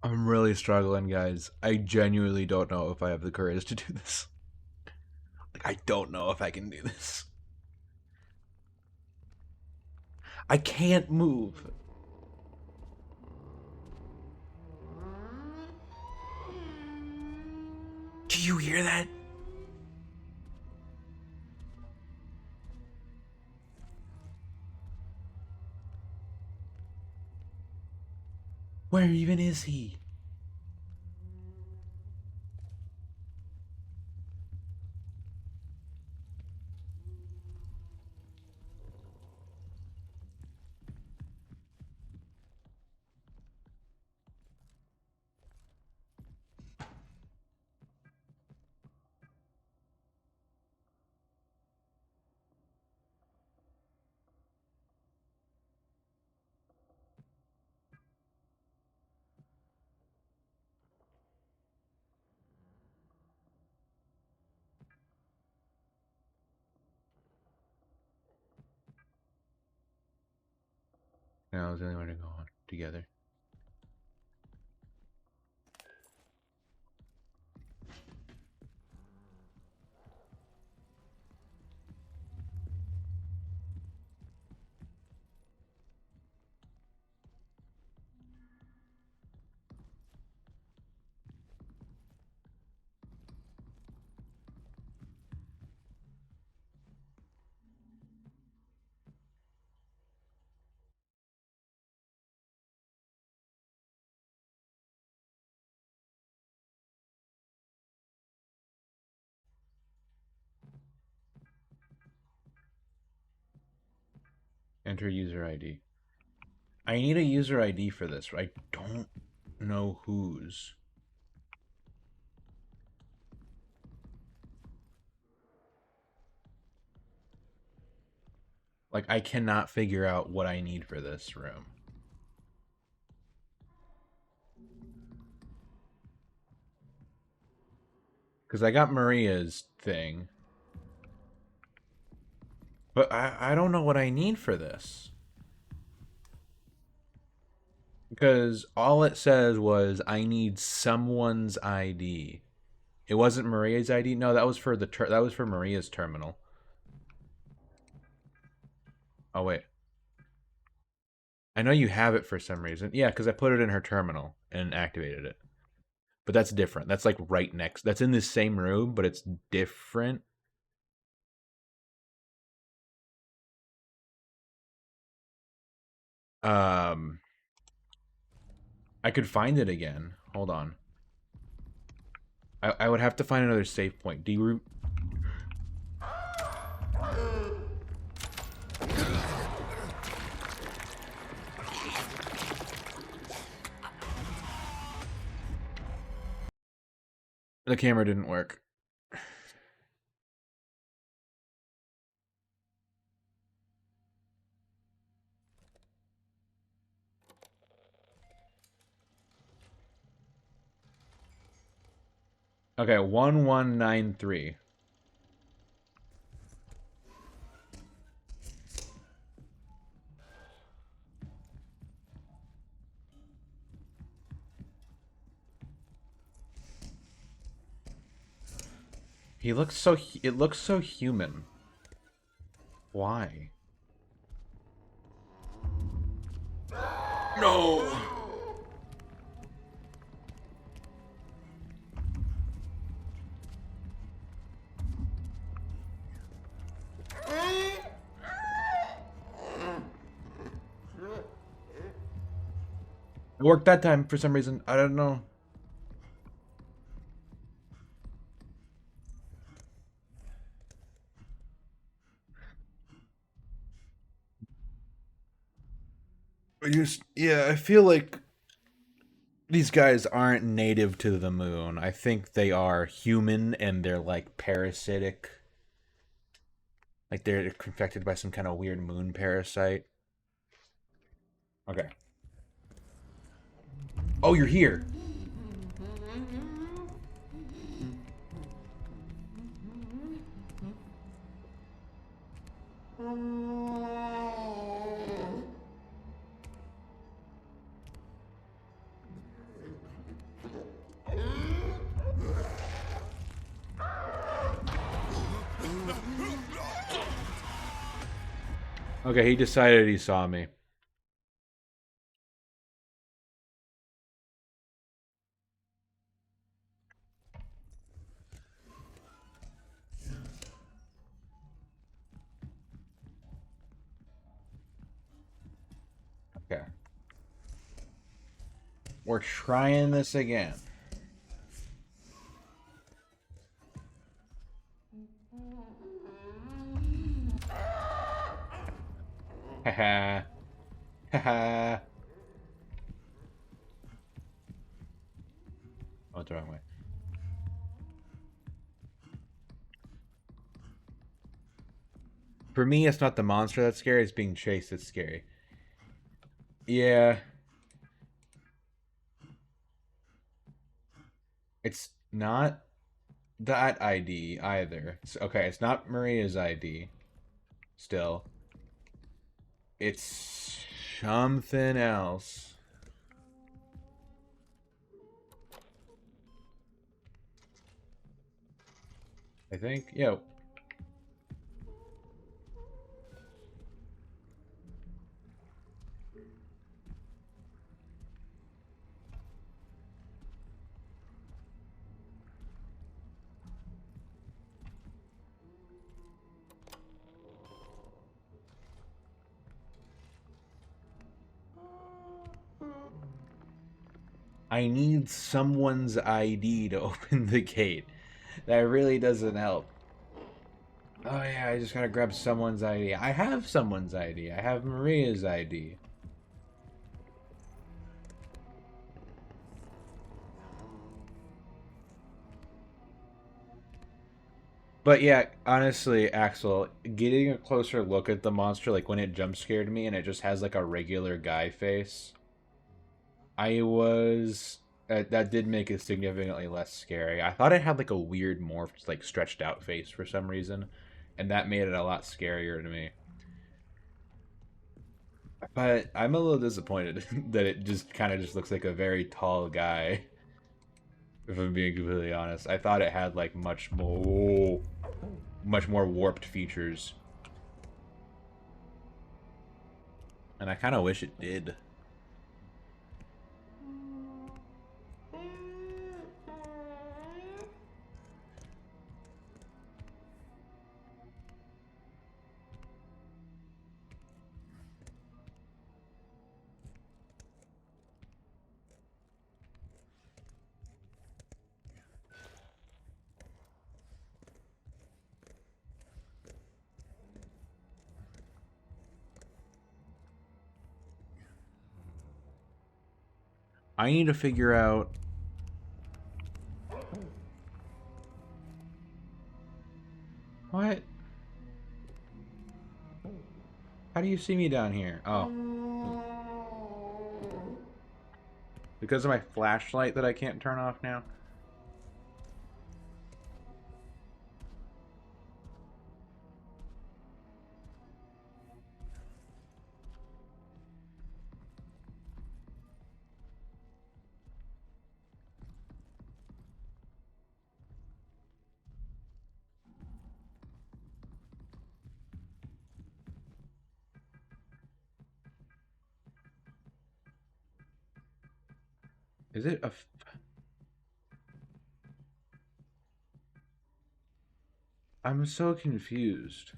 I'm really struggling, guys. I genuinely don't know if I have the courage to do this. Like, I don't know if I can do this. I can't move. Do you hear that? Where even is he? Now is the only way to go on together. Enter user ID. I need a user ID for this. I don't know whose. Like, I cannot figure out what I need for this room. Because I got Maria's thing. But I don't know what I need for this. Because all it says was, I need someone's ID. It wasn't Maria's ID? No, that was for that was for Maria's terminal. Oh, wait. I know you have it for some reason. Yeah, because I put it in her terminal and activated it. But that's different. That's like right next. That's in this same room, but it's different. I could find it again. Hold on. I would have to find another save point. Do you... The camera didn't work. Okay, 1193. He looks so... It looks so human. Why? No! It worked that time for some reason. I don't know. Yeah, I feel like these guys aren't native to the moon. I think they are human and they're like parasitic. Like they're infected by some kind of weird moon parasite. Okay. Oh, you're here. Okay, he decided he saw me. Okay. We're trying this again. Haha. Haha. Oh, it's the wrong way. For me, it's not the monster that's scary, it's being chased that's scary. Yeah. It's not that ID either. Okay, it's not Maria's ID. Still. It's something else. I think. Yeah. I need someone's ID to open the gate. That really doesn't help. Oh yeah, I just gotta grab someone's ID. I have someone's ID. I have Maria's ID. But yeah, honestly, Axel, getting a closer look at the monster, like when it jump scared me and it just has like a regular guy face, I was that did make it significantly less scary. I thought it had like a weird morphed, like stretched out face for some reason, and that made it a lot scarier to me. But I'm a little disappointed that it just kind of just looks like a very tall guy. If I'm being completely honest, I thought it had like much more warped features, and I kind of wish it did. I need to figure out. What? How do you see me down here? Oh. Because of my flashlight that I can't turn off now? Is it a... I'm so confused.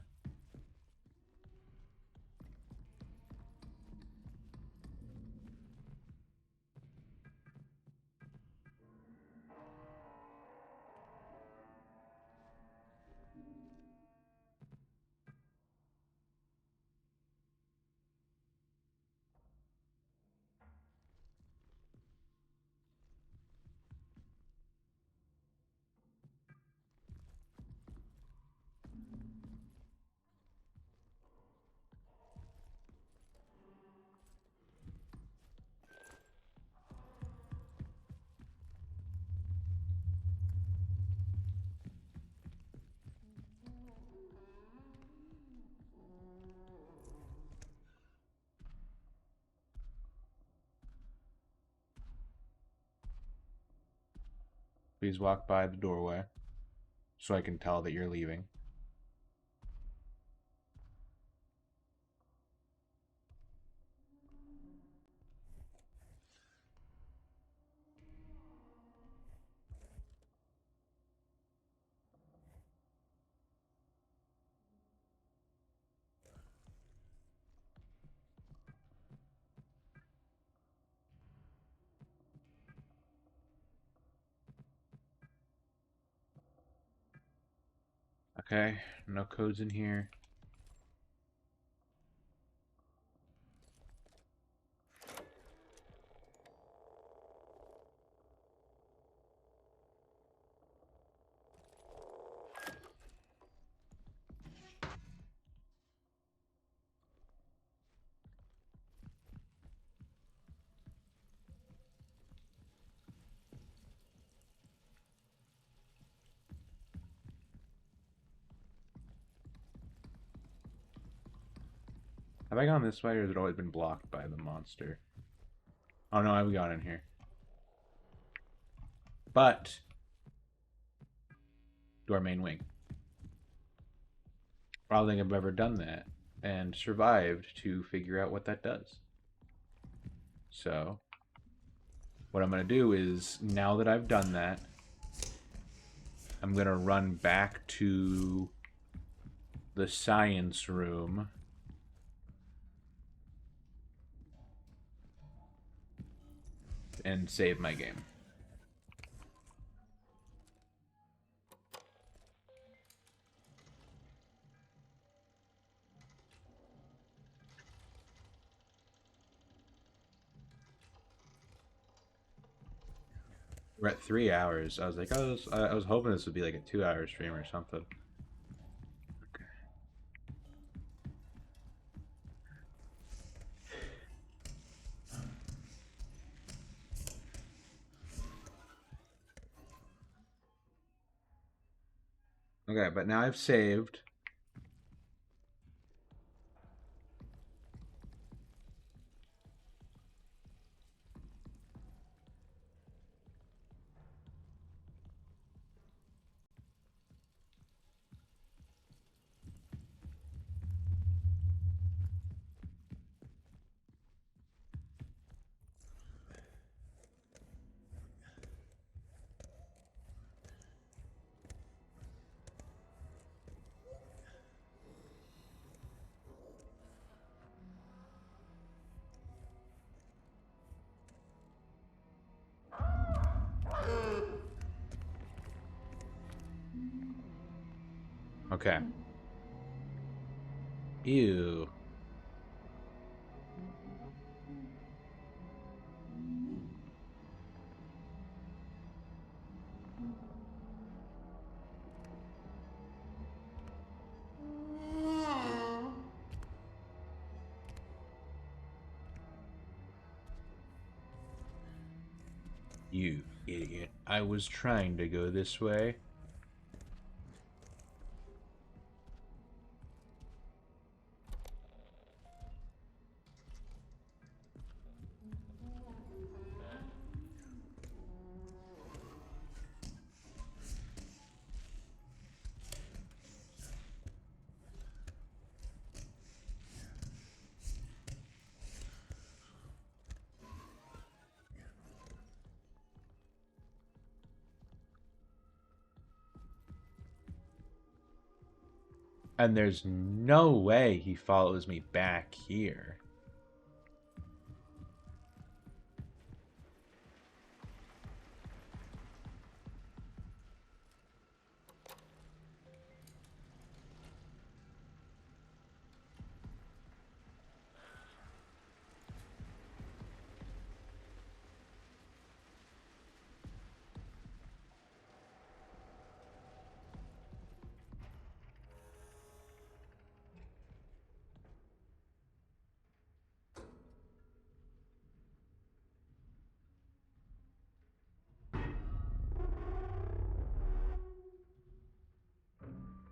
Please walk by the doorway so I can tell that you're leaving. Okay, no codes in here. Have I gone this way or has it always been blocked by the monster? Oh no, I've gone in here. But to our main wing. I don't think I've ever done that and survived to figure out what that does. So, what I'm going to do is, now that I've done that, I'm going to run back to the science room. And save my game. We're at 3 hours. I was like, I was hoping this would be like a 2-hour stream or something. Okay, but now I've saved. Okay. Ew. You idiot. I was trying to go this way. And there's no way he follows me back here.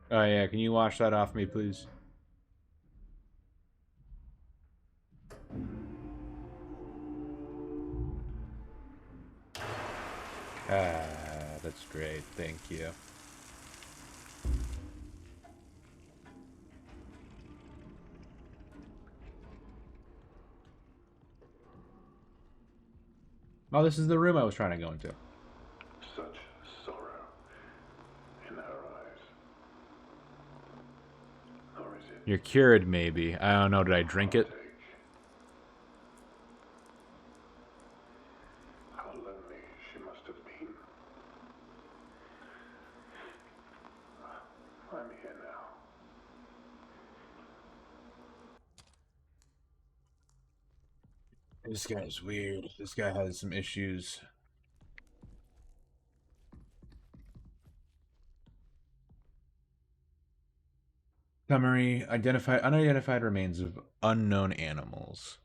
Oh yeah, can you wash that off me, please? Ah, that's great. Thank you. Oh, this is the room I was trying to go into. Such sorrow in her eyes. Or is it You're cured, maybe. I don't know. Did I drink it? heartache? How lonely she must have been. I'm here now. This guy's weird. This guy has some issues. Summary: unidentified remains of unknown animals.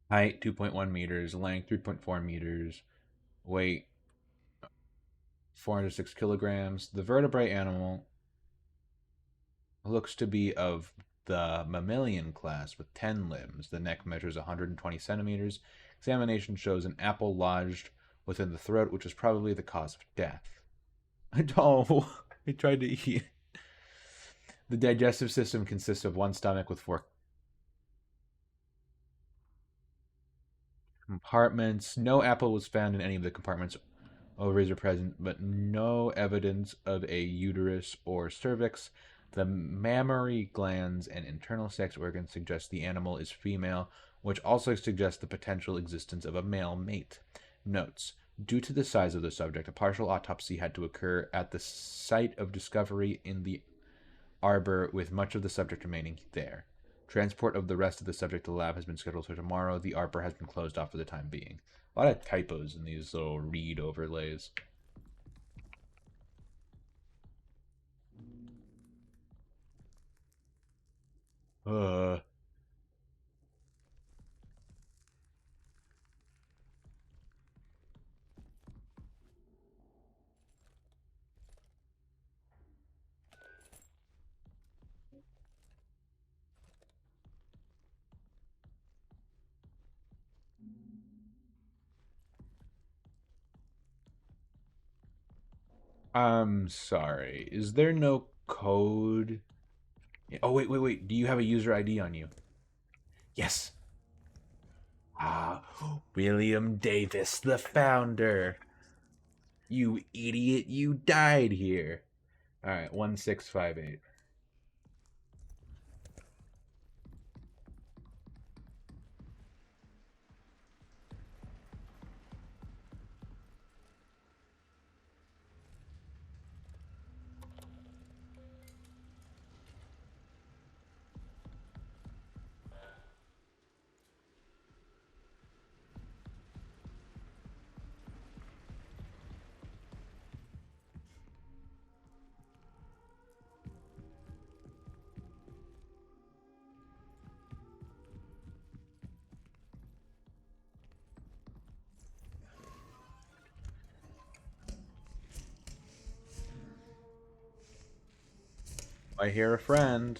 Height 2.1 meters, length 3.4 meters, weight 406 kilograms. The vertebrate animal looks to be of the mammalian class with 10 limbs. The neck measures 120 centimeters. Examination shows an apple lodged within the throat, which is probably the cause of death. Oh, I tried to eat. The digestive system consists of one stomach with 4 compartments. No apple was found in any of the compartments. Ovaries are present, but no evidence of a uterus or cervix. The mammary glands and internal sex organs suggest the animal is female, which also suggests the potential existence of a male mate. Notes: due to the size of the subject, a partial autopsy had to occur at the site of discovery in the arbor, with much of the subject remaining there. Transport of the rest of the subject to the lab has been scheduled for tomorrow. The ARPR has been closed off for the time being. A lot of typos in these little read overlays. Uh... I'm sorry. Is there no code? Oh, wait. Do you have a user ID on you? Yes. Ah, William Davis, the founder. You idiot, you died here. All right, 1658. I hear a friend.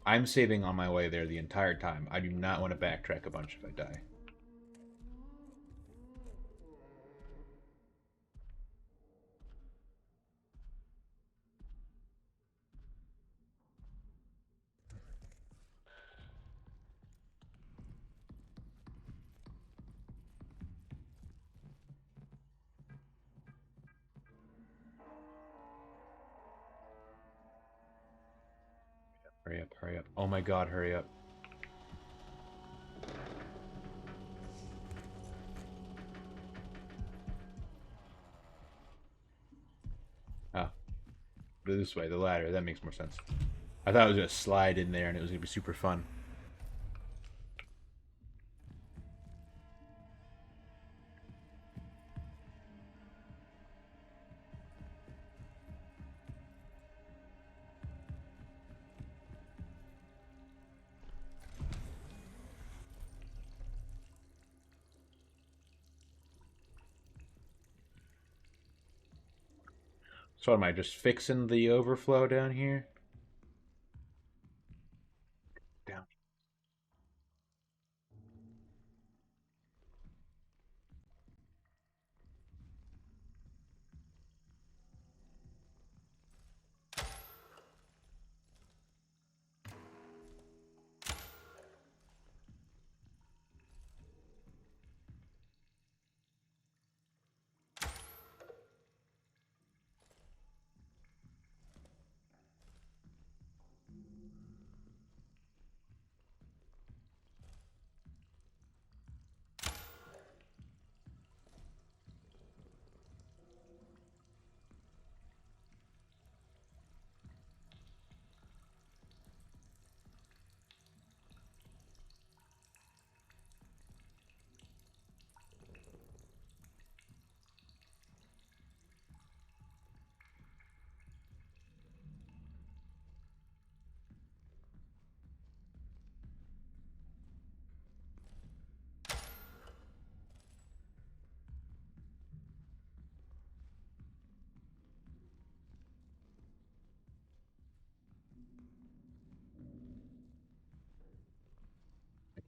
I'm saving on my way there the entire time. I do not want to backtrack a bunch if I die. Hurry up. Oh my god, hurry up. Oh. This way, the ladder. That makes more sense. I thought it was going to slide in there and it was going to be super fun. So what am I, just fixing the overflow down here? Down.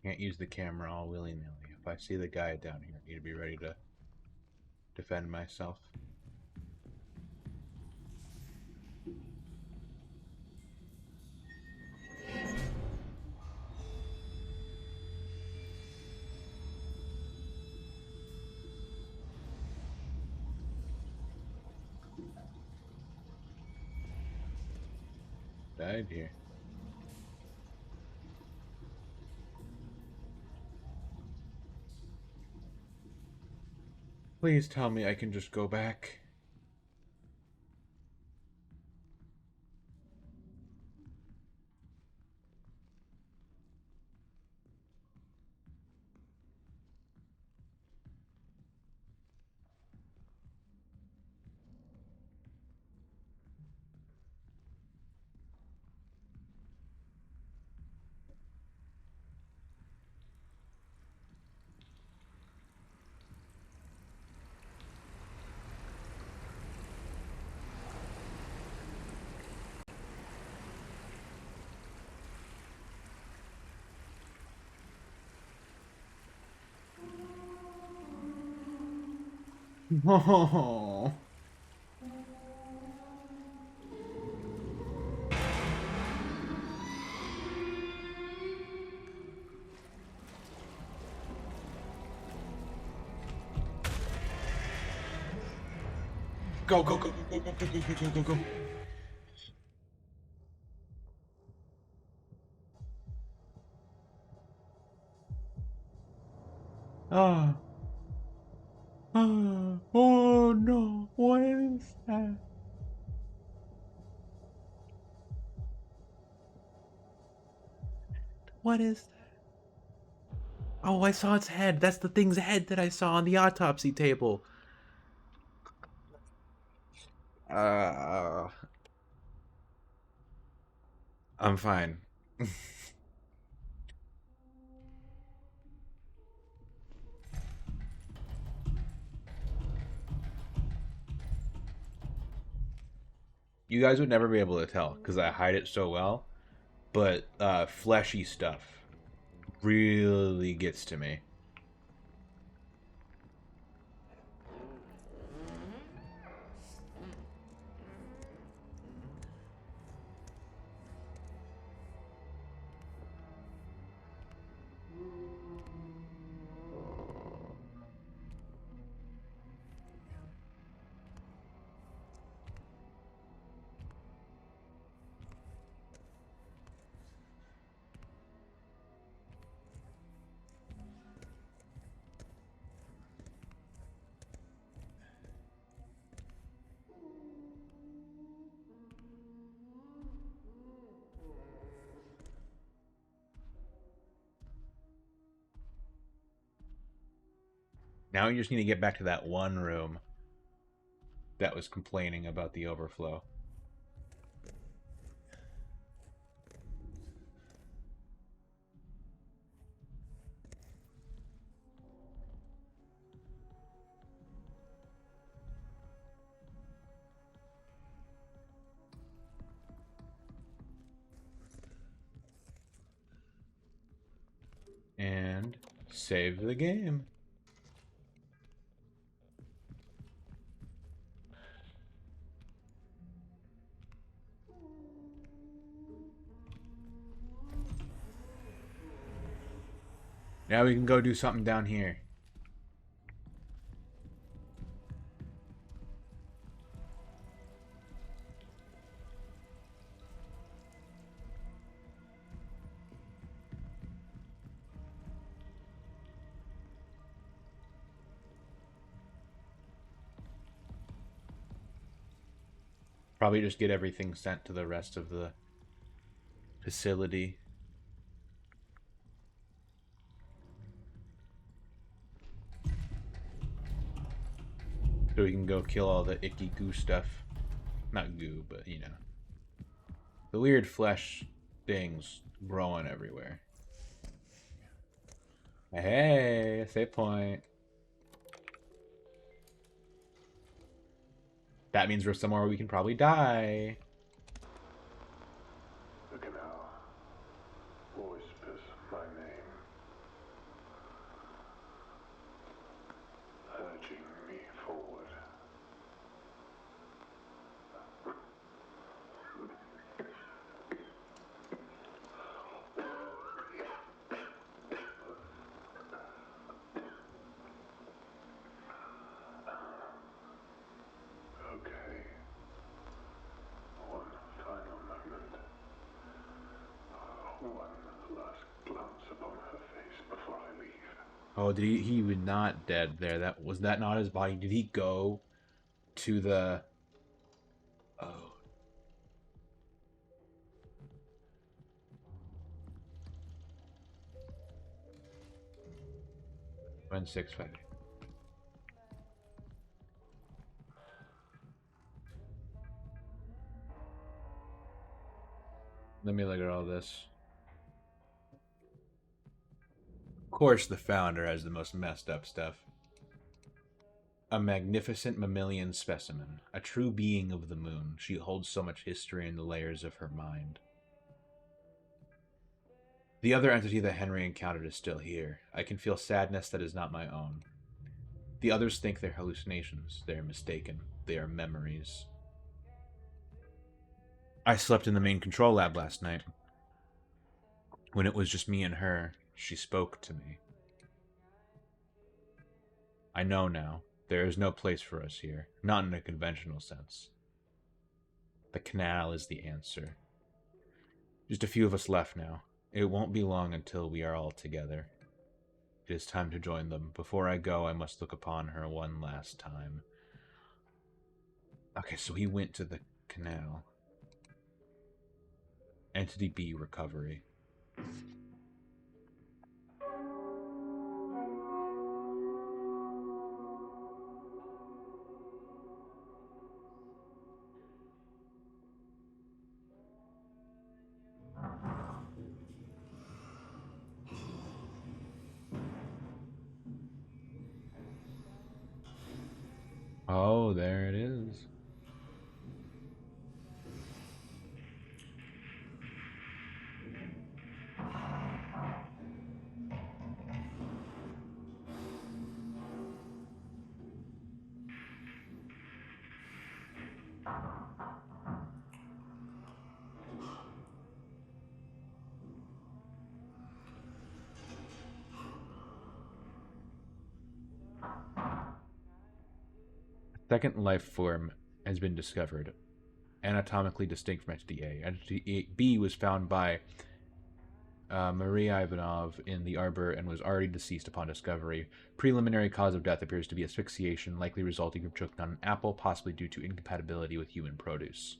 Can't use the camera all willy-nilly. If I see the guy down here, I need to be ready to defend myself. Died here. Please tell me I can just go back. Oh. Go, go, go, go, go, go, go, go, go, go, go. Ah. Ah. Oh no. What is that? What is that? Oh, I saw its head. That's the thing's head that I saw on the autopsy table. Uh, I'm fine. You guys would never be able to tell because I hide it so well, but fleshy stuff really gets to me. Now you just need to get back to that one room that was complaining about the overflow. And save the game. Now we can go do something down here. Probably just get everything sent to the rest of the facility. So we can go kill all the icky goo stuff. Not goo, but you know. The weird flesh things growing everywhere. Hey, save point. That means we're somewhere where we can probably die. The canal whispers my name, urging me forward. Okay. Oh, did he was not dead there. That not his body? Did he go to the... Oh. 165. Let me look at all this. Of course, the founder has the most messed up stuff. A magnificent mammalian specimen, a true being of the moon. She holds so much history in the layers of her mind. The other entity that Henry encountered is still here. I can feel sadness that is not my own. The others think they're hallucinations. They are mistaken. They are memories. I slept in the main control lab last night. When it was just me and her, she spoke to me. I know now. There is no place for us here. Not in a conventional sense. The canal is the answer. Just a few of us left now. It won't be long until we are all together. It is time to join them. Before I go, I must look upon her one last time. Okay, so he went to the canal. Entity B recovery. Oh, there it is. Second life form has been discovered, anatomically distinct from Entity A. Entity B was found by Maria Ivanov in the arbor and was already deceased upon discovery. Preliminary cause of death appears to be asphyxiation, likely resulting from choking on an apple, possibly due to incompatibility with human produce.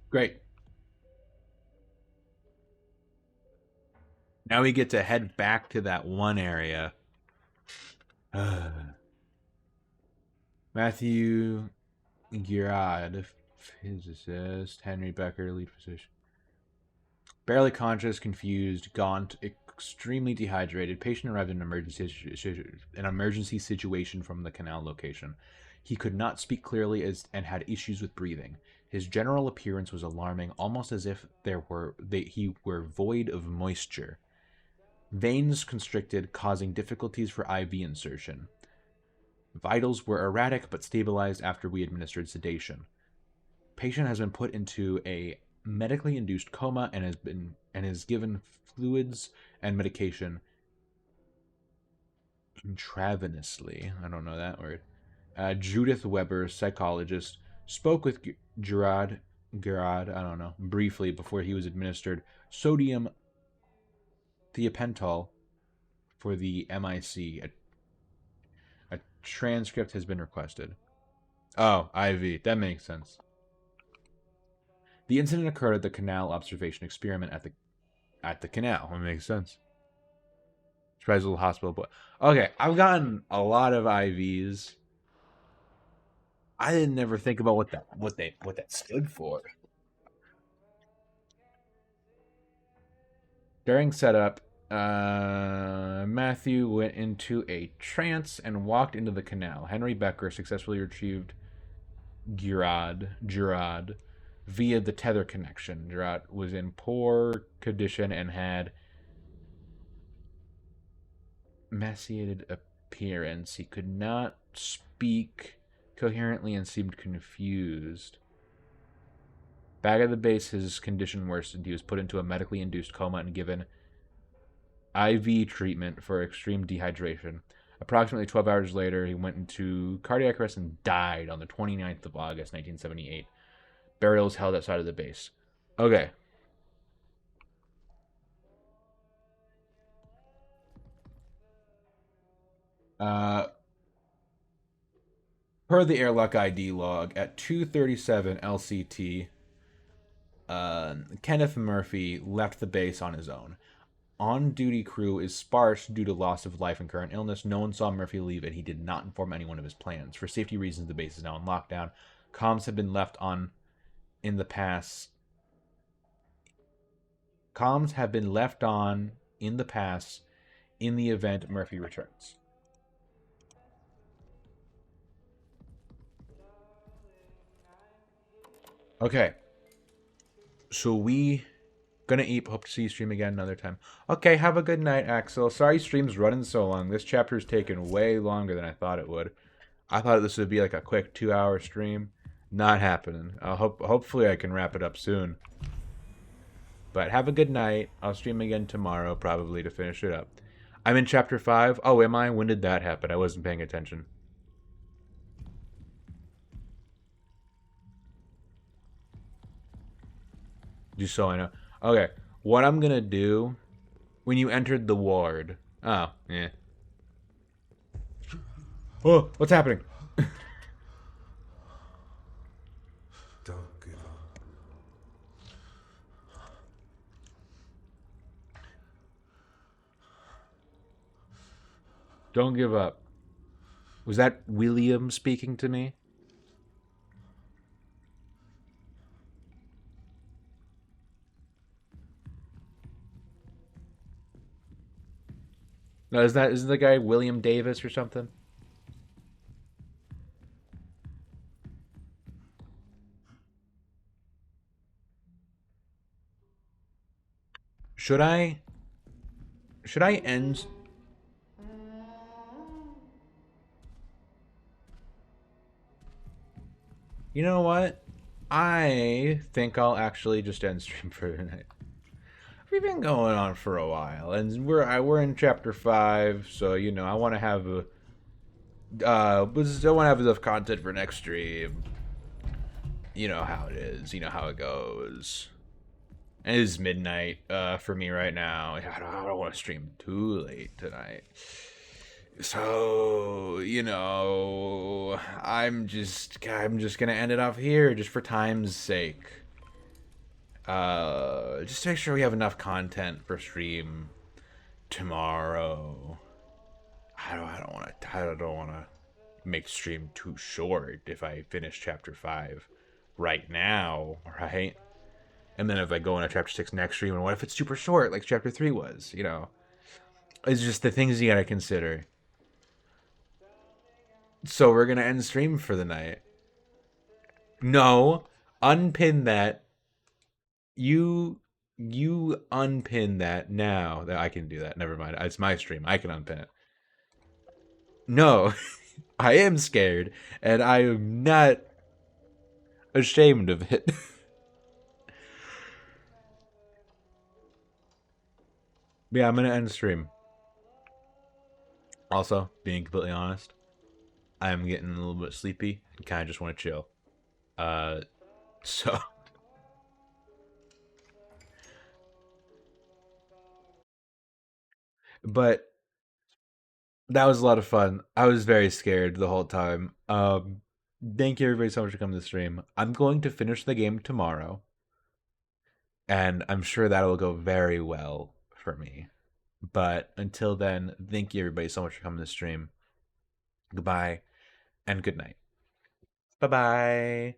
Great. Now we get to head back to that one area. Matthew Girard, physicist. Henry Becker, lead physician. Barely conscious, confused, gaunt, extremely dehydrated. Patient arrived in an emergency situation from the canal location. He could not speak clearly and had issues with breathing. His general appearance was alarming, almost as if he were void of moisture. Veins constricted, causing difficulties for IV insertion. Vitals were erratic but stabilized after we administered sedation. Patient has been put into a medically induced coma and is given fluids and medication intravenously. I don't know that word. Judith Weber, psychologist, spoke with Gerard, I don't know, briefly before he was administered sodium thiopental for the MIC. A transcript has been requested. Oh, IV. That makes sense. The incident occurred at the canal observation experiment at the canal. That makes sense. Surprise little hospital boy. Okay, I've gotten a lot of IVs. I didn't never think about what that stood for. During setup, Matthew went into a trance and walked into the canal. Henry Becker successfully retrieved Gerard via the tether connection. Gerard was in poor condition and had emaciated appearance. He could not speak coherently and seemed confused. Back at the base, his condition worsened. He was put into a medically induced coma and given IV treatment for extreme dehydration. Approximately 12 hours later, he went into cardiac arrest and died on the 29th of August, 1978. Burial is held outside of the base. Okay. Per the airlock ID log, at 2:37 LCT, Kenneth Murphy left the base on his own. On-duty crew is sparse due to loss of life and current illness. No one saw Murphy leave, and he did not inform anyone of his plans. For safety reasons, the base is now in lockdown. Comms have been left on in the past. Comms have been left on in the past in the event Murphy returns. Okay. So we gonna eat. Hope to see you stream again another time. Okay, have a good night, Axel. Sorry stream's running so long. This chapter's taken way longer than I thought it would. I thought this would be like a quick 2-hour stream. Not happening. Hopefully I can wrap it up soon. But have a good night. I'll stream again tomorrow, probably, to finish it up. I'm in chapter 5. Oh, am I? When did that happen? I wasn't paying attention. Just so I know. Okay, what I'm gonna do when you entered the ward. Oh, yeah. Oh, what's happening? Don't give up. Don't give up. Was that William speaking to me? No, isn't the guy William Davis or something? Should I end? You know what? I think I'll actually just end stream for tonight. We've been going on for a while, and we're in chapter 5, so you know I want to have I want to have enough content for next stream. You know how it is. You know how it goes. And it is midnight for me right now. I don't want to stream too late tonight. So, you know, I'm just gonna end it off here just for time's sake. Just to make sure we have enough content for stream tomorrow. I don't want to make stream too short if I finish chapter 5 right now, right? And then if I go into chapter 6 next stream, and what if it's super short like chapter 3 was, you know? It's just the things you gotta consider. So we're gonna end stream for the night. No, unpin that. You unpin that now. I can do that. Never mind. It's my stream. I can unpin it. No, I am scared, and I am not ashamed of it. But yeah, I'm gonna end stream. Also, being completely honest, I'm getting a little bit sleepy and kind of just want to chill. So. But that was a lot of fun. I was very scared the whole time. Thank you everybody so much for coming to the stream. I'm going to finish the game tomorrow, and I'm sure that will go very well for me. But until then, thank you everybody so much for coming to the stream. Goodbye and good night. Bye-bye.